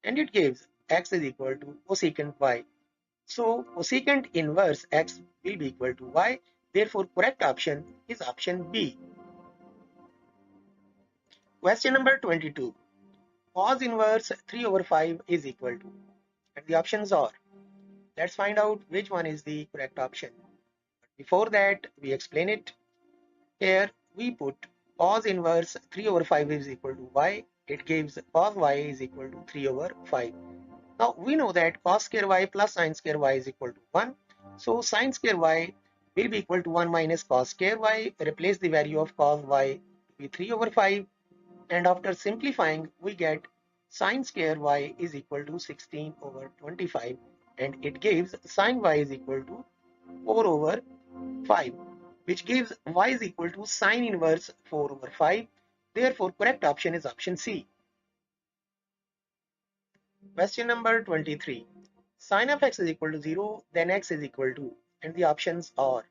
and it gives x is equal to cosecant y. So cosecant inverse x will be equal to y. Therefore, correct option is option B. Question number 22. Cos inverse 3 over 5 is equal to, and the options are, let's find out which one is the correct option. Before that, we explain it. Here we put cos inverse 3 over 5 is equal to y. It gives cos y is equal to 3 over 5. Now we know that cos square y plus sin square y is equal to 1. So sin square y will be equal to 1 minus cos square y. Replace the value of cos y to be 3 over 5. And after simplifying, we get sin square y is equal to 16 over 25. And it gives sin y is equal to 4 over 5, which gives y is equal to sine inverse 4 over 5. Therefore, correct option is option C. Question number 23. Sine of x is equal to 0, then x is equal to, and the options are,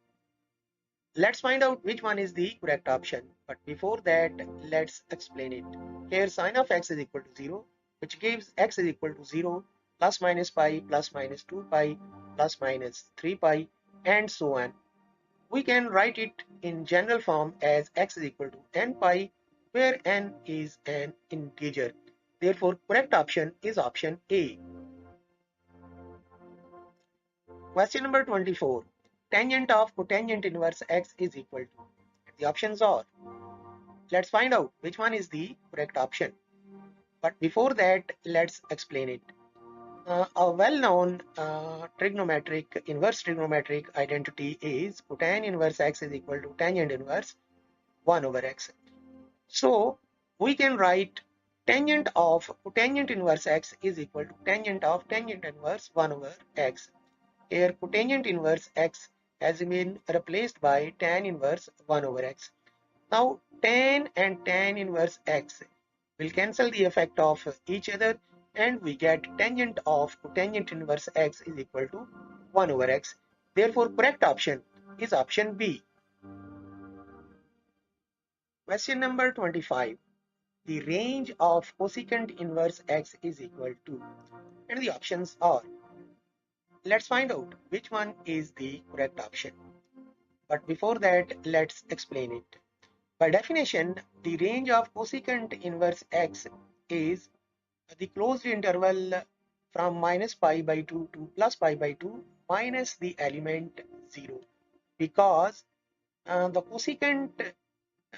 let's find out which one is the correct option. But before that, let's explain it. Here sine of x is equal to 0, which gives x is equal to 0, plus minus pi, plus minus 2 pi, plus minus 3 pi, and so on. We can write it in general form as x is equal to n pi, where n is an integer. Therefore, correct option is option A. Question number 24. Tangent of cotangent inverse x is equal to. The options are. Let's find out which one is the correct option. But before that, let's explain it. A well-known inverse trigonometric identity is cotangent inverse x is equal to tangent inverse 1 over x. So we can write tangent of cotangent inverse x is equal to tangent of tangent inverse 1 over x. Here cotangent inverse x has been replaced by tan inverse 1 over x. Now tan and tan inverse x will cancel the effect of each other, and we get tangent of cotangent inverse x is equal to 1 over x. Therefore, correct option is option B. Question number 25. The range of cosecant inverse x is equal to, and the options are. Let's find out which one is the correct option. But before that, let's explain it. By definition, the range of cosecant inverse x is the closed interval from minus pi by 2 to plus pi by 2 minus the element 0, because the cosecant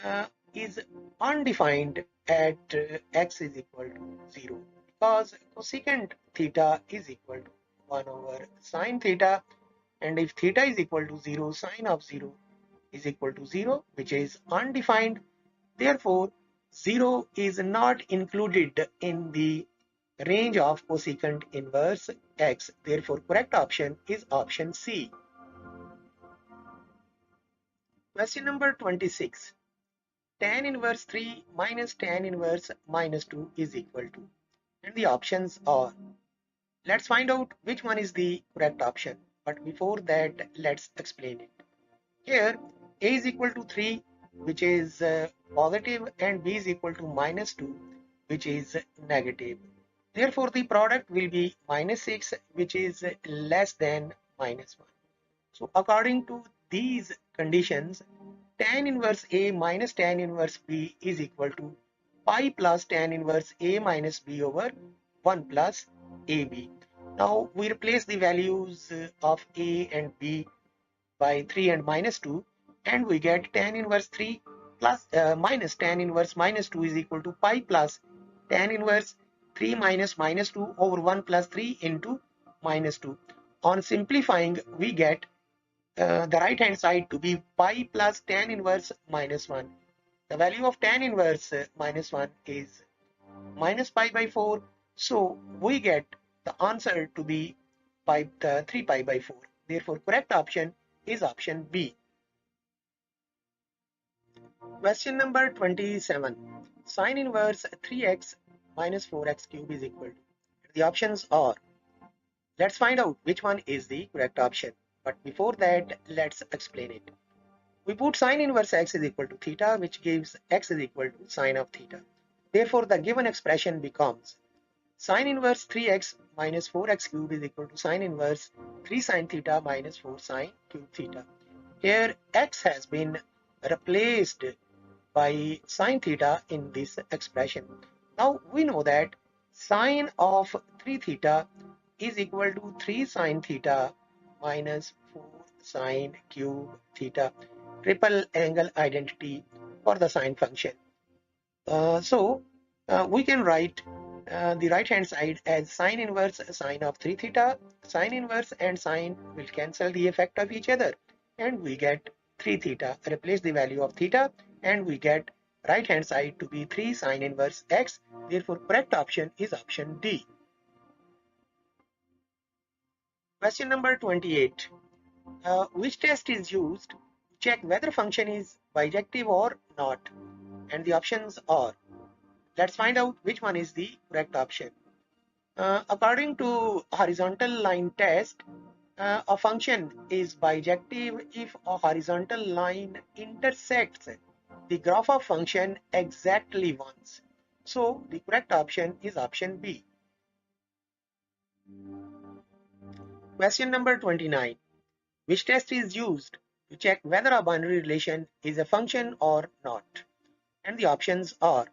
uh, is undefined at x is equal to 0, because cosecant theta is equal to 1 over sine theta, and if theta is equal to 0, sine of 0 is equal to 0, which is undefined. Therefore, 0 is not included in the range of cosecant inverse x. Therefore, correct option is option C. Question number 26. Tan inverse 3 minus tan inverse minus 2 is equal to. And the options are. Let's find out which one is the correct option. But before that, let's explain it. Here, a is equal to 3, which is positive, and b is equal to minus 2, which is negative. Therefore, the product will be minus 6, which is less than minus 1. So, according to these conditions, tan inverse A minus tan inverse B is equal to pi plus tan inverse A minus B over 1 plus AB. Now, we replace the values of A and B by 3 and minus 2, and we get tan inverse 3 plus minus tan inverse minus 2 is equal to pi plus tan inverse 3 minus minus 2 over 1 plus 3 into minus 2. On simplifying, we get the right hand side to be pi plus tan inverse minus 1. The value of tan inverse minus 1 is minus pi by 4. So we get the answer to be 3 pi by 4. Therefore, correct option is option B. Question number 27. Sine inverse 3x minus 4x cube is equal to. The options are. Let's find out which one is the correct option. But before that, let's explain it. We put sine inverse x is equal to theta, which gives x is equal to sine of theta. Therefore, the given expression becomes sine inverse 3x minus 4x cube is equal to sine inverse 3 sine theta minus 4 sine cube theta. Here, x has been replaced by sine theta in this expression. Now, we know that sine of 3 theta is equal to 3 sine theta minus 4 sine cube theta, triple angle identity for the sine function. So we can write the right hand side as sine inverse sine of 3 theta. Sine inverse and sine will cancel the effect of each other, and we get 3 theta. Replace the value of theta, and we get right hand side to be 3 sine inverse x. Therefore, correct option is option D. Question number 28. Which test is used to check whether function is bijective or not? And the options are. Let's find out which one is the correct option. According to horizontal line test, a function is bijective if a horizontal line intersects the graph of function exactly once. So the correct option is option B. Question number 29. Which test is used to check whether a binary relation is a function or not? And the options are,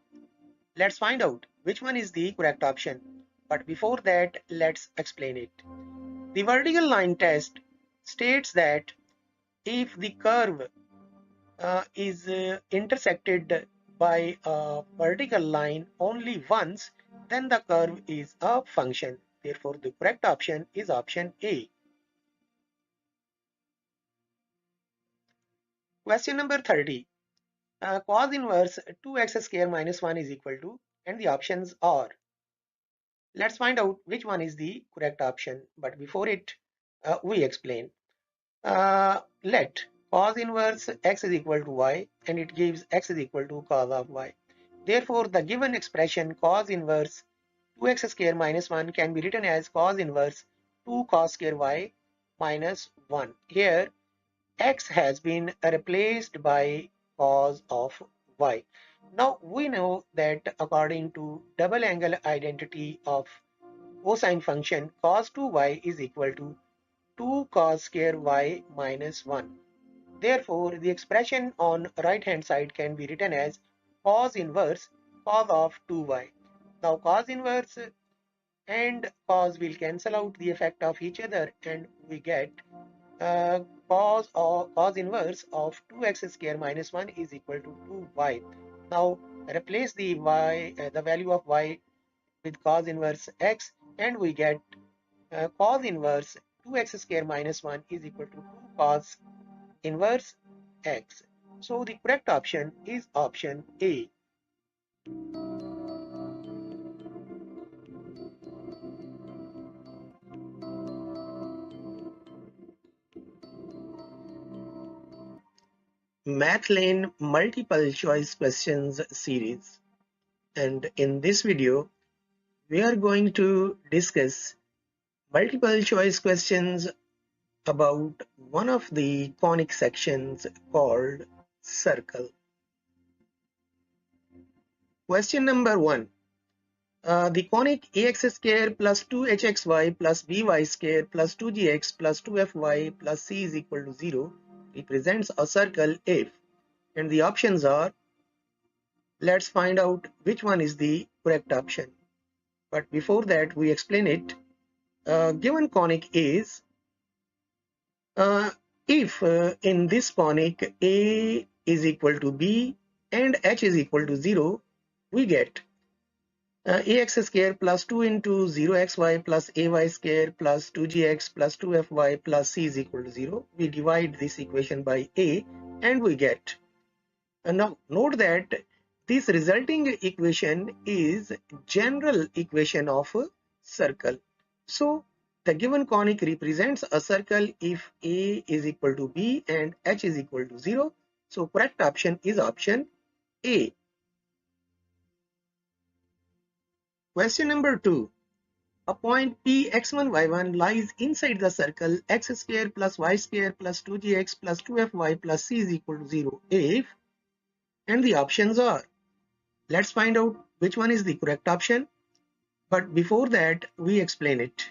let's find out which one is the correct option. But before that, let's explain it. The vertical line test states that if the curve is intersected by a vertical line only once, then the curve is a function. Therefore, the correct option is option A. Question number 30. Cos inverse 2x square minus 1 is equal to, and the options are, let's find out which one is the correct option. But before it, we explain. Let cos inverse x is equal to y, and it gives x is equal to cos of y. Therefore, the given expression cos inverse 2x square minus 1 can be written as cos inverse 2 cos square y minus 1. Here, x has been replaced by cos of y. Now, we know that according to double angle identity of cosine function, cos 2y is equal to 2 cos square y minus 1. Therefore, the expression on right hand side can be written as cos inverse cos of 2y. Now, cos inverse and cos will cancel out the effect of each other, and we get cos inverse of 2x square minus 1 is equal to 2y. Now, replace the value of y with cos inverse x, and we get cos inverse 2x square minus 1 is equal to 2 cos inverse x. So the correct option is option A. Math Lane multiple choice questions series, and in this video we are going to discuss multiple choice questions about one of the conic sections called circle. Question number 1. The conic ax square plus 2hxy plus by square plus 2gx plus 2fy plus c is equal to 0 represents a circle if, and the options are, let's find out which one is the correct option. But before that, we explain it. Given conic is, uh, if in this conic a is equal to b and h is equal to 0, we get ax square plus 2 into 0xy plus ay square plus 2gx plus 2fy plus c is equal to 0. We divide this equation by a and we get. Now note that this resulting equation is general equation of a circle. So the given conic represents a circle if a is equal to b and h is equal to 0. So correct option is option A. Question number 2. A point P x1 y1 lies inside the circle x square plus y square plus 2gx plus 2fy plus c is equal to 0 if, and the options are, let's find out which one is the correct option. But before that, we explain it.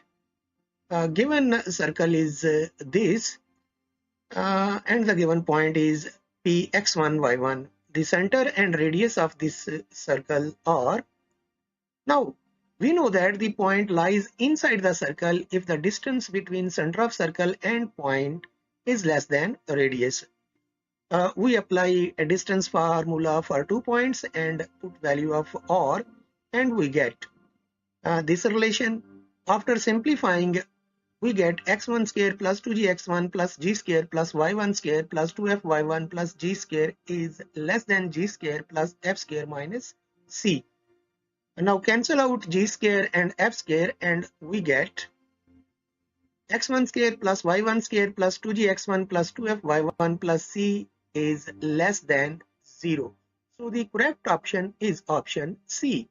Given circle is this, and the given point is P x1 y1. The center and radius of this circle are. Now, we know that the point lies inside the circle if the distance between center of circle and point is less than the radius. We apply a distance formula for 2 points and put value of r, and we get this relation. After simplifying, we get x1 square plus 2gx1 plus g square plus y1 square plus 2fy1 plus g square is less than g square plus f square minus c. Now cancel out g square and f square and we get x1 square plus y1 square plus 2gx1 plus 2fy1 plus c is less than 0. So the correct option is option C.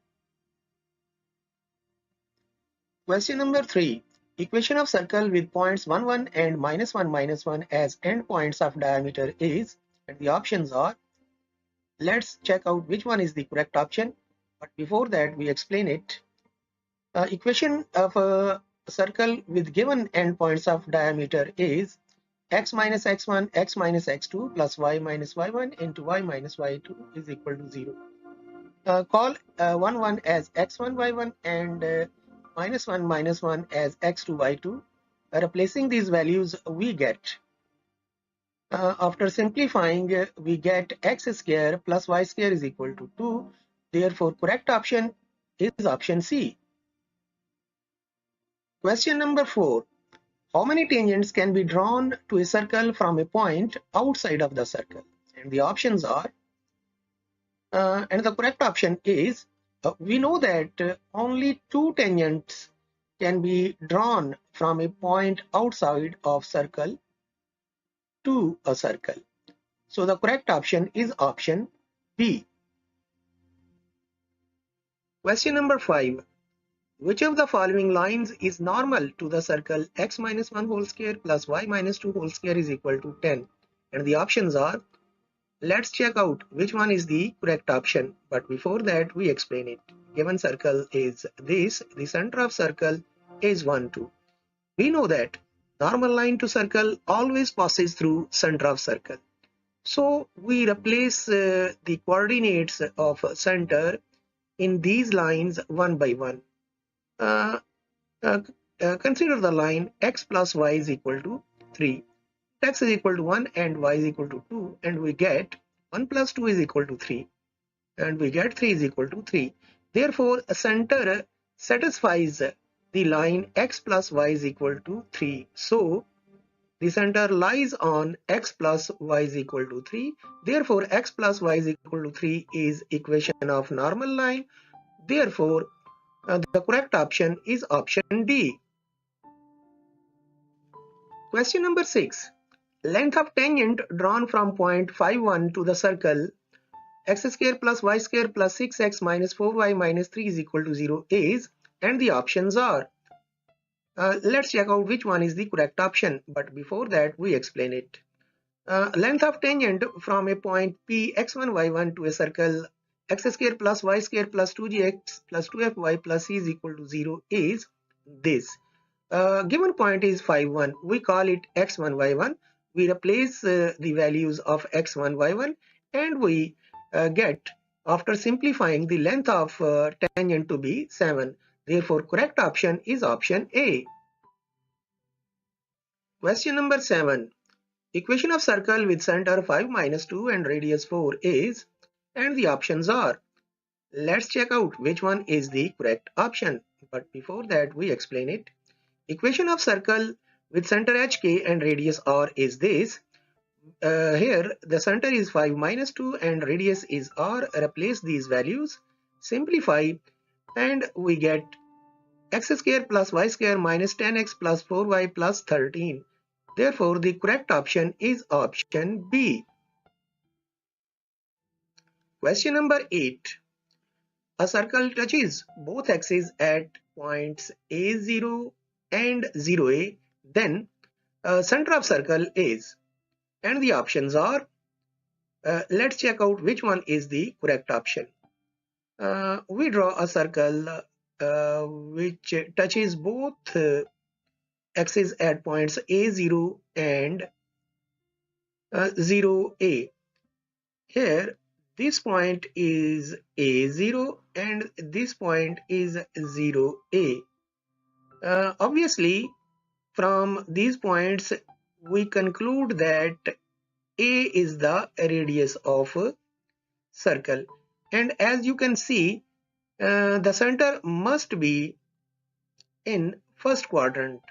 Question number 3. Equation of circle with points 1 1 and -1 -1 as endpoints of diameter is, and the options are, let's check out which one is the correct option. But before that, we explain it. Equation of a circle with given endpoints of diameter is x minus x1, x minus x2 plus y minus y1 into y minus y2 is equal to 0. Call 1, 1 as x1, y1 and minus 1, minus 1 as x2, y2. Replacing these values, we get, after simplifying, we get x square plus y square is equal to 2. Therefore, correct option is option C. Question number 4. How many tangents can be drawn to a circle from a point outside of the circle? And the options are, and the correct option is, we know that only two tangents can be drawn from a point outside of circle to a circle. So the correct option is option B. Question number 5. Which of the following lines is normal to the circle x minus 1 whole square plus y minus 2 whole square is equal to 10? And the options are, let's check out which one is the correct option. But before that, we explain it. Given circle is this, the center of circle is 1, 2. We know that normal line to circle always passes through center of circle. So we replace the coordinates of center in these lines one by one. Consider the line x plus y is equal to 3. X is equal to 1 and y is equal to 2, and we get 1 plus 2 is equal to 3, and we get 3 is equal to 3. Therefore, a center satisfies the line x plus y is equal to 3. So, the center lies on x plus y is equal to 3. Therefore, x plus y is equal to 3 is equation of normal line. Therefore, the correct option is option D. Question number 6. Length of tangent drawn from point 5, 1 to the circle x square plus y square plus 6x minus 4y minus 3 is equal to 0 is, and the options are, let's check out which one is the correct option. But before that, we explain it. Length of tangent from a point P x1 y1 to a circle x square plus y square plus 2gx plus 2fy plus c is equal to 0 is this. Given point is 5, 1, we call it x1 y1. We replace the values of x1 y1 and we get, after simplifying, the length of tangent to be 7. Therefore, correct option is option A. Question number 7. Equation of circle with center 5 minus 2 and radius 4 is, and the options are, let's check out which one is the correct option. But before that, we explain it. Equation of circle with center HK and radius R is this. Here the center is 5 minus 2 and radius is R. Replace these values, simplify, and we get x square plus y square minus 10x plus 4y plus 13. Therefore, the correct option is option B. Question number 8. A circle touches both axes at points A0 and 0A. Then, center of circle is, and the options are, let's check out which one is the correct option. We draw a circle which touches both axes at points A0 and 0A. Here, this point is A0 and this point is 0A. Obviously, from these points, we conclude that A is the radius of a circle. And as you can see, the center must be in first quadrant.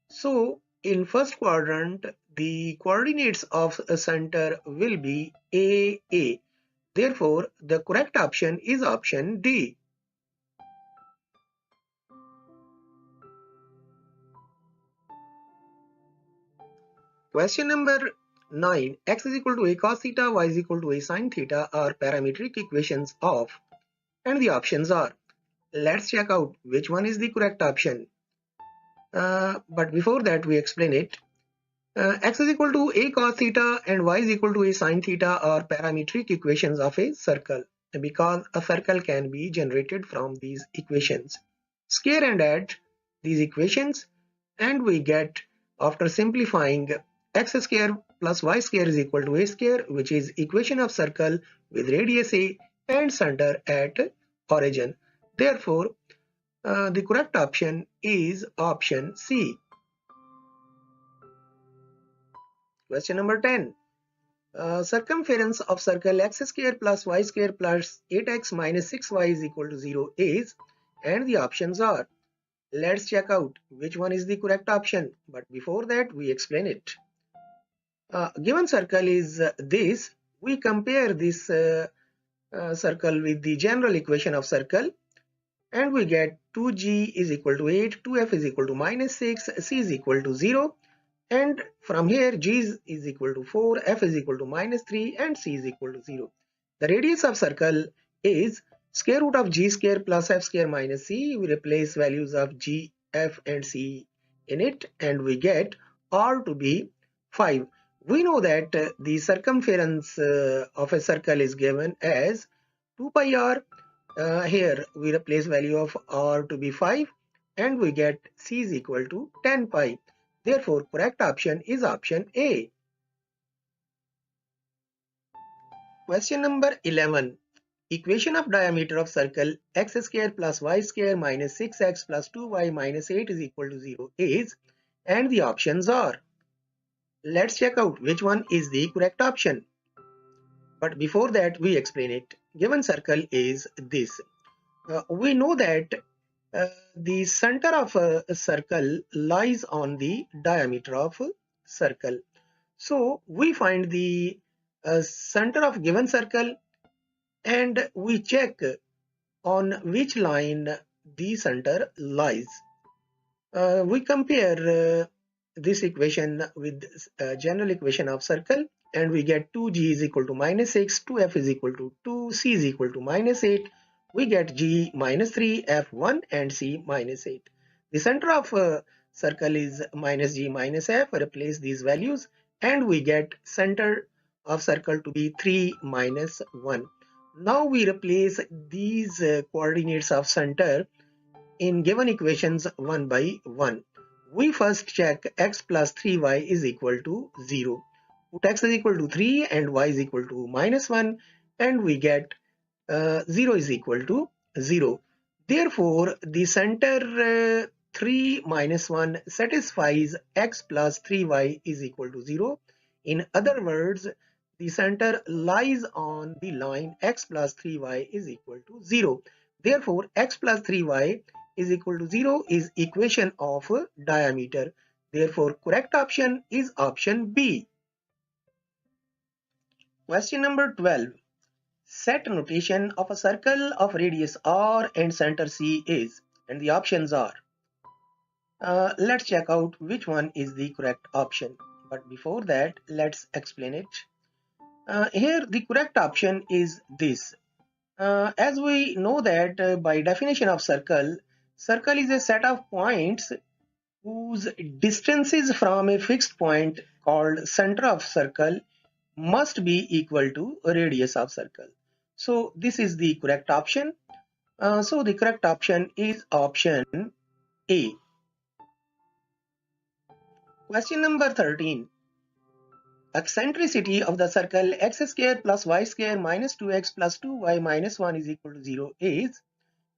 So, in first quadrant, the coordinates of a center will be AA. Therefore, the correct option is option D. Question number 9. X is equal to a cos theta, y is equal to a sin theta are parametric equations of, and the options are, let's check out which one is the correct option. But before that, we explain it. X is equal to a cos theta and y is equal to a sin theta are parametric equations of a circle, because a circle can be generated from these equations. Square and add these equations, and we get, after simplifying, x square plus y square is equal to a square, which is equation of circle with radius a and center at origin. Therefore, the correct option is option C. Question number 10. Circumference of circle x square plus y square plus 8x minus 6y is equal to 0 is, and the options are. Let's check out which one is the correct option, but before that we explain it. Given circle is this, we compare this circle with the general equation of circle, and we get 2g is equal to 8, 2f is equal to minus 6, c is equal to 0, and from here g is equal to 4, f is equal to minus 3, and c is equal to 0. The radius of circle is square root of g square plus f square minus c. We replace values of g, f and c in it, and we get r to be 5. We know that the circumference of a circle is given as 2 pi r. Here we replace value of r to be 5, and we get c is equal to 10 pi. Therefore, correct option is option A. Question number 11. Equation of diameter of circle x square plus y square minus 6x plus 2y minus 8 is equal to 0 is, and the options are. Let's check out which one is the correct option. But before that, we explain it. Given circle is this. We know that the center of a circle lies on the diameter of a circle. So we find the center of given circle, and we check on which line the center lies. We compare this equation with general equation of circle, and we get 2g is equal to minus 6, 2f is equal to 2, c is equal to minus 8. We get g minus 3, f 1 and c minus 8. The center of circle is minus g minus f. Replace these values, and we get center of circle to be 3 minus 1. Now we replace these coordinates of center in given equations one by one. We first check x plus 3y is equal to 0. Put x is equal to 3 and y is equal to minus 1, and we get 0 is equal to 0. Therefore, the center 3 minus 1 satisfies x plus 3y is equal to 0. In other words, the center lies on the line x plus 3y is equal to 0. Therefore, x plus 3y is equal to 0 is equation of diameter. Therefore, correct option is option B. Question number 12. Set notation of a circle of radius r and center C is, and the options are. Let's check out which one is the correct option. But before that, let's explain it. Here the correct option is this. As we know that by definition of circle, circle is a set of points whose distances from a fixed point called center of circle must be equal to radius of circle. So this is the correct option. So the correct option is option A. Question number 13. Eccentricity of the circle x square plus y square minus 2x plus 2y minus 1 is equal to 0 is,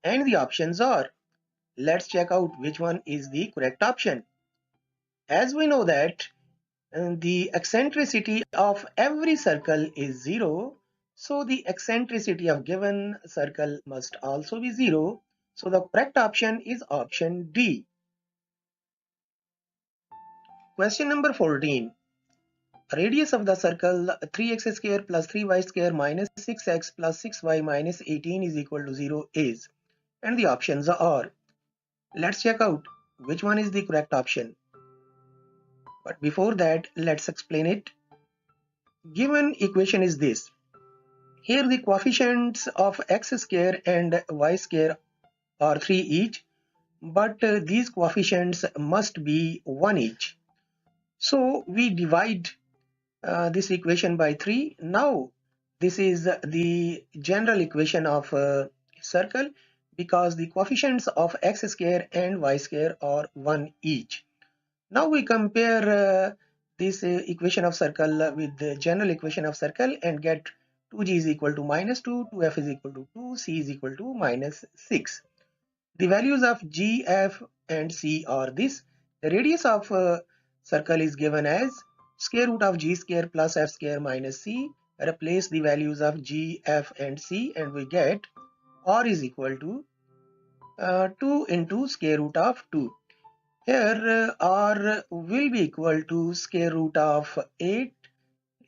and the options are. Let's check out which one is the correct option. As we know that the eccentricity of every circle is 0, so the eccentricity of given circle must also be 0. So the correct option is option D. Question number 14. Radius of the circle 3x square plus 3y square minus 6x plus 6y minus 18 is equal to 0 is, and the options are. Let's check out which one is the correct option. But before that, let's explain it. Given equation is this. Here the coefficients of x square and y square are 3 each, but these coefficients must be 1 each. So we divide this equation by 3. Now this is the general equation of circle. because the coefficients of x square and y square are 1 each. Now we compare this equation of circle with the general equation of circle and get 2g is equal to -2, 2f is equal to 2, c is equal to -6. The values of g, f and c are this. The radius of circle is given as square root of g square plus f square minus c. Replace the values of g, f and c and we get r is equal to 2 into square root of 2. Here r will be equal to square root of 8.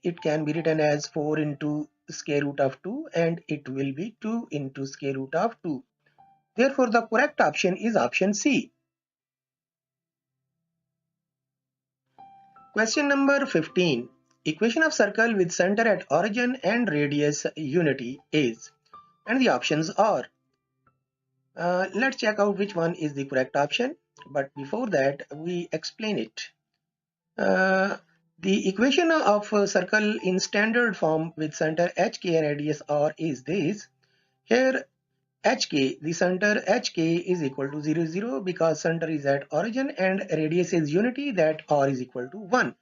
It can be written as 4 into square root of 2 and it will be 2 into square root of 2. Therefore, the correct option is option C. Question number 15. Equation of circle with center at origin and radius unity is, and the options are. Let's check out which one is the correct option. But before that, we explain it. The equation of a circle in standard form with center HK and radius R is this. Here HK, the center HK is equal to 0, 0 because center is at origin and radius is unity, that R is equal to 1.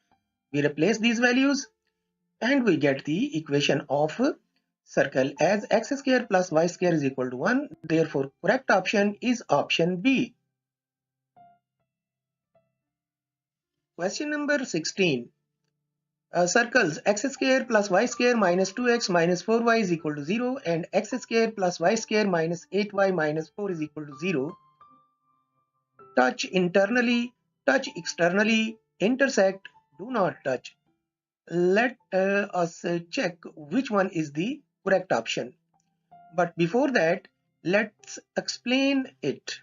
We replace these values and we get the equation of circle as x square plus y square is equal to 1. Therefore, correct option is option B. Question number 16. Circles x square plus y square minus 2x minus 4y is equal to 0 and x square plus y square minus 8y minus 4 is equal to 0. Touch internally, touch externally, intersect, do not touch. Let us check which one is the correct option. But before that, let's explain it.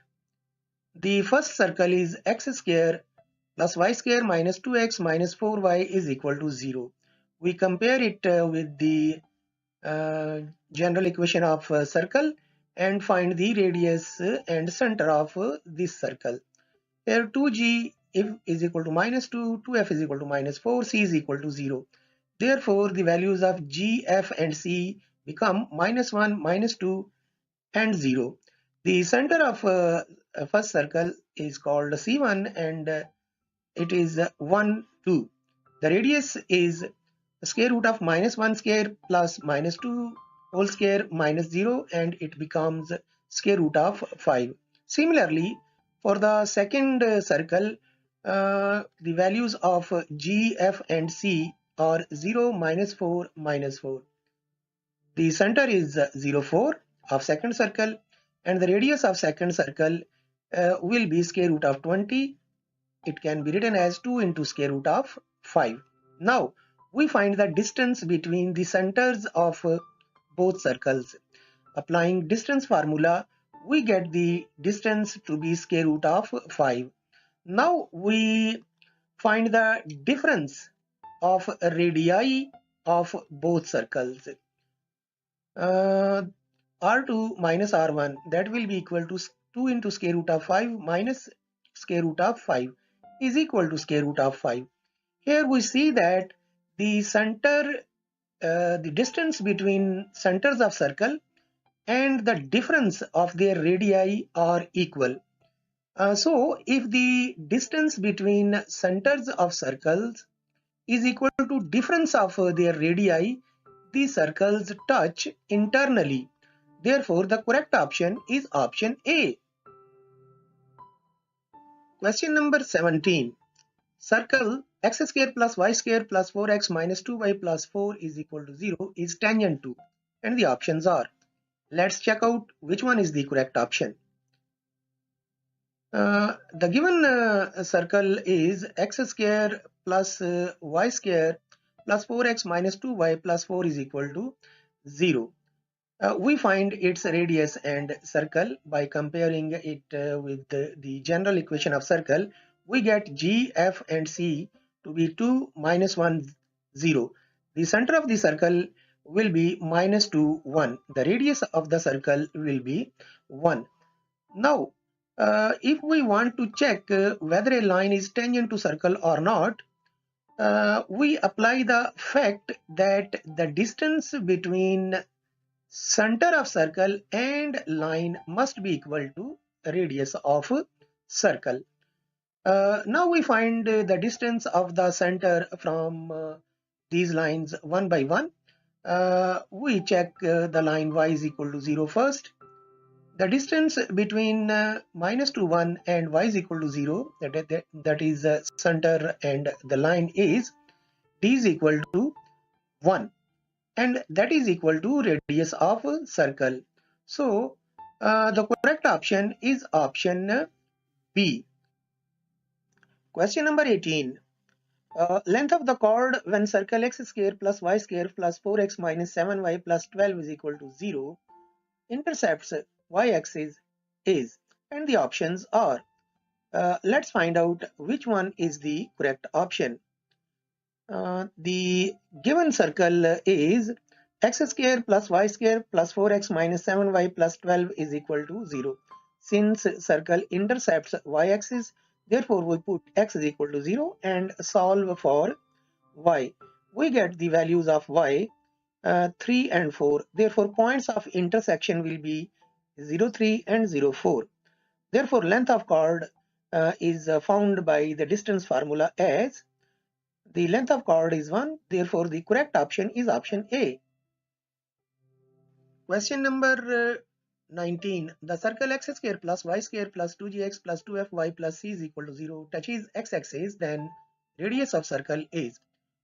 The first circle is x square plus y square minus 2x minus 4y is equal to 0. We compare it with the general equation of circle and find the radius and center of this circle. Here 2g if is equal to -2, 2f is equal to -4, c is equal to 0. Therefore, the values of g, f and c become -1, -2 and 0. The center of first circle is called C1 and it is 1, 2. The radius is square root of -1 square plus -2 whole square minus 0 and it becomes square root of 5. Similarly, for the second circle, the values of G, F and C are 0, -4, -4. The center is 0, 4 of second circle and the radius of second circle will be square root of 20. It can be written as 2 into square root of 5. Now, we find the distance between the centers of both circles. Applying distance formula, we get the distance to be square root of 5. Now, we find the difference of radii of both circles. R2 minus R1, that will be equal to 2 into square root of 5 minus square root of 5 is equal to square root of 5. Here we see that the center, the distance between centers of circle and the difference of their radii are equal. So if the distance between centers of circles is equal to difference of their radii, the circles touch internally. Therefore, the correct option is option A. Question number 17. Circle x square plus y square plus 4x minus 2y plus 4 is equal to 0 is tangent to, and the options are. Let's check out which one is the correct option. The given circle is x square plus y square plus 4x minus 2y plus 4 is equal to 0. We find its radius and circle by comparing it with the general equation of circle. We get G, F and C to be 2, -1, 0. The center of the circle will be -2, 1. The radius of the circle will be 1. Now, if we want to check whether a line is tangent to circle or not, we apply the fact that the distance between Center of circle and line must be equal to radius of circle. Now we find the distance of the center from these lines one by one. We check the line y is equal to 0 first. The distance between minus to 1 and y is equal to 0, that is center and the line, is d is equal to 1, and that is equal to radius of circle. So the correct option is option B. Question number 18. Length of the chord when circle x square plus y square plus 4x minus 7y plus 12 is equal to 0 intercepts y-axis is, and the options are. Let's find out which one is the correct option. The given circle is x square plus y square plus 4x minus 7y plus 12 is equal to 0. Since circle intercepts y-axis, therefore we put x is equal to 0 and solve for y. We get the values of y 3 and 4. Therefore points of intersection will be 0, 3 and 0, 4. Therefore length of chord is found by the distance formula as the length of chord is 1. Therefore the correct option is option A. Question number 19. The circle x square plus y square plus 2gx plus 2fy plus c is equal to 0 touches x-axis, then radius of circle is,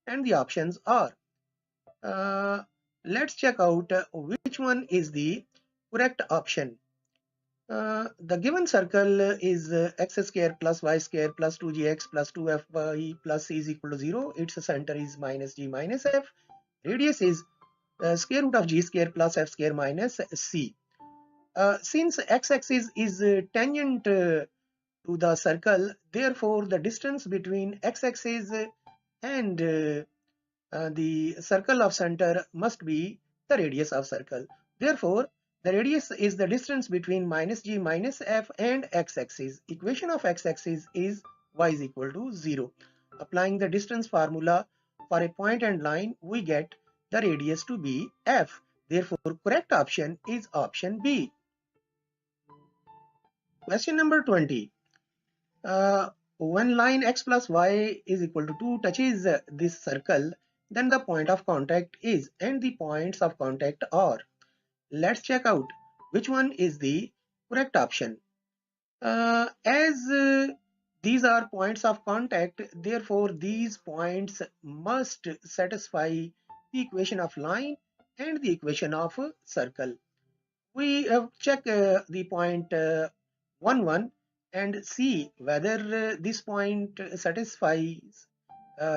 and the options are. Let's check out which one is the correct option. The given circle is x square plus y square plus 2gx plus 2fy plus c is equal to 0. Its center is minus g minus f. Radius is square root of g square plus f square minus c. Since x-axis is tangent to the circle, therefore the distance between x-axis and the circle of center must be the radius of circle. Therefore the radius is the distance between minus g minus f and x-axis. Equation of x-axis is y is equal to 0. Applying the distance formula for a point and line, we get the radius to be f. Therefore correct option is option B. Question number 20. When line x plus y is equal to 2 touches this circle, then the point of contact is, and the points of contact are. Let's check out which one is the correct option. As these are points of contact, therefore these points must satisfy the equation of line and the equation of circle. We check the point 1, 1 and see whether this point satisfies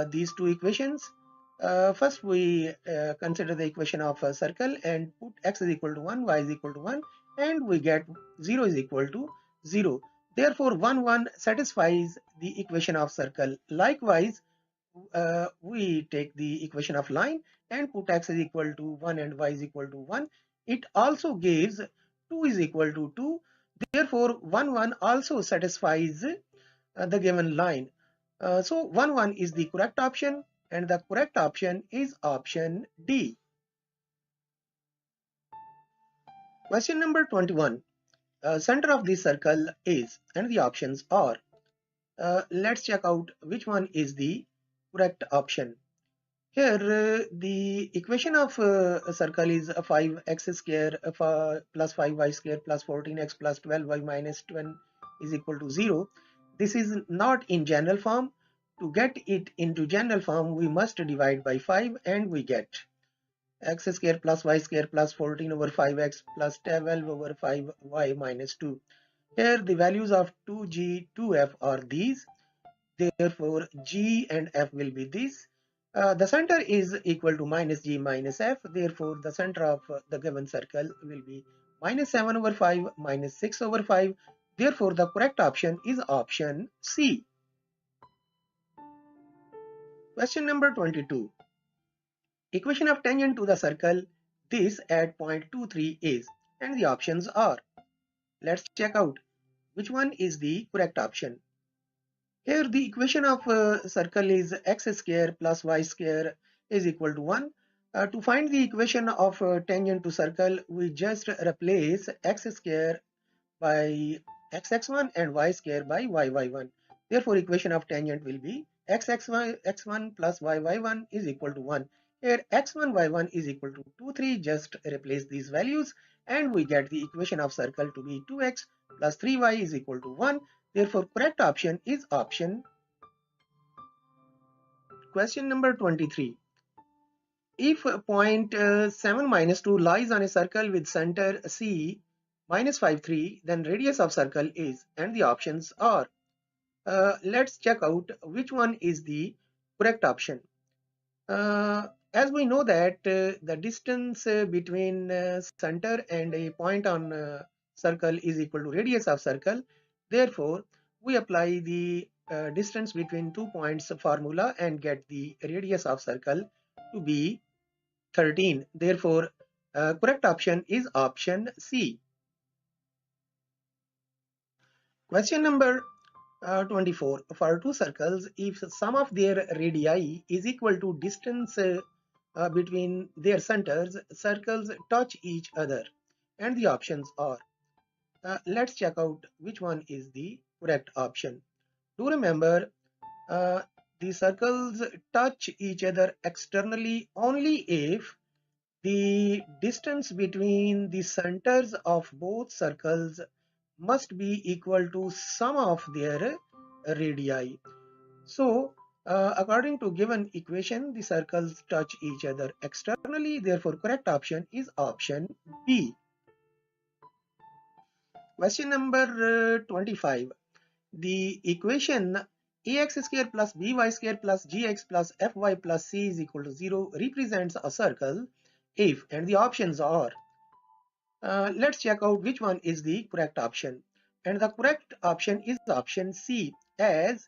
these two equations. First we consider the equation of a circle and put x is equal to 1, y is equal to 1, and we get 0 is equal to 0. Therefore 1, 1 satisfies the equation of circle. Likewise, we take the equation of line and put x is equal to 1 and y is equal to 1. It also gives 2 is equal to 2. Therefore 1, 1 also satisfies the given line. So 1, 1 is the correct option, and the correct option is option D. Question number 21. Center of the circle is, and the options are. Let's check out which one is the correct option. Here the equation of a circle is 5x square plus 5y square plus 14x plus 12y minus 12 is equal to 0. This is not in general form. To get it into general form, we must divide by 5 and we get x square plus y square plus 14 over 5x plus 12 over 5y minus 2. Here the values of 2g, 2f are these. Therefore g and f will be this. The center is equal to minus g minus f. Therefore the center of the given circle will be minus 7 over 5 minus 6 over 5. Therefore the correct option is option C. Question number 22. Equation of tangent to the circle, this at point 2, 3 is, and the options are. Let's check out which one is the correct option. Here the equation of circle is x square plus y square is equal to 1. To find the equation of tangent to circle, we just replace x square by xx1 and y square by yy1. Therefore, equation of tangent will be x1 plus yy1 is equal to 1. Here x1 y1 is equal to 2, 3. Just replace these values and we get the equation of circle to be 2x plus 3y is equal to 1. Therefore, correct option is option. Question number 23. If point 7 minus 2 lies on a circle with center C minus 5, 3, then radius of circle is, and the options are. Let's check out which one is the correct option. As we know that the distance between center and a point on circle is equal to radius of circle. Therefore, we apply the distance between 2 points formula and get the radius of circle to be 13. Therefore, correct option is option C. Question number 24. For two circles, if sum of their radii is equal to distance between their centers, circles touch each other. And the options are. Let's check out which one is the correct option. Do remember, the circles touch each other externally only if the distance between the centers of both circles must be equal to sum of their radii. So, according to given equation, the circles touch each other externally. Therefore, correct option is option B. Question number 25. The equation ax square plus by square plus gx plus fy plus c is equal to 0 represents a circle if, and the options are. Let's check out which one is the correct option. And the correct option is option C, as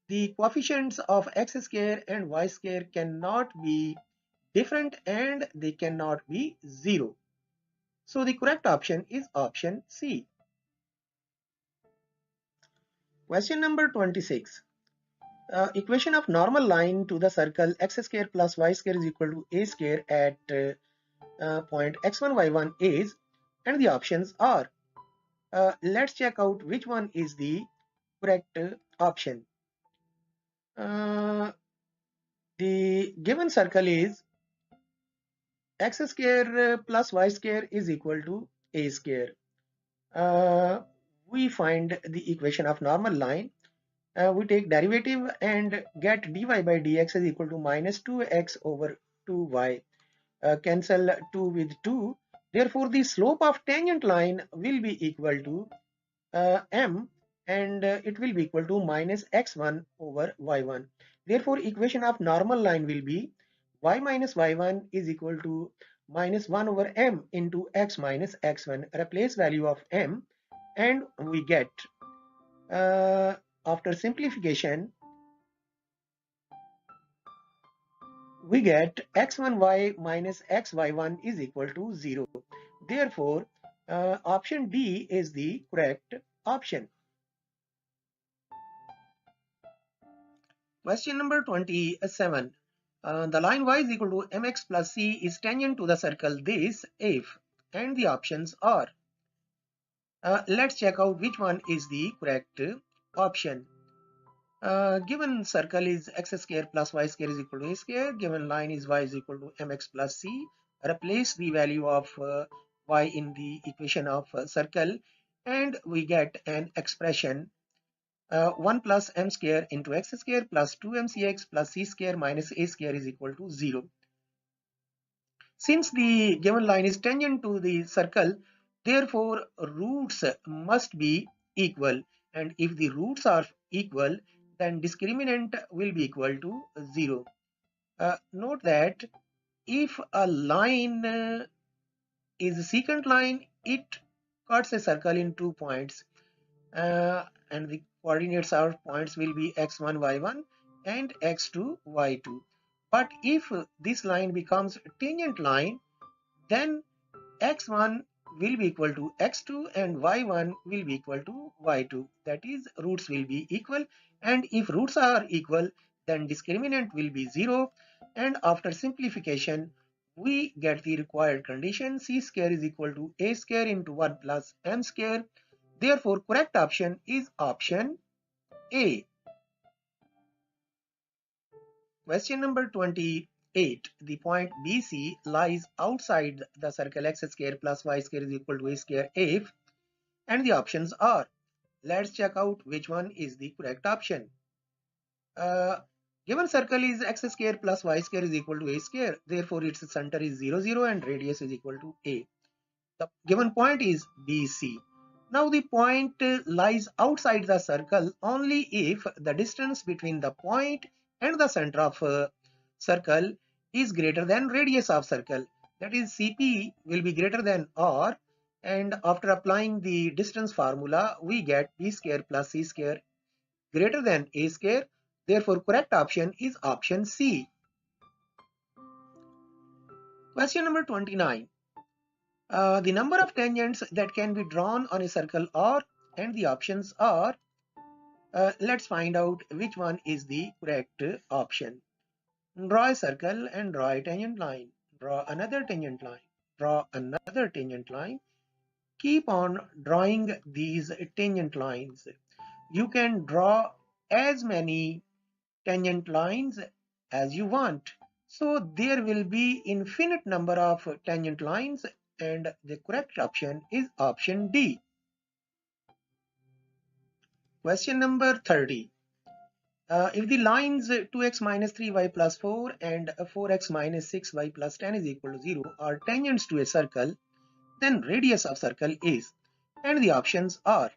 the coefficients of x square and y square cannot be different and they cannot be 0. So the correct option is option C. Question number 26. Equation of normal line to the circle x square plus y square is equal to a square at point x1 y1 is, and the options are. Let's check out which one is the correct option. The given circle is x square plus y square is equal to a square. We find the equation of normal line. We take derivative and get dy by dx is equal to minus 2x over 2y. Cancel 2 with 2. Therefore, the slope of tangent line will be equal to m, and it will be equal to minus x1 over y1. Therefore, equation of normal line will be y minus y1 is equal to minus 1 over m into x minus x1. Replace value of m and we get, after simplification, we get x1y minus xy1 is equal to 0. Therefore, option D is the correct option. Question number 27. The line y is equal to mx plus c is tangent to the circle this if, and the options are. Let's check out which one is the correct option. Given circle is x square plus y square is equal to a square. Given line is y is equal to mx plus c. Replace the value of y in the equation of circle and we get an expression 1 plus m square into x square plus 2mcx plus c square minus a square is equal to 0. Since the given line is tangent to the circle, therefore roots must be equal, and if the roots are equal, then discriminant will be equal to 0. Note that if a line is a secant line, it cuts a circle in 2 points, and the coordinates of points will be x1 y1 and x2 y2. But if this line becomes tangent line, then x1 will be equal to x2 and y1 will be equal to y2. That is, roots will be equal, and if roots are equal, then discriminant will be 0, and after simplification we get the required condition c square is equal to a square into 1 plus m square. Therefore, correct option is option A. Question number 28. The point BC lies outside the circle x square plus y square is equal to a square if, and the options are. Let's check out which one is the correct option. Uh, Given circle is x square plus y square is equal to a square. Therefore, its center is 0, 0 and radius is equal to a. The given point is BC. Now the point lies outside the circle only if the distance between the point and the center of circle is greater than radius of circle. That is, CP will be greater than R, and after applying the distance formula we get B square plus C square greater than A square. Therefore, correct option is option C. Question number 29. The number of tangents that can be drawn on a circle are, and the options are. Let's find out which one is the correct option. Draw a circle and draw a tangent line. Draw another tangent line. Draw another tangent line. Keep on drawing these tangent lines. You can draw as many tangent lines as you want. So there will be infinite number of tangent lines, and the correct option is option D. Question number 30. If the lines 2x minus 3y plus 4 and 4x minus 6y plus 10 is equal to 0 are tangents to a circle, then radius of circle is, and the options are.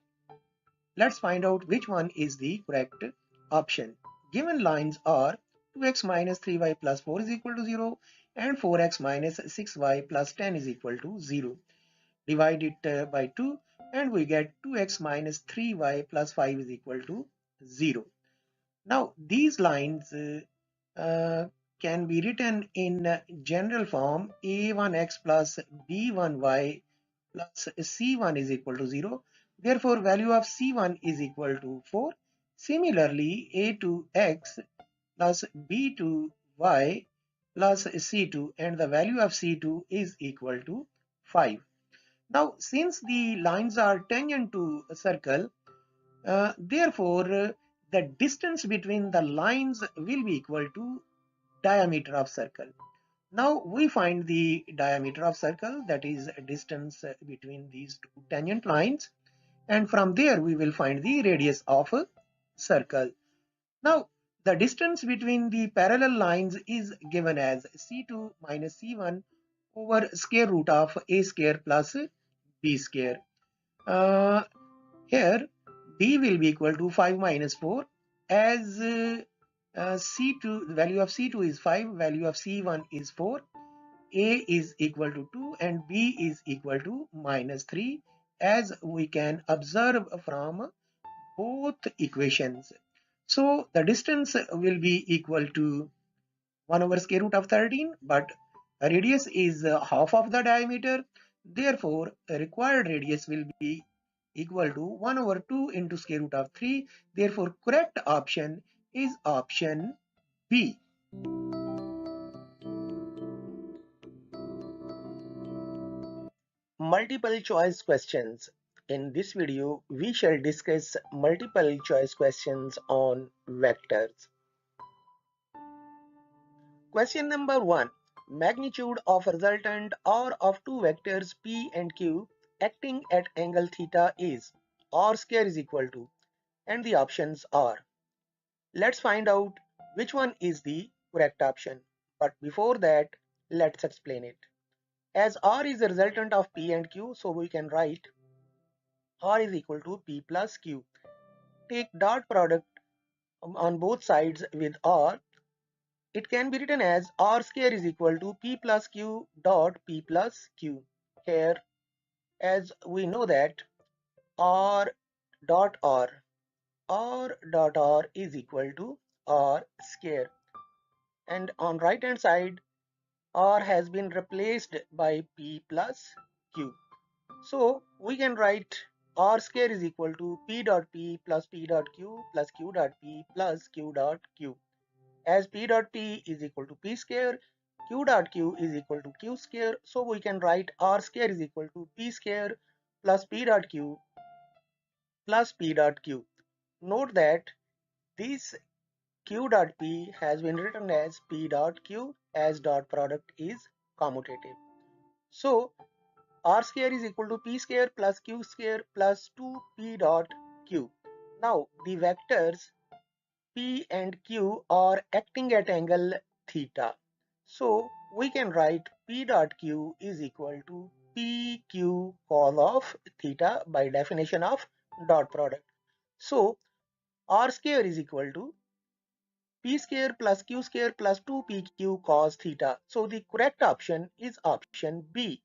Let's find out which one is the correct option. Given lines are 2x minus 3y plus 4 is equal to 0 and 4x minus 6y plus 10 is equal to 0. Divide it by 2 and we get 2x minus 3y plus 5 is equal to 0. Now these lines can be written in general form a1x plus b1y plus c1 is equal to 0. Therefore, value of c1 is equal to 4. Similarly, a2x plus b2y plus c2, and the value of c2 is equal to 5. Now, since the lines are tangent to a circle, therefore, the distance between the lines will be equal to diameter of circle. Now we find the diameter of circle, that is distance between these two tangent lines, and from there we will find the radius of a circle. Now the distance between the parallel lines is given as c2 minus c1 over square root of a square plus b square. Here b will be equal to 5 minus 4, as c2, the value of c2 is 5, value of c1 is 4, a is equal to 2 and b is equal to minus 3, as we can observe from both equations. So the distance will be equal to 1 over square root of 13, but radius is half of the diameter. Therefore, required radius will be equal to 1 over 2 into square root of 3. Therefore, correct option is option B. Multiple choice questions. In this video, we shall discuss multiple choice questions on vectors. Question number 1. Magnitude of resultant or of two vectors P and Q acting at angle theta is R square is equal to, and the options are. Let's find out which one is the correct option. But before that, let's explain it. As R is a resultant of P and Q, so we can write R is equal to P plus Q. Take dot product on both sides with R. It can be written as R square is equal to P plus Q dot P plus Q. Here, as we know that R dot R is equal to R square. And on right hand side, R has been replaced by P plus Q. So we can write R square is equal to P dot P plus P dot Q plus Q dot P plus Q dot Q. As P dot P is equal to P square, q dot q is equal to q square. So we can write r square is equal to p square plus p dot q plus p dot q. Note that this q dot p has been written as p dot q as dot product is commutative. So r square is equal to p square plus q square plus 2p dot q. Now the vectors p and q are acting at angle theta. So we can write p dot q is equal to pq cos of theta by definition of dot product. So r square is equal to p square plus q square plus 2pq cos theta. So the correct option is option B.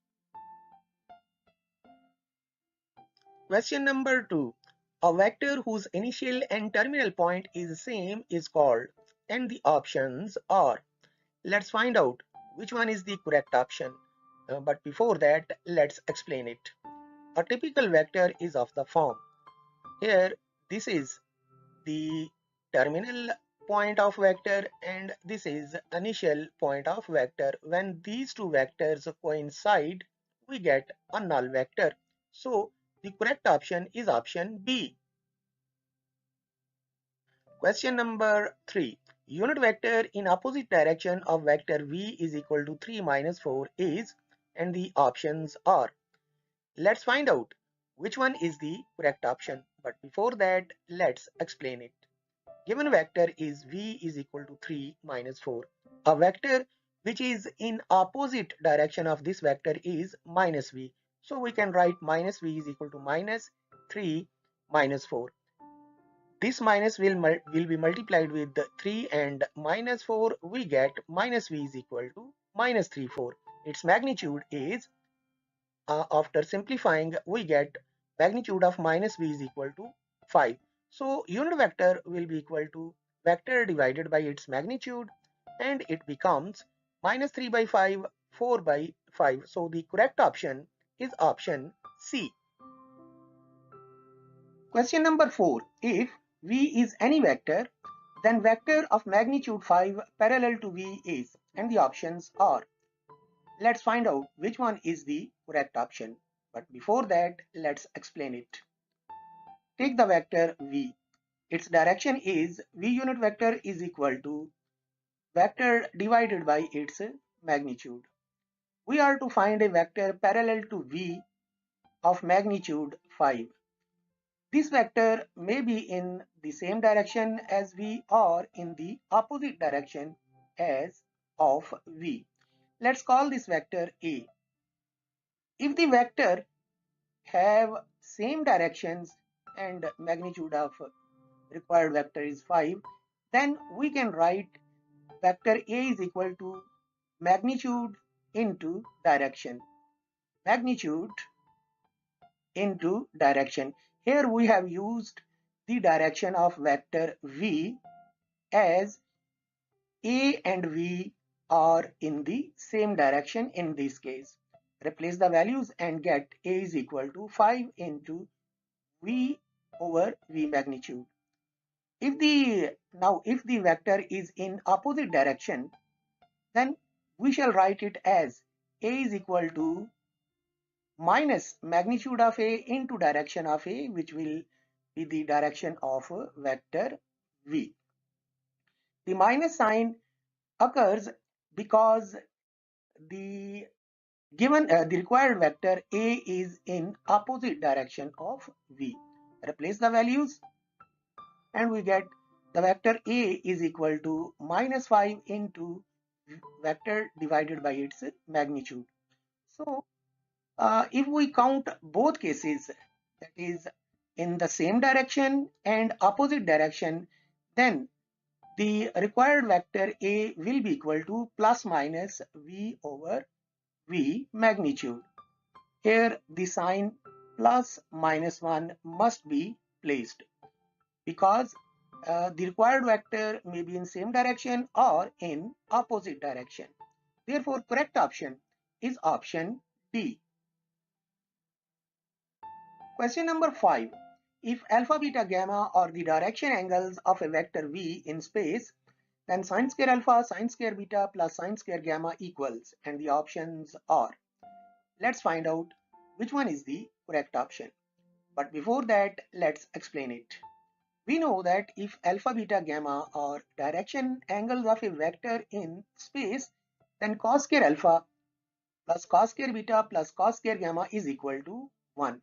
Question number 2. A vector whose initial and terminal point is same is called, and the options are. Let's find out which one is the correct option. But before that, let's explain it. A typical vector is of the form. Here, this is the terminal point of vector and this is initial point of vector. When these two vectors coincide, we get a null vector. So the correct option is option B. Question number 3. Unit vector in opposite direction of vector v is equal to 3 minus 4 is, and the options are. Let's find out which one is the correct option. But before that, let's explain it. Given vector is v is equal to 3 minus 4. A vector which is in opposite direction of this vector is minus v. So we can write minus v is equal to minus 3 minus 4. This minus will be multiplied with 3 and minus 4. We get minus v is equal to minus 3 4. Its magnitude is, after simplifying, we get magnitude of minus v is equal to 5. So unit vector will be equal to vector divided by its magnitude, and it becomes minus 3 by 5, 4 by 5. So the correct option is option C. Question number 4. If v is any vector, then vector of magnitude 5 parallel to v is, and the options are. Let's find out which one is the correct option. But before that, let's explain it. Take the vector v. Its direction is v unit vector is equal to vector divided by its magnitude. We are to find a vector parallel to v of magnitude 5. This vector may be in the same direction as v or in the opposite direction as of v. Let's call this vector A. If the vector have same directions and magnitude of required vector is 5, then we can write vector A is equal to magnitude into direction. Magnitude into direction. Here we have used the direction of vector v as A and v are in the same direction in this case. Replace the values and get A is equal to 5 into v over v magnitude. If the vector is in opposite direction, then we shall write it as A is equal to minus magnitude of A into direction of A, which will be the direction of vector v. The minus sign occurs because the the required vector A is in opposite direction of v. Replace the values and we get the vector A is equal to minus 5 into vector divided by its magnitude. So if we count both cases, that is in the same direction and opposite direction, then the required vector A will be equal to plus minus v over v magnitude. Here the sign plus minus 1 must be placed because the required vector may be in same direction or in opposite direction. Therefore, correct option is option D. Question number 5. If alpha, beta, gamma are the direction angles of a vector v in space, then sine square alpha, sine square beta plus sine square gamma equals, and the options are. Let's find out which one is the correct option. But before that, let's explain it. We know that if alpha, beta, gamma are direction angles of a vector in space, then cos square alpha plus cos square beta plus cos square gamma is equal to 1.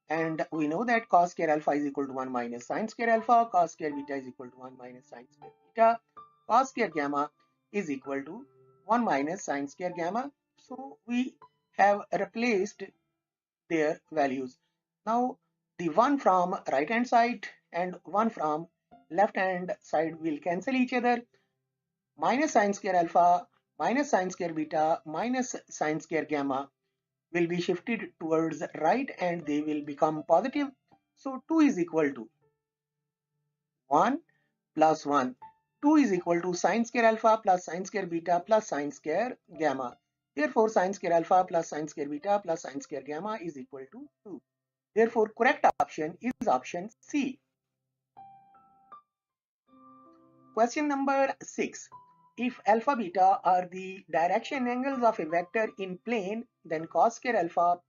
And we know that cos square alpha is equal to 1 minus sine square alpha, cos square beta is equal to 1 minus sine square beta, cos square gamma is equal to 1 minus sine square gamma. So we have replaced their values. Now the one from right hand side and one from left hand side will cancel each other. Minus sine square alpha minus sine square beta minus sine square gamma will be shifted towards right and they will become positive. So 2 is equal to 1 plus 1. 2 is equal to sine square alpha plus sine square beta plus sine square gamma. Therefore, sine square alpha plus sine square beta plus sine square gamma is equal to 2. Therefore, correct option is option C. Question number 6. If alpha beta are the direction angles of a vector in plane, then cos square alpha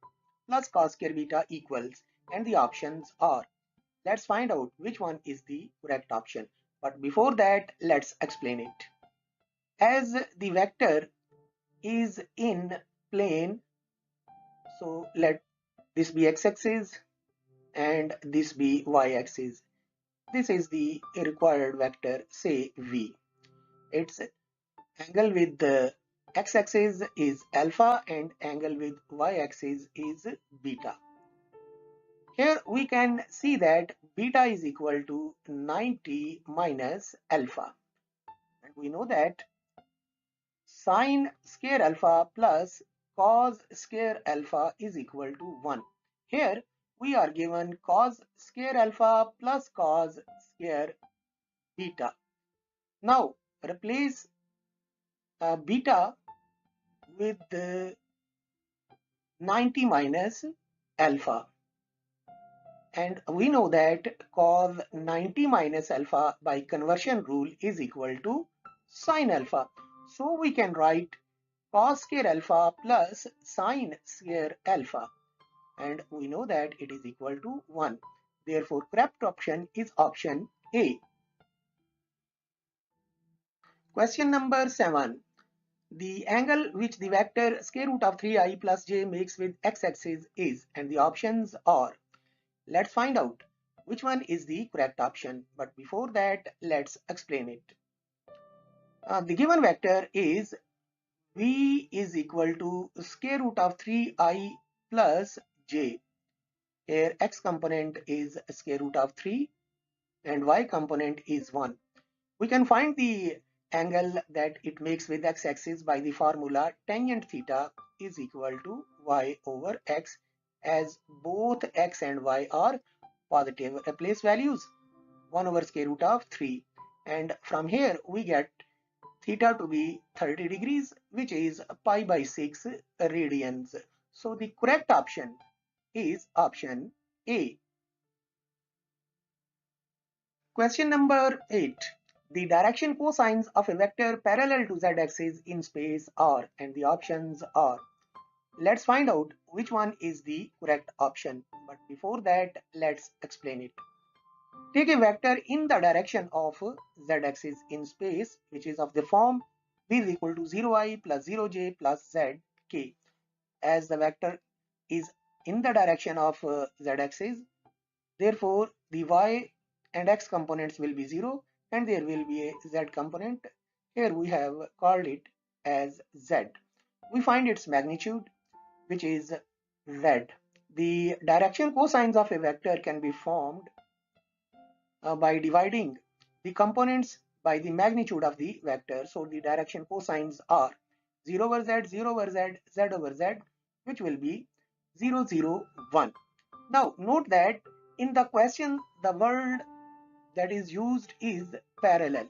plus cos square beta equals, and the options are. Let's find out which one is the correct option. But before that, let's explain it. As the vector is in plane, so let this be x-axis and this be y-axis. This is the required vector, say v. Its angle with the x-axis is alpha and angle with y-axis is beta. Here we can see that beta is equal to 90 minus alpha. And we know that sine square alpha plus cos square alpha is equal to 1. Here we are given cos square alpha plus cos square beta. Now replace beta with 90 minus alpha. And we know that cos 90 minus alpha by conversion rule is equal to sine alpha. So we can write cos square alpha plus sine square alpha. And we know that it is equal to 1. Therefore, correct option is option A. Question number 7. The angle which the vector square root of 3i plus j makes with x-axis is, and the options are. Let's find out which one is the correct option. But before that, let's explain it. The given vector is v is equal to square root of 3i plus j. Here x component is square root of 3 and y component is 1. We can find the angle that it makes with x-axis by the formula tangent theta is equal to y over x, as both x and y are positive. Replace values 1 over square root of 3, and from here we get theta to be 30 degrees, which is pi by 6 radians. So the correct option is option A. Question number 8. The direction cosines of a vector parallel to z-axis in space are, and the options are. Let's find out which one is the correct option. But before that, let's explain it. Take a vector in the direction of z-axis in space, which is of the form v is equal to 0i plus 0j plus zk. As the vector is in the direction of z-axis, therefore the y and x components will be 0 and there will be a z component. Here we have called it as z. We find its magnitude, which is z. The direction cosines of a vector can be formed by dividing the components by the magnitude of the vector. So the direction cosines are 0 over z, 0 over z, z over z, which will be 0, 0, 1. Now note that in the question the word that is used is parallel.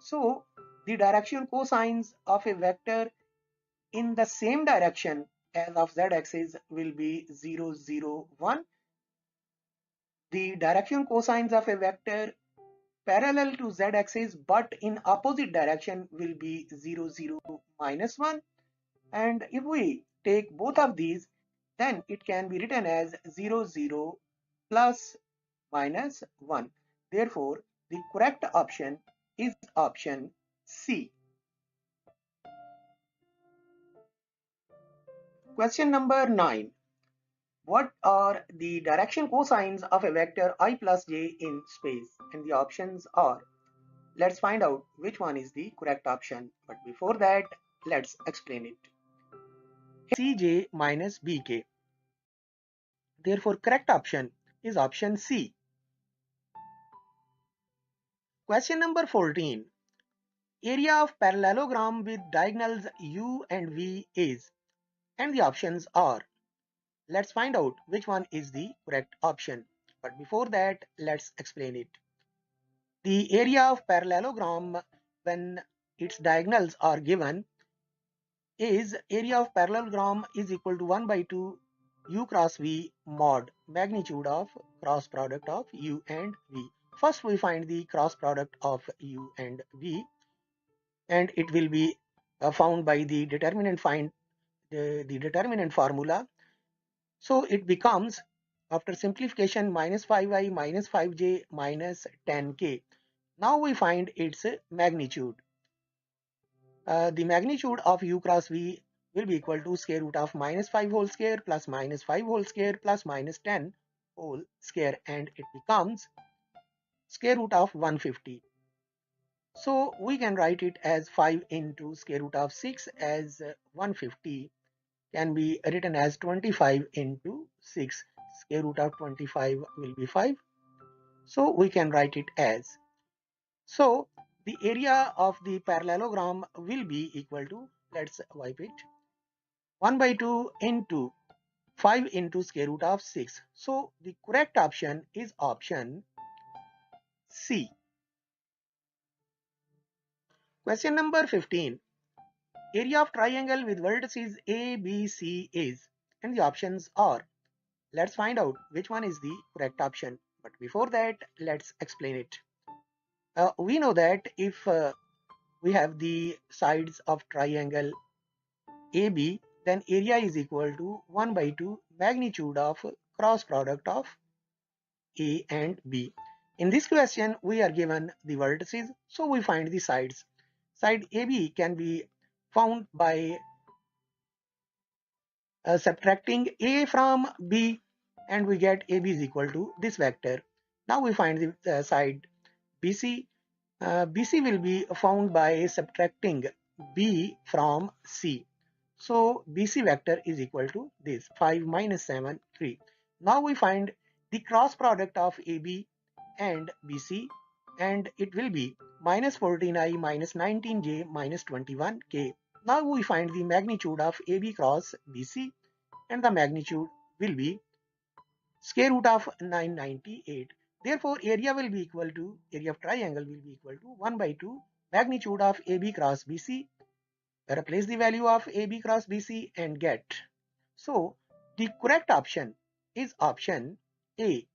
So the direction cosines of a vector in the same direction as of z-axis will be 0, 0, 1. The direction cosines of a vector parallel to z-axis but in opposite direction will be 0, 0, -1. And if we take both of these, then it can be written as 0, 0 plus minus 1. Therefore, the correct option is option C. Question number 9. What are the direction cosines of a vector I plus j in space? And the options are, let's find out which one is the correct option. But before that, let's explain it. Cj minus bk. Therefore, correct option is option C. Question number 14. Area of parallelogram with diagonals u and v is, and the options are, let's find out which one is the correct option. But before that, let's explain it. The area of parallelogram when its diagonals are given is area of parallelogram is equal to 1 by 2 u cross v mod magnitude of cross product of u and v. First we find the cross product of u and v, and it will be found by the determinant the determinant formula. So it becomes, after simplification, minus 5i minus 5j minus 10k. Now we find its magnitude. The magnitude of u cross v will be equal to square root of minus 5 whole square plus minus 5 whole square plus minus 10 whole square, and it becomes square root of 150. So we can write it as 5 into square root of 6 as 150 can be written as 25 into 6. Square root of 25 will be 5. So we can write it as, so the area of the parallelogram will be equal to, let's wipe it, 1 by 2 into 5 into square root of 6. So the correct option is option C. Question number 15. Area of triangle with vertices A, B, C is, and the options are, let's find out which one is the correct option. But before that, let's explain it. We know that if we have the sides of triangle AB, then area is equal to 1 by 2 magnitude of cross product of A and B. In this question, we are given the vertices, so we find the sides. Side AB can be found by subtracting A from B, and we get AB is equal to this vector. Now we find the side BC. BC will be found by subtracting B from C. So BC vector is equal to this 5 minus 7, 3. Now we find the cross product of AB and BC, and it will be minus 14i minus 19j minus 21k. Now we find the magnitude of AB cross BC, and the magnitude will be square root of 998. Therefore, area will be equal to, area of triangle will be equal to 1 by 2 magnitude of AB cross BC. Replace the value of AB cross BC and get. So, the correct option is option A.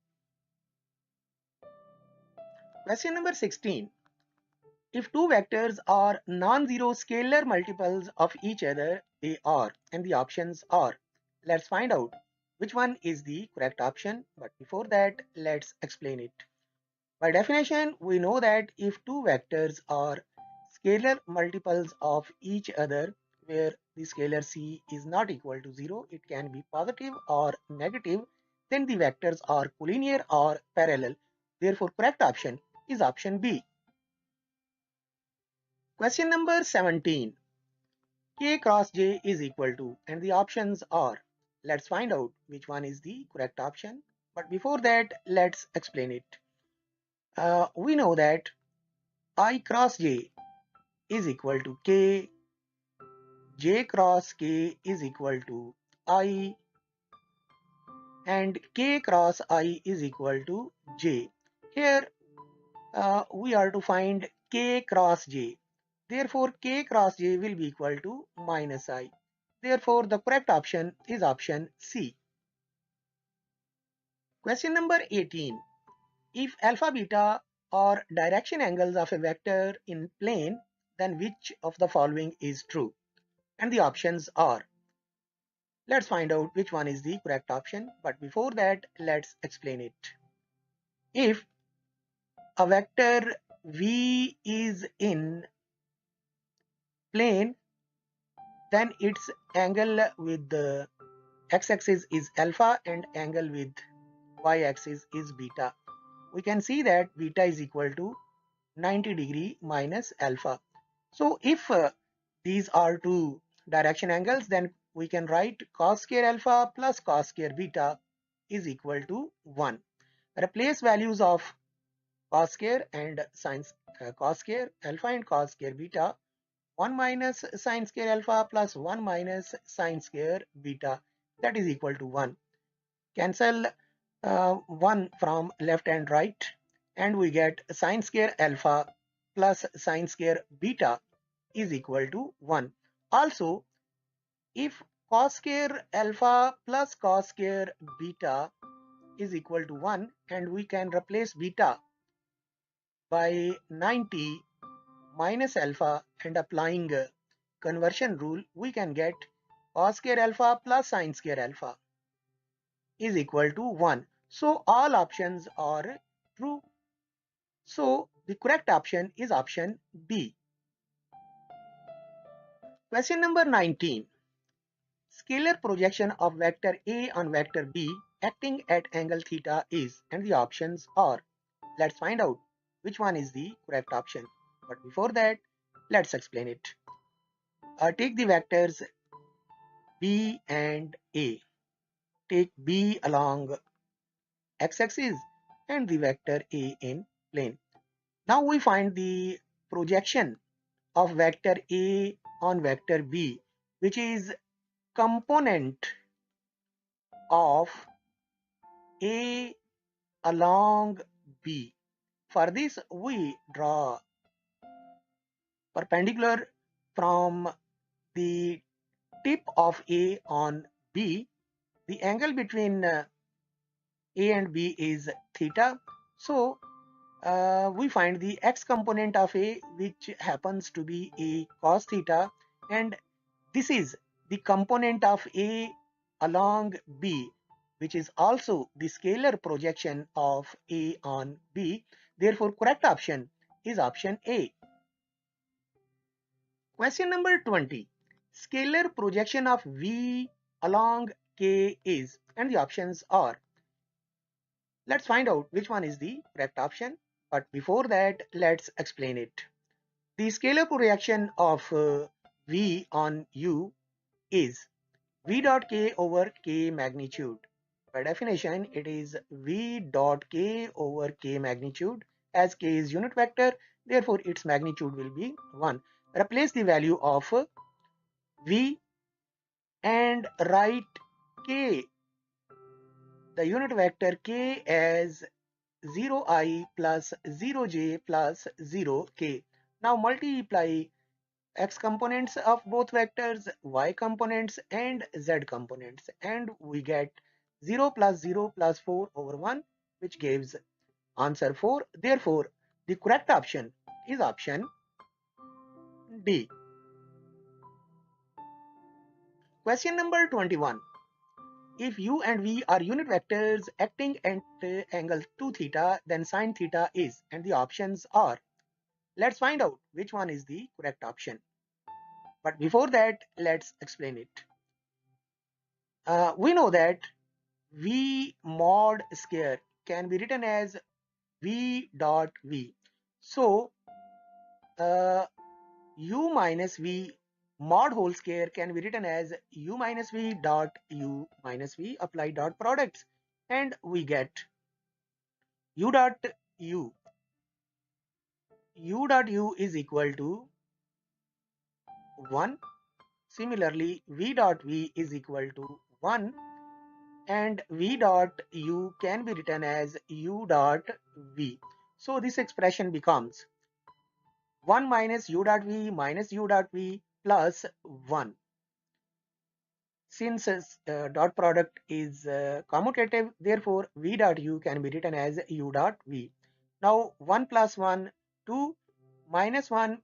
Question number 16. If two vectors are non-zero scalar multiples of each other, they are, and the options are. Let's find out which one is the correct option. But before that, let's explain it. By definition, we know that if two vectors are scalar multiples of each other, where the scalar c is not equal to 0, it can be positive or negative, then the vectors are collinear or parallel. Therefore, correct option is option B. Question number 17. K cross J is equal to, and the options are, let's find out which one is the correct option. But before that, let's explain it. We know that I cross J is equal to K, J cross K is equal to I, and K cross I is equal to J. Here we are to find K cross J. Therefore, K cross J will be equal to minus I. Therefore, the correct option is option C. Question number 18. If alpha beta or direction angles of a vector in plane, then which of the following is true? And the options are, let's find out which one is the correct option. But before that, let's explain it. If a vector v is in plane, then its angle with the x-axis is alpha and angle with y-axis is beta. We can see that beta is equal to 90 degree minus alpha. So if these are two direction angles, then we can write cos square alpha plus cos square beta is equal to 1. Replace values of cos square and cos square alpha and cos square beta. 1 minus sine square alpha plus 1 minus sine square beta, that is equal to 1. Cancel 1 from left and right, and we get sine square alpha plus sine square beta is equal to 1. Also, if cos square alpha plus cos square beta is equal to 1, and we can replace beta by 90 minus alpha and applying conversion rule, we can get cos square alpha plus sine square alpha is equal to 1. So all options are true. So the correct option is option B. Question number 19. Scalar projection of vector A on vector B acting at angle theta is, and the options are. Let's find out which one is the correct option. But before that, let's explain it. Take the vectors B and A. Take B along x-axis and the vector A in plane. Now we find the projection of vector A on vector B, which is component of A along B. For this, we draw perpendicular from the tip of A on B. The angle between A and B is theta. So we find the x component of A, which happens to be a cos theta, and this is the component of A along B, which is also the scalar projection of A on B. Therefore, correct option is option A. Question number 20. Scalar projection of V along K is, and the options are. Let's find out which one is the correct option. But before that, let's explain it. The scalar projection of V on U is V dot K over K magnitude. By definition, it is V dot K over K magnitude, as K is unit vector, therefore its magnitude will be 1. Replace the value of V and write K, the unit vector K, as 0i plus 0j plus 0k. Now multiply x components of both vectors, y components and z components, and we get 0 plus 0 plus 4 over 1, which gives answer 4. Therefore, the correct option is option D. Question number 21. If u and v are unit vectors acting at angle 2 theta, then sine theta is, and the options are. Let's find out which one is the correct option. But before that, let's explain it. We know that V mod square can be written as V dot V. So U minus V mod whole square can be written as U minus V dot U minus V, apply dot products, and we get U dot U. U dot U is equal to 1. Similarly, V dot V is equal to 1, and V dot U can be written as U dot V. So this expression becomes 1 minus U dot V minus U dot V plus 1. Since dot product is commutative, therefore V dot U can be written as U dot V. Now 1 plus 1, 2, minus 1,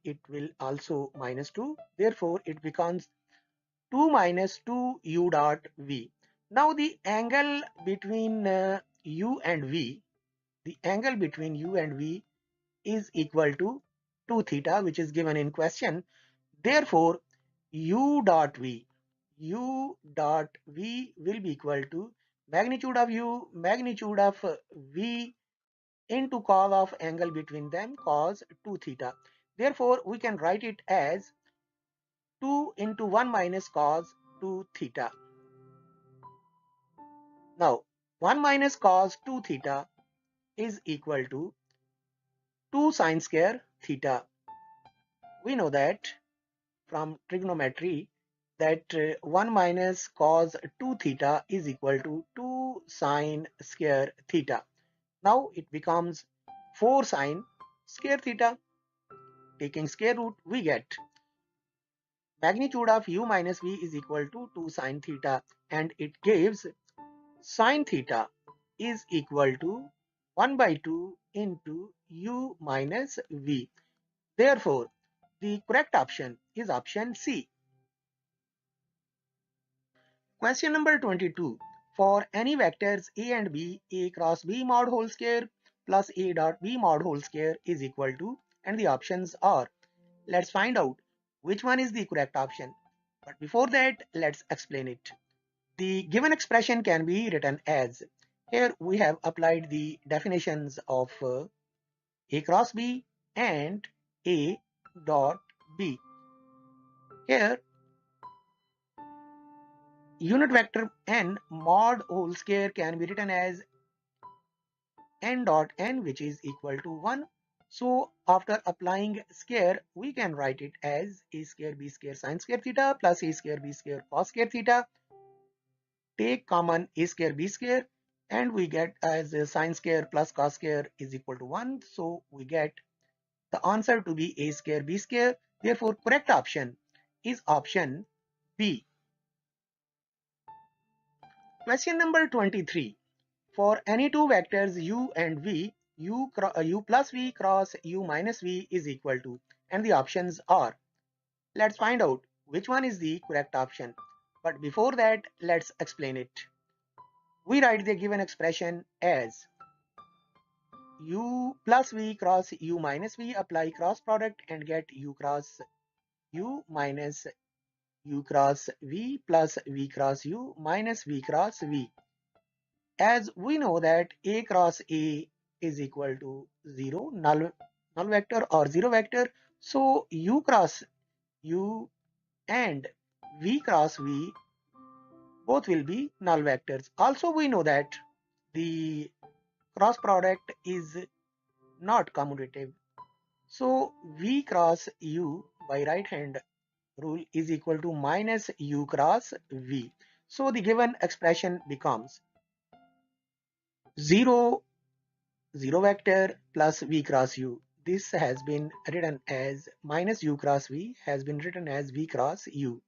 it will also minus 2. Therefore, it becomes 2 minus 2 u dot v. Now the angle between u and v, the angle between u and v is equal to 2 theta, which is given in question. Therefore, u dot v will be equal to magnitude of u, magnitude of v into cos of angle between them, cos 2 theta. Therefore, we can write it as 2 into 1 minus cos 2 theta. Now, 1 minus cos 2 theta is equal to 2 sine square theta. We know that from trigonometry that 1 minus cos 2 theta is equal to 2 sine square theta. Now it becomes 4 sine square theta. Taking square root, we get magnitude of u minus v is equal to 2 sine theta, and it gives sine theta is equal to 1 by 2 into u minus v. Therefore, the correct option is option C. Question number 22. For any vectors a and b, a cross b mod whole square plus a dot b mod whole square is equal to, and the options are. Let's find out which one is the correct option. But before that, let's explain it. The given expression can be written as, here we have applied the definitions of a cross b and a dot b. Here unit vector n mod whole square can be written as n dot n, which is equal to 1. So after applying square, we can write it as a square b square sine square theta plus a square b square cos square theta. Take common a square b square, and we get as a sine square plus cos square is equal to 1. So we get the answer to be a square b square. Therefore, correct option is option B. Question number 23. For any two vectors u and v, u plus v cross u minus v is equal to, and the options are. Let's find out which one is the correct option. But before that, let's explain it. We write the given expression as u plus v cross u minus v, apply cross product and get u cross u minus u cross v plus v cross u minus v cross v. As we know that a cross a is equal to 0, null vector or 0 vector. So u cross u and v cross v both will be null vectors. Also we know that the cross product is not commutative. So v cross u by right hand rule is equal to minus u cross v. So the given expression becomes 0 0 vector plus v cross u. This has been written as minus u cross v has been written as v cross u,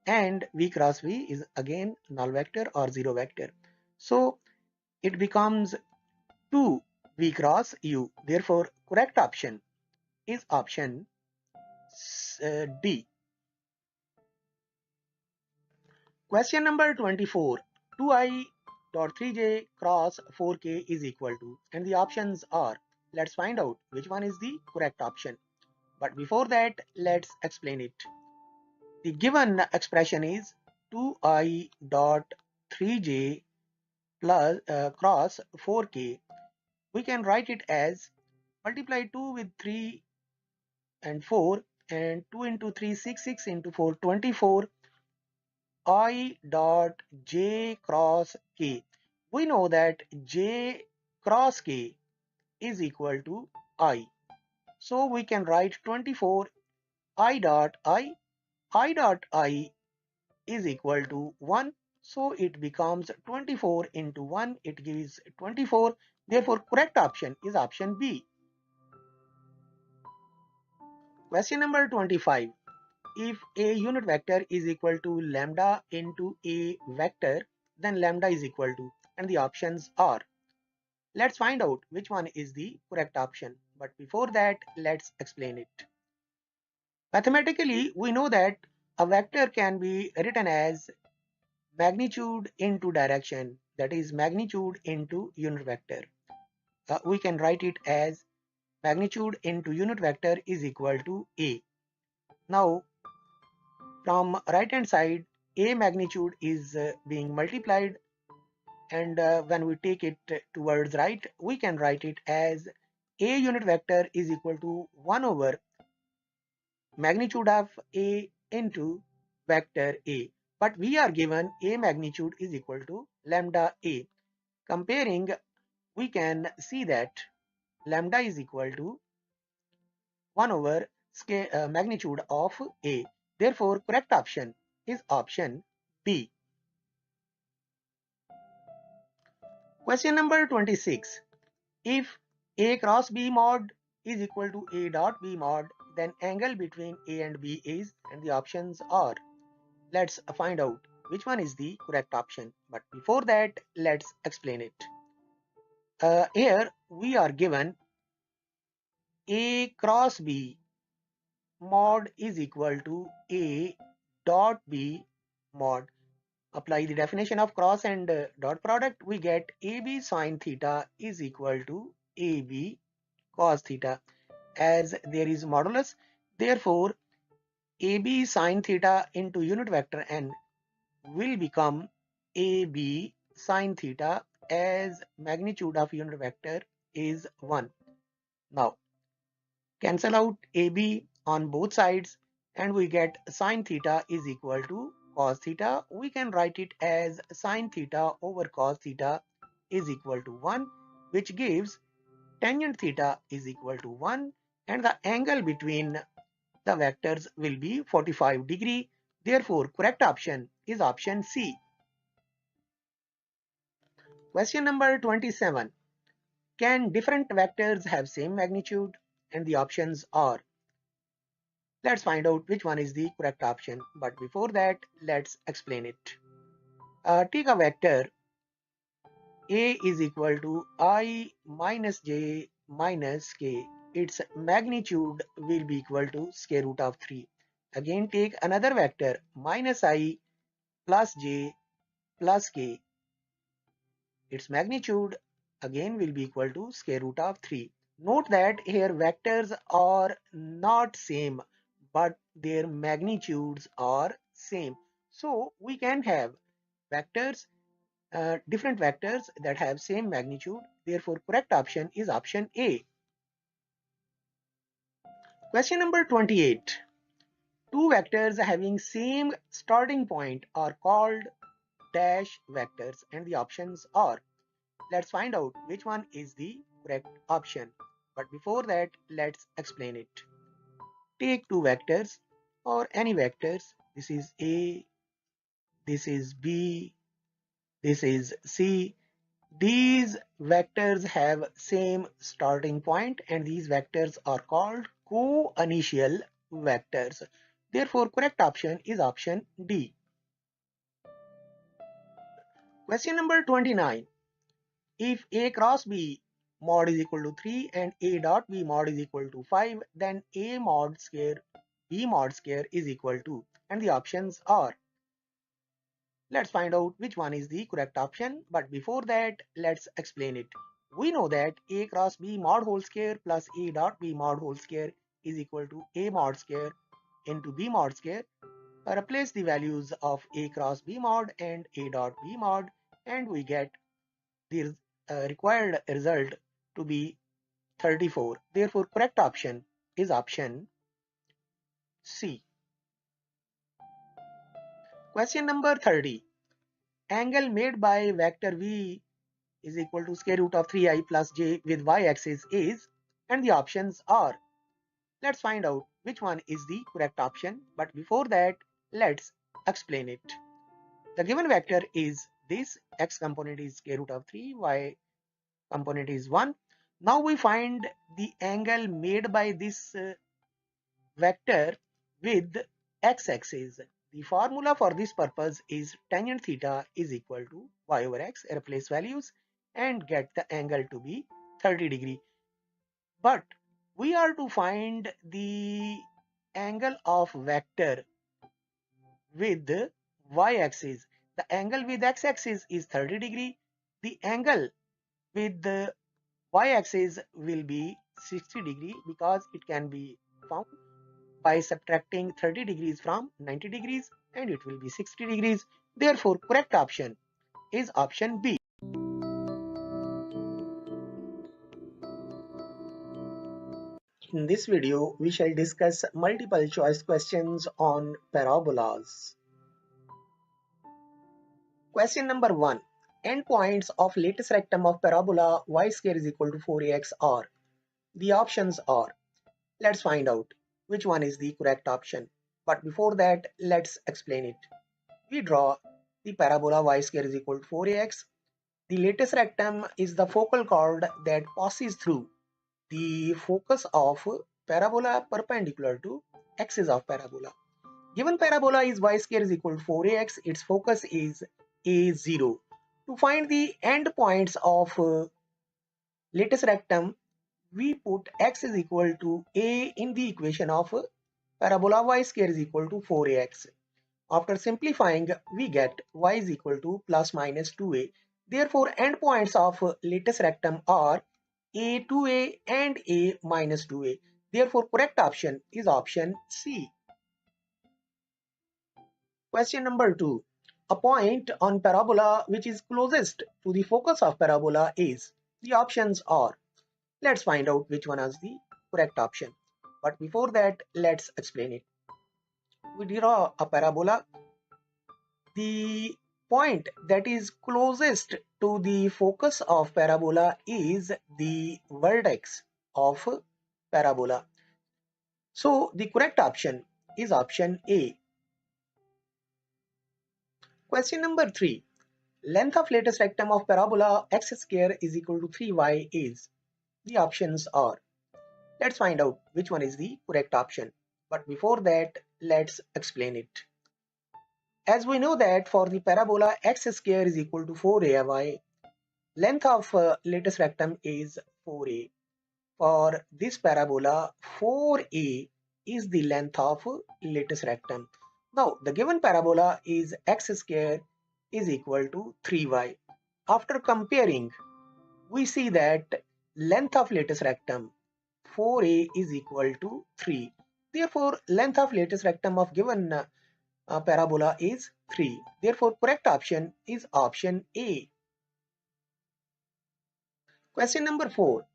and v cross v is again null vector or 0 vector. So it becomes 2 v cross u. Therefore, correct option is option D. Question number 24. 2i dot 3j cross 4k is equal to, and the options are. Let's find out which one is the correct option. But before that, let's explain it. The given expression is 2i dot 3j plus cross 4k. We can write it as multiply 2 with 3 and 4, and 2 into 3 6, 6 into 4 24, I dot j cross k. We know that j cross k is equal to I. So we can write 24 I dot I is equal to 1. So it becomes 24 into 1. It gives 24. Therefore, correct option is option B. Question number 25. If a unit vector is equal to lambda into a vector, then lambda is equal to, and the options are. let's find out which one is the correct option. But before that, let's explain it. Mathematically, we know that a vector can be written as magnitude into direction, that is magnitude into unit vector. We can write it as magnitude into unit vector is equal to A. Now, from right hand side, A magnitude is being multiplied, and when we take it towards right, we can write it as A unit vector is equal to 1 over magnitude of A into vector A. But we are given A magnitude is equal to lambda A. Comparing, we can see that lambda is equal to 1 over magnitude of A. Therefore, correct option is option B. Question number 26. If A cross B mod is equal to A dot B mod, then angle between A and B is, and the options are. Let's find out which one is the correct option. But before that, let's explain it. Here we are given A cross B mod is equal to A dot B mod. Apply the definition of cross and dot product, we get AB sine theta is equal to AB cos theta. As there is modulus, therefore AB sine theta into unit vector n will become AB sine theta, as magnitude of unit vector is 1. Now cancel out AB on both sides and we get sine theta is equal to cos theta. We can write it as sine theta over cos theta is equal to 1, which gives tangent theta is equal to 1, and the angle between the vectors will be 45 degree. Therefore, correct option is option C. Question number 27. Can different vectors have same magnitude? And the options are. Let's find out which one is the correct option. But before that, let's explain it. Take a vector A is equal to I minus j minus k. Its magnitude will be equal to square root of 3. Again, take another vector minus I plus j plus k. Its magnitude again will be equal to square root of 3. Note that here vectors are not same, but their magnitudes are same. So we can have vectors, different vectors that have same magnitude. Therefore, correct option is option A. Question number 28. Two vectors having same starting point are called dash vectors, and the options are. Let's find out which one is the correct option. But before that, let's explain it. Take two vectors or any vectors. This is A, this is B, this is C. These vectors have same starting point and these vectors are called co-initial vectors. Therefore, correct option is option D. Question number 29. If A cross B mod is equal to 3 and A dot B mod is equal to 5, then A mod square B mod square is equal to, and the options are. Let's find out which one is the correct option. But before that, let's explain it. We know that A cross B mod whole square plus A dot B mod whole square is equal to A mod square into B mod square. Replace the values of A cross B mod and A dot B mod, and we get the required result to be 34. Therefore, correct option is option C. Question number 30. Angle made by vector V is equal to square root of 3i plus j with y-axis is, and the options are. Let's find out which one is the correct option. But before that, let's explain it. The given vector is this, x component is square root of 3, y component is 1. Now we find the angle made by this vector with x-axis. The formula for this purpose is tangent theta is equal to y over x. Replace values and get the angle to be 30 degree. But we are to find the angle of vector with y-axis. The angle with x-axis is 30 degree. The angle with the y-axis will be 60 degree because it can be found by subtracting 30 degrees from 90 degrees and it will be 60 degrees. Therefore, correct option is option B. In this video, we shall discuss multiple choice questions on parabolas. Question number 1. Endpoints of lattice rectum of parabola y square is equal to 4ax are. The options are. Let's find out which one is the correct option. But before that, let's explain it. We draw the parabola y square is equal to 4ax. The lattice rectum is the focal chord that passes through the focus of parabola perpendicular to axis of parabola. Given parabola is y square is equal to 4ax, its focus is a0. To find the end points of lattice rectum, we put x is equal to a in the equation of parabola y square is equal to 4ax. After simplifying, we get y is equal to plus minus 2a. Therefore, endpoints of lattice rectum are a 2a and a minus 2a. Therefore, correct option is option C. Question number 2. A point on parabola which is closest to the focus of parabola is. The options are. Let's find out which one is the correct option. But before that, let's explain it. We draw a parabola. The point that is closest to the focus of parabola is the vertex of parabola. So the correct option is option A. Question number 3. Length of lattice rectum of parabola x square is equal to 3y is. The options are. Let's find out which one is the correct option. But before that, let's explain it. As we know that for the parabola x square is equal to 4ay, length of lattice rectum is 4a. For this parabola, 4a is the length of lattice rectum. Now, the given parabola is x square is equal to 3y. After comparing, we see that length of lattice rectum 4a is equal to 3. Therefore, length of lattice rectum of given parabola is 3. Therefore, correct option is option A. Question number 4.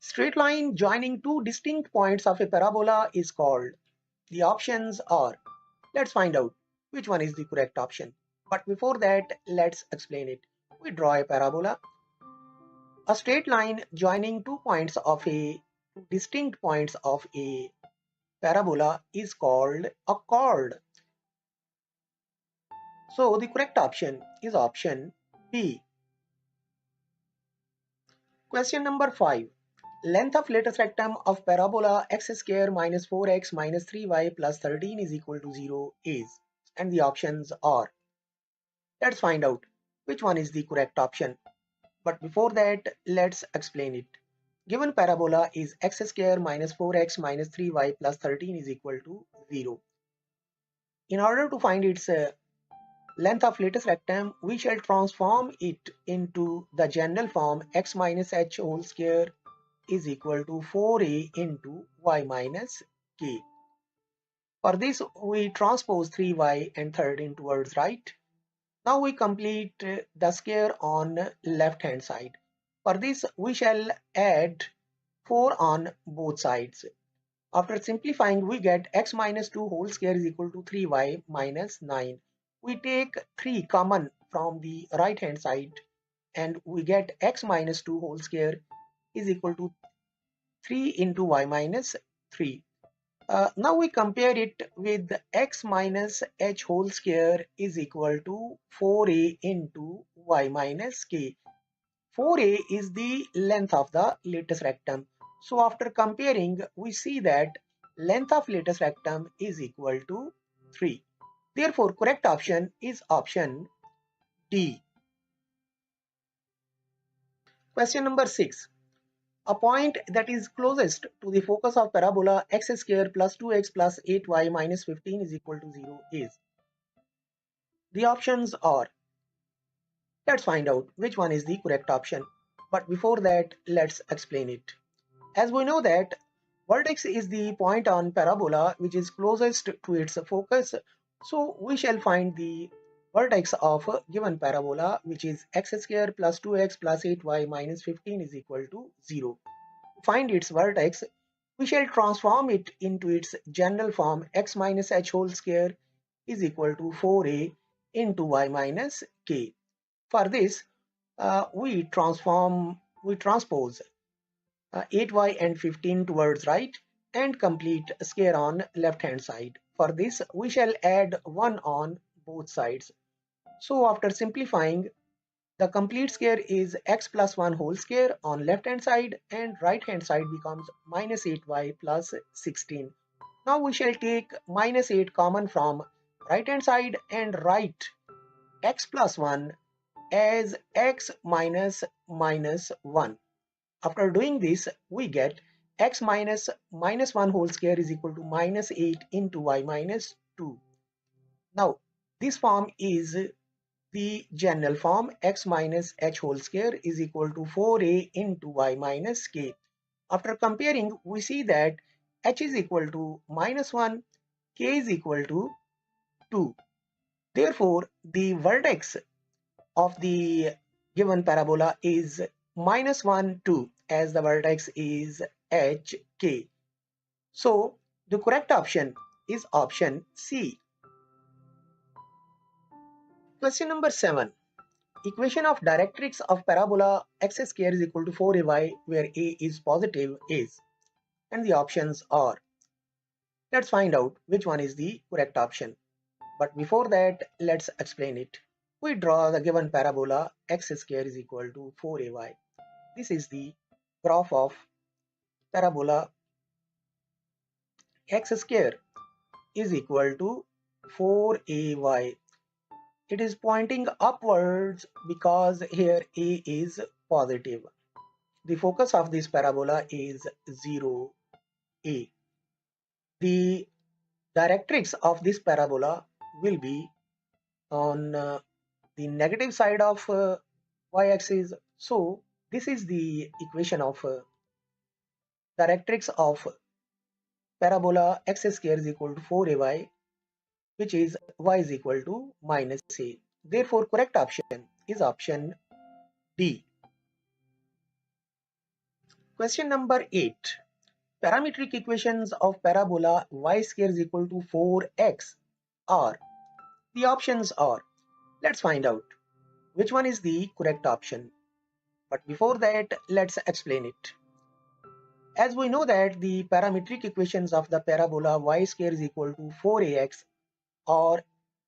Straight line joining two distinct points of a parabola is called. The options are. Let's find out which one is the correct option. But before that, let's explain it. We draw a parabola. A straight line joining two distinct points of a parabola is called a chord. So the correct option is option B. Question number 5. Length of lattice rectum of parabola x square minus 4x minus 3y plus 13 is equal to 0 is. And the options are. Let's find out which one is the correct option. But before that, let's explain it. Given parabola is x square minus 4x minus 3y plus 13 is equal to 0. In order to find its length of lattice rectum, we shall transform it into the general form x minus h whole square is equal to 4a into y minus k. For this, we transpose 3y and 13 towards right. Now we complete the square on left hand side. For this, we shall add 4 on both sides. After simplifying, we get x minus 2 whole square is equal to 3y minus 9. We take 3 common from the right hand side and we get x minus 2 whole square is equal to 3 into y minus 3. Now we compare it with x minus h whole square is equal to 4a into y minus k. 4a is the length of the lattice rectum. So after comparing, we see that length of lattice rectum is equal to 3. Therefore, correct option is option D. Question number 6. A point that is closest to the focus of parabola x square plus 2x plus 8y minus 15 is equal to 0 is. The options are, let's find out which one is the correct option. But before that, let's explain it. As we know that vertex is the point on parabola which is closest to its focus. So we shall find the vertex of a given parabola which is x square plus 2x plus 8y minus 15 is equal to 0. To find its vertex, we shall transform it into its general form x minus h whole square is equal to 4a into y minus k. For this, we transpose 8y and 15 towards right and complete square on left hand side. For this, we shall add 1 on both sides. So after simplifying, the complete square is x plus 1 whole square on left hand side and right hand side becomes minus 8y plus 16. Now we shall take minus 8 common from right hand side and write x plus 1 as x minus minus 1. After doing this, we get x minus minus 1 whole square is equal to minus 8 into y minus 2. Now this form is the general form x minus h whole square is equal to 4a into y minus k. After comparing, we see that h is equal to minus 1, k is equal to 2. Therefore, the vertex of the given parabola is minus 1, 2 as the vertex is hk. So, the correct option is option C. Question number 7. Equation of directrix of parabola x square is equal to 4ay where a is positive is. And the options are. Let's find out which one is the correct option. But before that, let's explain it. We draw the given parabola x square is equal to 4ay. This is the graph of parabola x square is equal to 4ay. It is pointing upwards because here a is positive. The focus of this parabola is 0, a. The directrix of this parabola will be on the negative side of y-axis. So this is the equation of directrix of parabola x square is equal to 4ay, which is y is equal to minus a. Therefore, correct option is option D. Question number 8. Parametric equations of parabola y square is equal to 4x are. The options are. Let's find out which one is the correct option. But before that, let's explain it. As we know that the parametric equations of the parabola y square is equal to 4ax or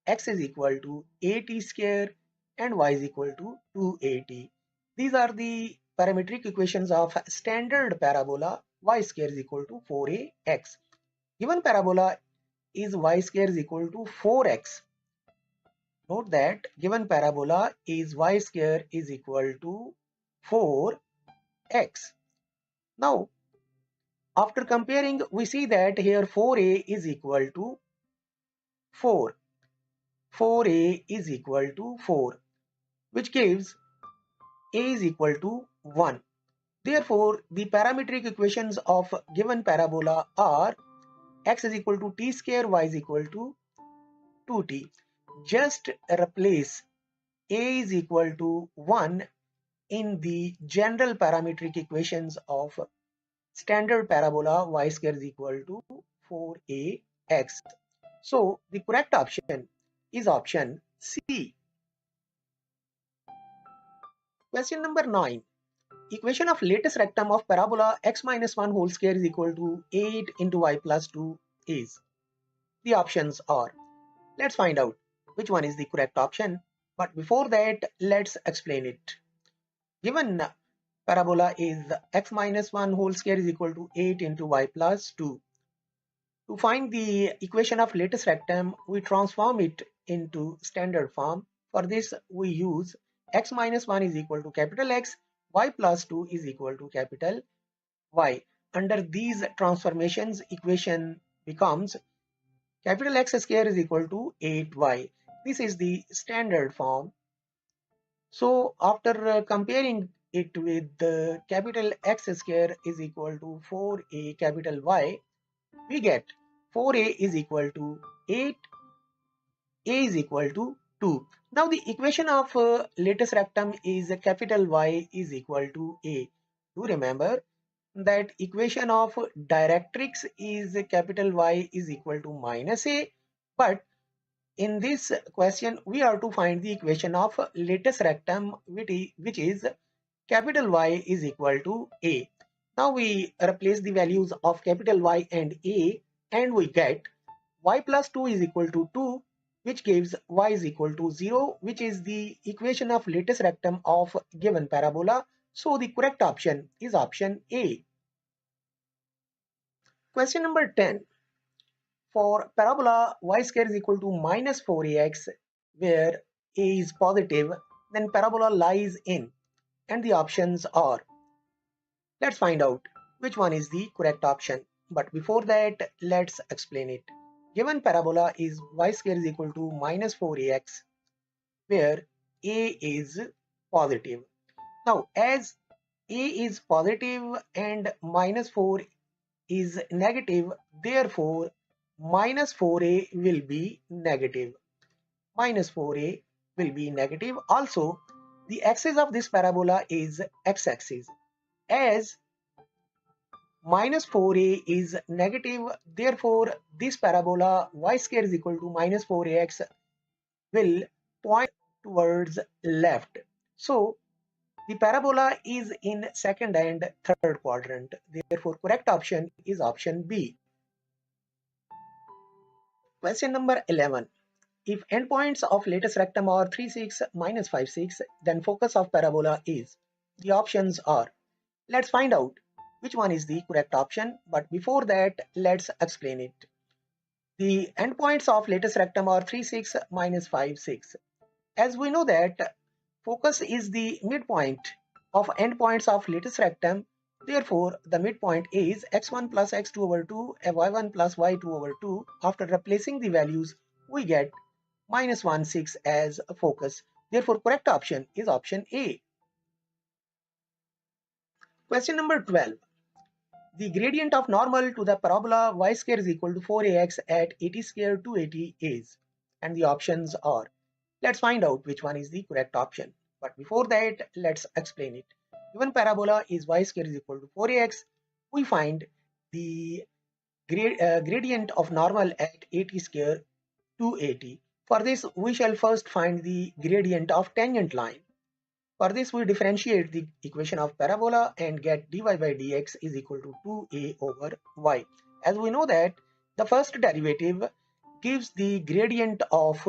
x is equal to at square and y is equal to 2at. These are the parametric equations of standard parabola y square is equal to 4ax. Given parabola is y square is equal to 4x. Note that given parabola is y square is equal to 4x. Now, after comparing, we see that here 4a is equal to 4. 4a is equal to 4, which gives a is equal to 1. Therefore, the parametric equations of given parabola are x is equal to t square, y is equal to 2t. Just replace a is equal to 1 in the general parametric equations of standard parabola y square is equal to 4ax. So the correct option is option C. Question number 9. Equation of lattice rectum of parabola x minus 1 whole square is equal to 8 into y plus 2 is. The options are. Let's find out which one is the correct option. But before that, let's explain it. Given parabola is x minus 1 whole square is equal to 8 into y plus 2. To find the equation of lattice rectum, we transform it into standard form. For this, we use x minus 1 is equal to capital X y plus 2 is equal to capital Y. Under these transformations, equation becomes capital X square is equal to 8y. This is the standard form. So after comparing it with the capital X square is equal to 4a capital Y, we get 4a is equal to 8, a is equal to 2. Now the equation of lattice rectum is capital Y is equal to a. Do remember that equation of directrix is capital Y is equal to minus a, but in this question we are to find the equation of lattice rectum, which is capital Y is equal to a. Now we replace the values of capital Y and a, and we get y plus 2 is equal to 2, which gives y is equal to 0, which is the equation of lattice rectum of given parabola. So the correct option is option A. Question number 10. For parabola y square is equal to minus 4ax, where a is positive, then parabola lies in, and the options are. Let's find out which one is the correct option. But before that, let's explain it. Given parabola is y square is equal to minus 4ax, where a is positive. Now, as a is positive and minus 4 is negative, therefore minus 4a will be negative. Minus 4a will be negative. Also, the axis of this parabola is x-axis. As minus 4a is negative, therefore this parabola y square is equal to minus 4ax will point towards left. So the parabola is in second and third quadrant. Therefore correct option is option B. Question number 11. If endpoints of lattice rectum are 3, 6, minus 5, 6, then focus of parabola is. The options are. Let's find out which one is the correct option, but before that, let's explain it. The endpoints of lattice rectum are 3, 6, minus 5, 6. As we know that focus is the midpoint of endpoints of lattice rectum, therefore the midpoint is x1 plus x2 over 2 and y1 plus y2 over 2. After replacing the values, we get minus 1, 6 as a focus. Therefore correct option is option A. Question number 12. The gradient of normal to the parabola y square is equal to 4ax at 80 square 280 is, and the options are. Let's find out which one is the correct option. But before that, let's explain it. Given parabola is y square is equal to 4ax, we find the gradient of normal at 80 square 280. For this, we shall first find the gradient of tangent line. For this, we differentiate the equation of parabola and get dy by dx is equal to 2a over y. As we know that the first derivative gives the gradient of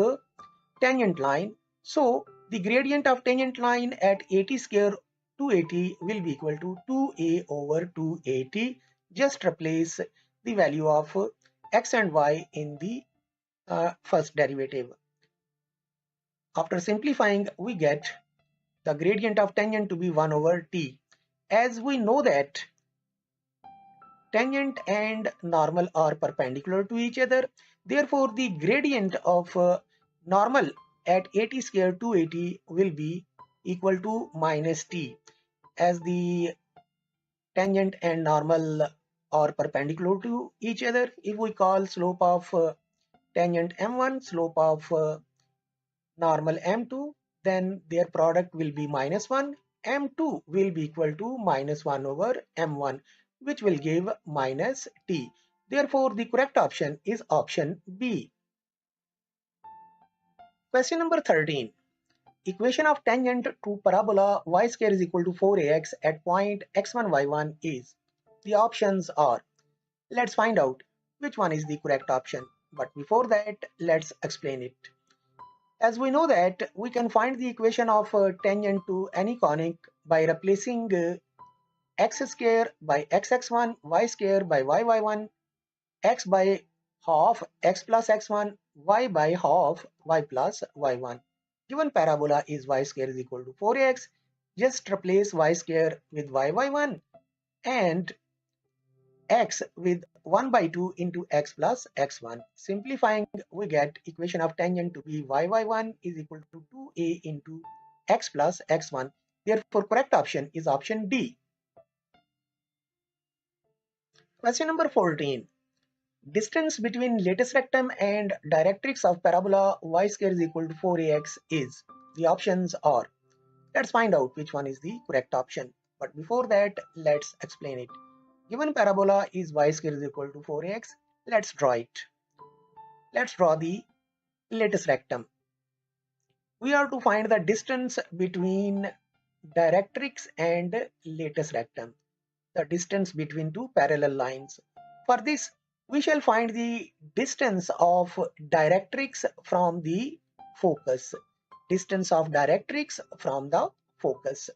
tangent line. So the gradient of tangent line at 80 square 280 will be equal to 2a over 280. Just replace the value of x and y in the first derivative. After simplifying, we get the gradient of tangent to be 1 over t. As we know that tangent and normal are perpendicular to each other, therefore the gradient of normal at 80 square 280 will be equal to minus t. As the tangent and normal are perpendicular to each other, if we call slope of tangent m1, slope of normal m2, then their product will be minus 1. m2 will be equal to minus 1 over m1, which will give minus t. Therefore, the correct option is option B. Question number 13. Equation of tangent to parabola y square is equal to 4ax at point x1, y1 is. The options are. Let's find out which one is the correct option. But before that, let's explain it. As we know that we can find the equation of tangent to any conic by replacing x square by xx1, y square by yy1, x by half x plus x1, y by half y plus y1. Given parabola is y square is equal to 4x, Just replace y square with y1 and x with 1 by 2 into x plus x1. Simplifying, we get equation of tangent to be y1 is equal to 2a into x plus x1. Therefore, correct option is option D. Question number 14. Distance between lattice rectum and directrix of parabola y square is equal to 4ax is. The options are. Let's find out which one is the correct option. But before that, let's explain it. Given parabola is y square is equal to 4ax, let's draw it. Let's draw the lattice rectum. We are to find the distance between directrix and lattice rectum, the distance between two parallel lines. For this, we shall find the distance of directrix from the focus. Distance of directrix from the focus.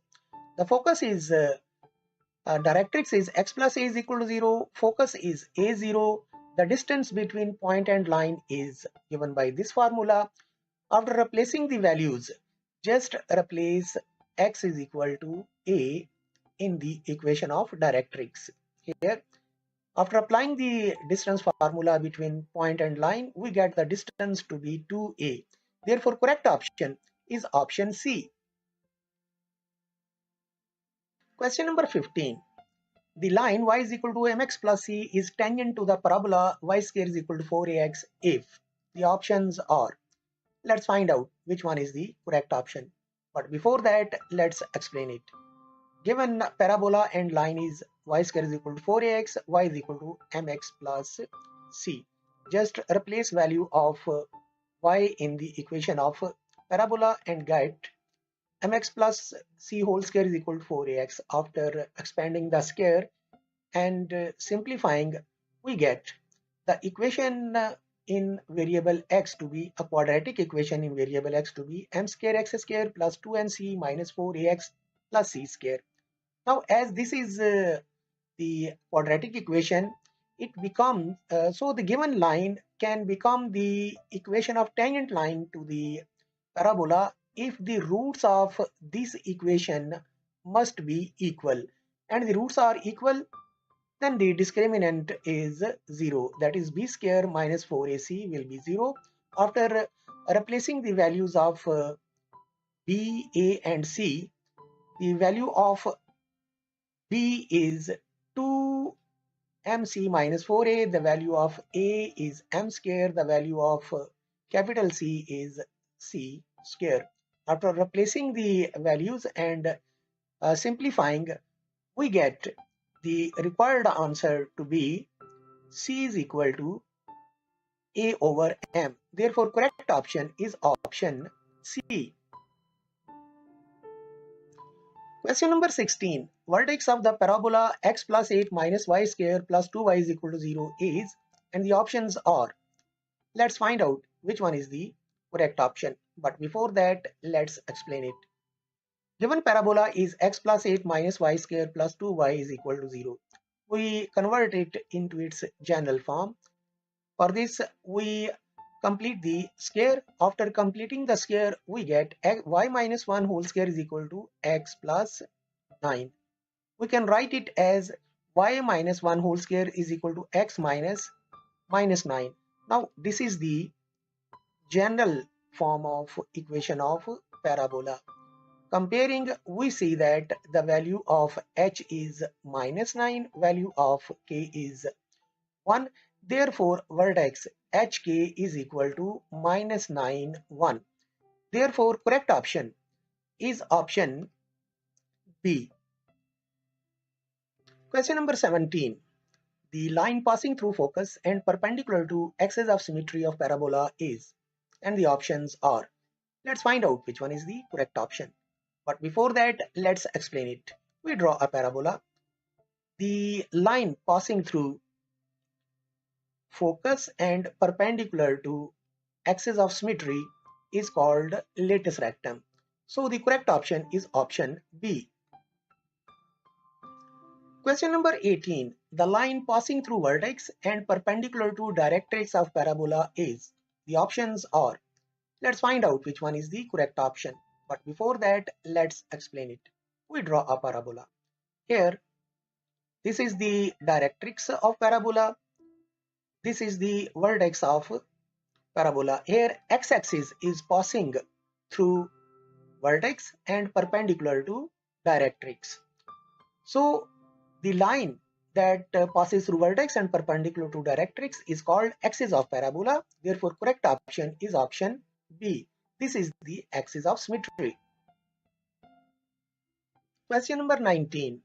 The focus is directrix is x plus a is equal to 0. Focus is a0. The distance between point and line is given by this formula. After replacing the values, just replace x is equal to a in the equation of directrix. Here, after applying the distance formula between point and line, we get the distance to be 2a. Therefore, correct option is option C. Question number 15. The line y is equal to mx plus c is tangent to the parabola y square is equal to 4ax if. The options are. Let's find out which one is the correct option. But before that, let's explain it. Given parabola and line is y square is equal to 4ax, y is equal to mx plus c. Just replace value of y in the equation of parabola and get mx plus c whole square is equal to 4ax. After expanding the square and simplifying, we get the equation in variable x to be a quadratic equation in variable x to be m square x square plus 2nc minus 4ax plus c square. Now, as this is the quadratic equation, it becomes so the given line can become the equation of tangent line to the parabola if the roots of this equation must be equal, and the roots are equal, then the discriminant is 0, that is b square minus 4ac will be 0. After replacing the values of b, a and c, the value of b is 2mc minus 4a, the value of a is m square, the value of capital C is c square. After replacing the values and simplifying, we get the required answer to be C is equal to A over M. Therefore, correct option is option C. Question number 16. Vertex of the parabola x plus 8 minus y square plus 2y is equal to 0 is, and the options are. Let's find out which one is the correct option. But before that, let's explain it. Given parabola is x plus 8 minus y square plus 2y is equal to 0. We convert it into its general form. For this, we complete the square. After completing the square, we get y minus 1 whole square is equal to x plus 9. We can write it as y minus 1 whole square is equal to x minus 9. Now, this is the general form of equation of parabola. Comparing, we see that the value of h is minus 9, value of k is 1. Therefore, vertex hk is equal to minus 9, 1. Therefore, correct option is option B. Question number 17. The line passing through focus and perpendicular to axis of symmetry of parabola is, and the options are. Let's find out which one is the correct option. But before that, let's explain it. We draw a parabola. The line passing through focus and perpendicular to axis of symmetry is called lattice rectum. So the correct option is option B. Question number 18. The line passing through vertex and perpendicular to directrix of parabola is. The options are. Let's find out which one is the correct option. But before that, let's explain it. we draw a parabola. Here, this is the directrix of parabola. This is the vertex of parabola. Here, x-axis is passing through vertex and perpendicular to directrix. So, the line that passes through vertex and perpendicular to directrix is called axis of parabola. Therefore, correct option is option B. This is the axis of symmetry. Question number 19.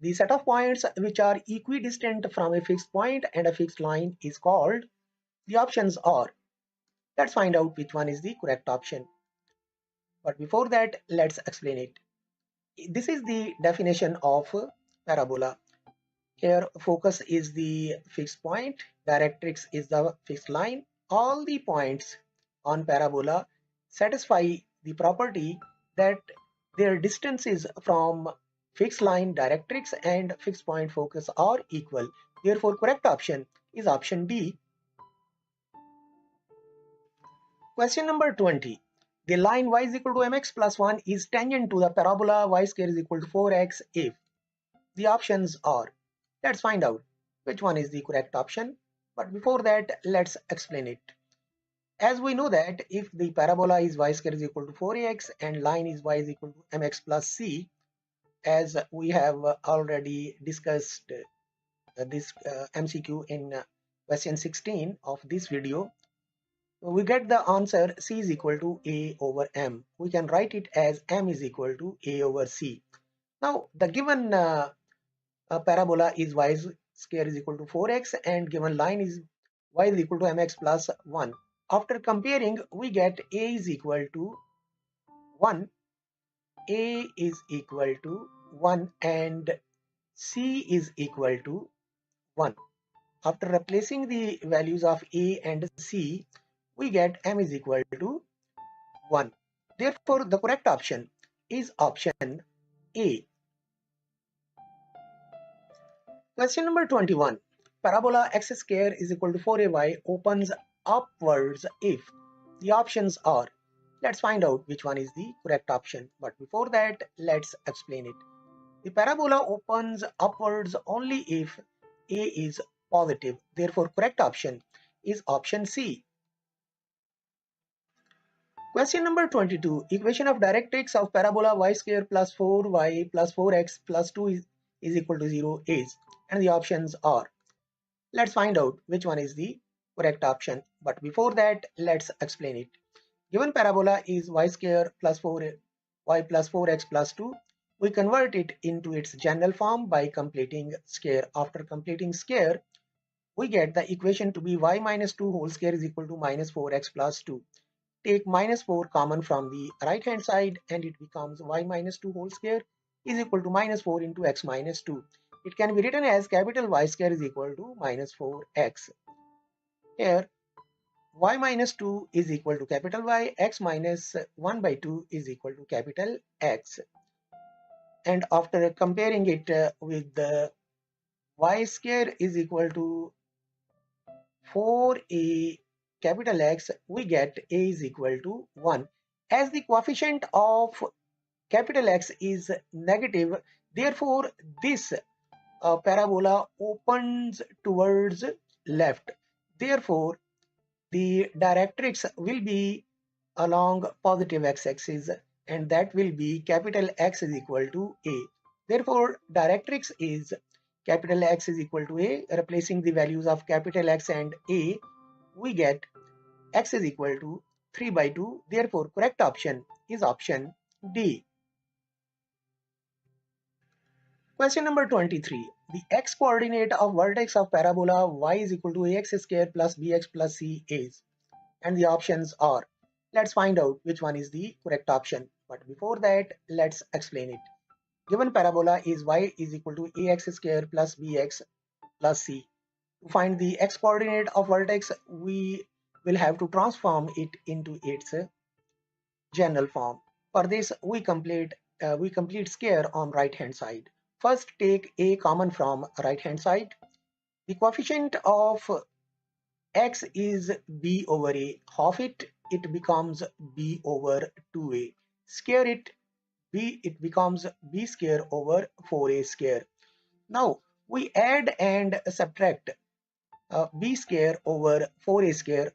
The set of points which are equidistant from a fixed point and a fixed line is called. The options are. Let's find out which one is the correct option. But before that, let's explain it. This is the definition of parabola. Here, focus is the fixed point, directrix is the fixed line. All the points on parabola satisfy the property that their distances from fixed line directrix and fixed point focus are equal. Therefore, correct option is option D. Question number 20. The line y is equal to mx plus 1 is tangent to the parabola y square is equal to 4x if. The options are. Let's find out which one is the correct option. But before that, let's explain it. As we know that if the parabola is y square is equal to 4x and line is y is equal to mx plus c, as we have already discussed this MCQ in question 16 of this video, we get the answer c is equal to a over m. We can write it as m is equal to a over c. Now the given parabola is y square is equal to 4x and given line is y is equal to mx plus 1. After comparing, we get a is equal to 1, a is equal to 1 and c is equal to 1. After replacing the values of a and c, we get m is equal to 1. Therefore, the correct option is option A. Question number 21. Parabola x square is equal to 4ay opens upwards if. The options are. Let's find out which one is the correct option. But before that, let's explain it. The parabola opens upwards only if a is positive. Therefore, correct option is option C. Question number 22. Equation of directrix of parabola y square plus 4y plus 4x plus 2 is equal to 0 is. And the options are. Let's find out which one is the correct option. But before that, let's explain it. Given parabola is y square plus 4y plus 4x plus 2, we convert it into its general form by completing square. After completing square, we get the equation to be y minus 2 whole square is equal to minus 4x plus 2. Take minus 4 common from the right hand side and it becomes y minus 2 whole square is equal to minus 4 into x minus 2. It can be written as capital Y square is equal to minus 4x. Here y minus 2 is equal to capital Y, x minus 1 by 2 is equal to capital X. And after comparing it with the y square is equal to 4a capital X, we get a is equal to 1. As the coefficient of capital X is negative, therefore this parabola opens towards left. Therefore, the directrix will be along positive x-axis and that will be capital X is equal to A. Therefore, directrix is capital X is equal to A. Replacing the values of capital X and A, we get X is equal to 3 by 2. Therefore, correct option is option D. Question number 23. The x coordinate of vertex of parabola y is equal to ax square plus bx plus c is. And the options are. Let's find out which one is the correct option. But before that, let's explain it. Given parabola is y is equal to ax square plus bx plus c. To find the x coordinate of vertex, we will have to transform it into its general form. For this, we complete square on right hand side. First, take a common from right hand side. The coefficient of x is b over a. Half it becomes b over 2a. Square it, b, it becomes b square over 4a square. Now we add and subtract b square over 4a square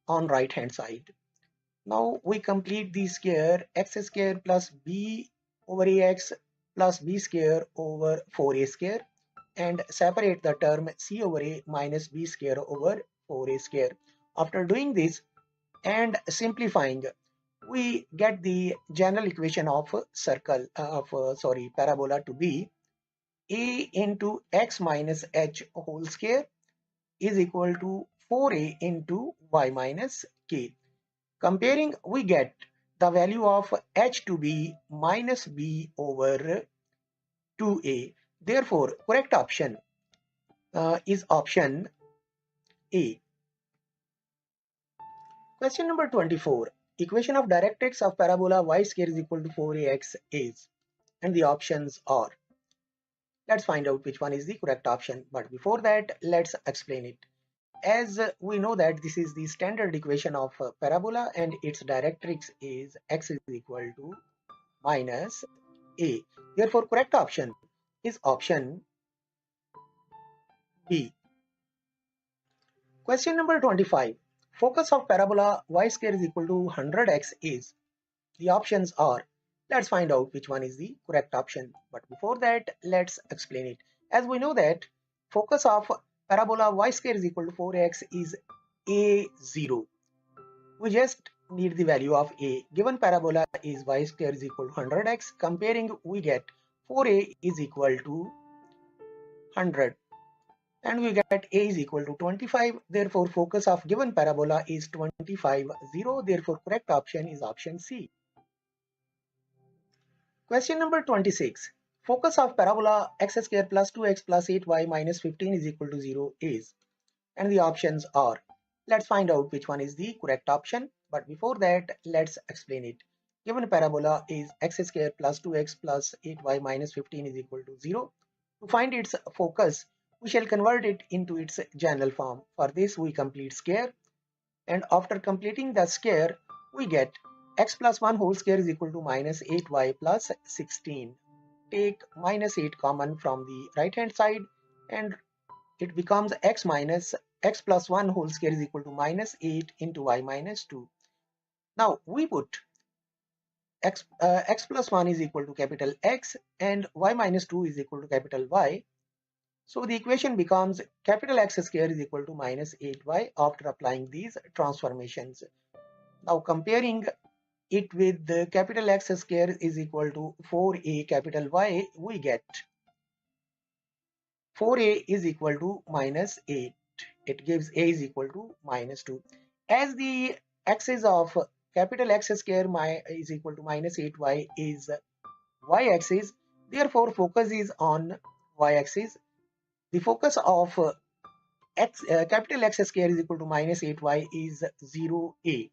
on right hand side. Now we complete the square, x square plus b over ax plus b square over 4a square, and separate the term c over a minus b square over 4a square. After doing this and simplifying, we get the general equation of parabola to be a into x minus h whole square is equal to 4a into y minus k. Comparing, we get the value of h to be minus b over 2a. Therefore, correct option is option A. Question number 24. Equation of directrix of parabola y square is equal to 4ax is, and the options are. Let's find out which one is the correct option. But before that, let's explain it. As we know that this is the standard equation of parabola and its directrix is x is equal to minus a. Therefore, correct option is option B. Question number 25. Focus of parabola y square is equal to 100x is. The options are. Let's find out which one is the correct option. But before that, let's explain it. As we know that focus of parabola y square is equal to 4x is a0. We just need the value of a. Given parabola is y square is equal to 100x. Comparing, we get 4a is equal to 100. And we get a is equal to 25. Therefore, focus of given parabola is 25, 0. Therefore, correct option is option C. Question number 26. Focus of parabola x square plus 2x plus 8y minus 15 is equal to 0 is. And the options are. Let's find out which one is the correct option. But before that, let's explain it. Given parabola is x square plus 2x plus 8y minus 15 is equal to 0. To find its focus, we shall convert it into its general form. For this, we complete square. And after completing the square, we get x plus 1 whole square is equal to minus 8y plus 16. Take minus 8 common from the right hand side and it becomes x plus 1 whole square is equal to minus 8 into y minus 2. Now we put x plus 1 is equal to capital X and y minus 2 is equal to capital Y. So the equation becomes capital X square is equal to minus 8y after applying these transformations. Now comparing it with the capital X square is equal to 4a capital Y, we get 4a is equal to minus 8. It gives a is equal to minus 2. As the axis of capital X square is equal to minus 8y is y-axis, therefore focus is on y-axis. The focus of capital X square is equal to minus 8y is 0a.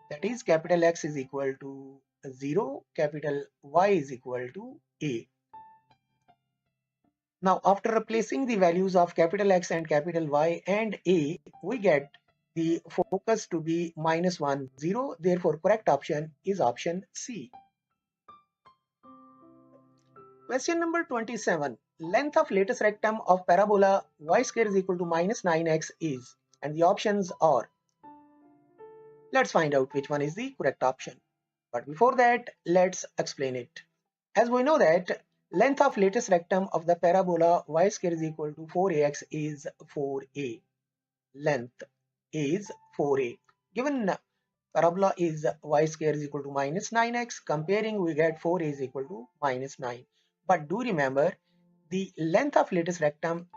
That is capital X is equal to 0, capital Y is equal to a. Now after replacing the values of capital X and capital Y and a, we get the focus to be minus 1, 0. Therefore correct option is option C. Question number 27. Length of lattice rectum of parabola y square is equal to minus 9x is, and the options are. Let's find out which one is the correct option. But before that, let's explain it. As we know that length of lattice rectum of the parabola y square is equal to 4ax is 4a. Length is 4a. Given parabola is y square is equal to minus 9x, comparing we get 4a is equal to minus 9. But do remember, the length of lattice rectum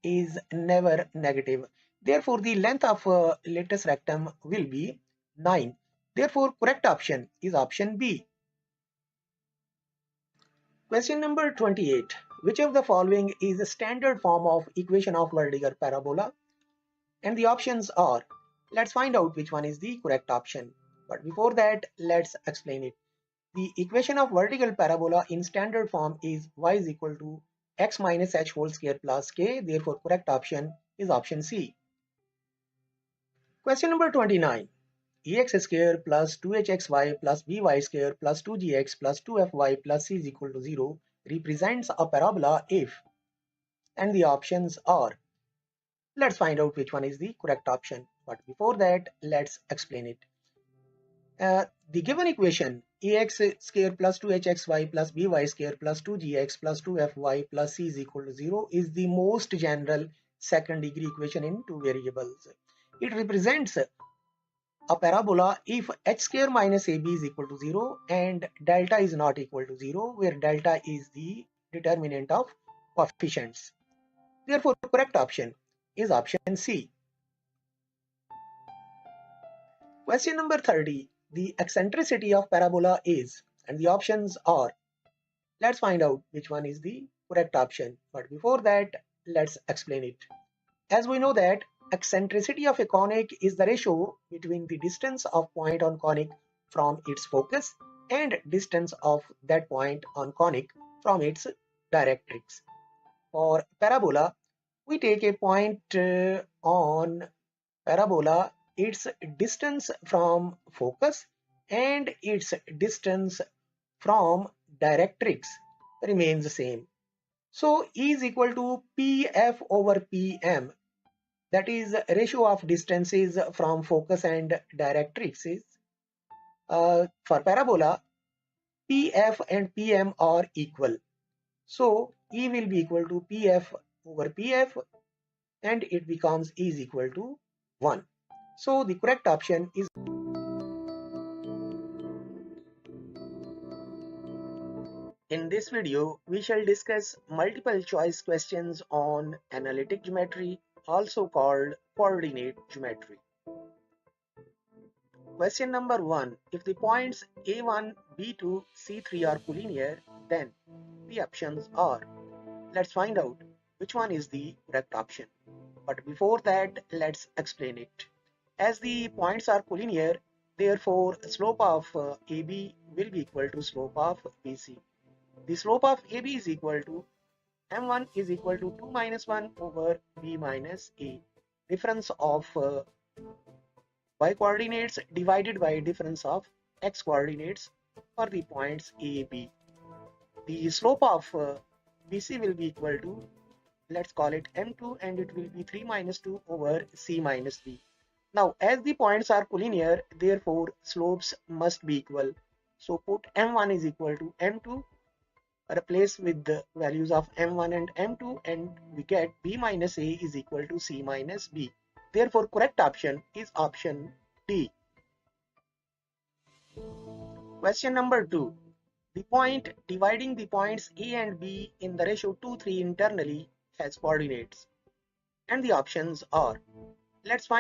is never negative. Therefore, the length of lattice rectum will be 9. Therefore, correct option is option B. Question number 28. Which of the following is a standard form of equation of vertical parabola? And the options are. Let's find out which one is the correct option. But before that, let's explain it. The equation of vertical parabola in standard form is y is equal to x minus h whole square plus k. Therefore, correct option is option C. Question number 29. ex square plus 2hxy plus by square plus 2gx plus 2fy plus c is equal to 0 represents a parabola if, and the options are, let's find out which one is the correct option. But before that, let's explain it. The given equation ax square plus 2hxy plus by square plus 2gx plus 2fy plus c is equal to 0 is the most general second degree equation in two variables. It represents a parabola if h square minus ab is equal to 0 and delta is not equal to 0, where delta is the determinant of coefficients. Therefore, correct option is option C. Question number 30. The eccentricity of parabola is, and the options are, let's find out which one is the correct option. But before that, let's explain it. As we know that eccentricity of a conic is the ratio between the distance of point on conic from its focus and distance of that point on conic from its directrix. For parabola, we take a point on parabola, its distance from focus and its distance from directrix remains the same. So E is equal to PF over PM, that is ratio of distances from focus and directrixes. For parabola, PF and PM are equal. So E will be equal to PF over PF and it becomes E is equal to 1. So the correct option is. In this video, we shall discuss multiple choice questions on analytic geometry, also called coordinate geometry. Question number 1. If the points A1, B2, C3 are collinear, then the options are. Let's find out which one is the correct option. But before that, let's explain it. As the points are collinear, therefore slope of AB will be equal to slope of BC. The slope of AB is equal to m1 is equal to 2 minus 1 over b minus a. Difference of y coordinates divided by difference of x coordinates for the points A, B. The slope of BC will be equal to, let's call it m2, and it will be 3 minus 2 over c minus b. Now, as the points are collinear, therefore slopes must be equal. So put m1 is equal to m2, replace with the values of m1 and m2, and we get b minus a is equal to c minus b. Therefore, correct option is option D. Question number 2. The point dividing the points A and B in the ratio 2:3 internally has coordinates. And the options are, let's find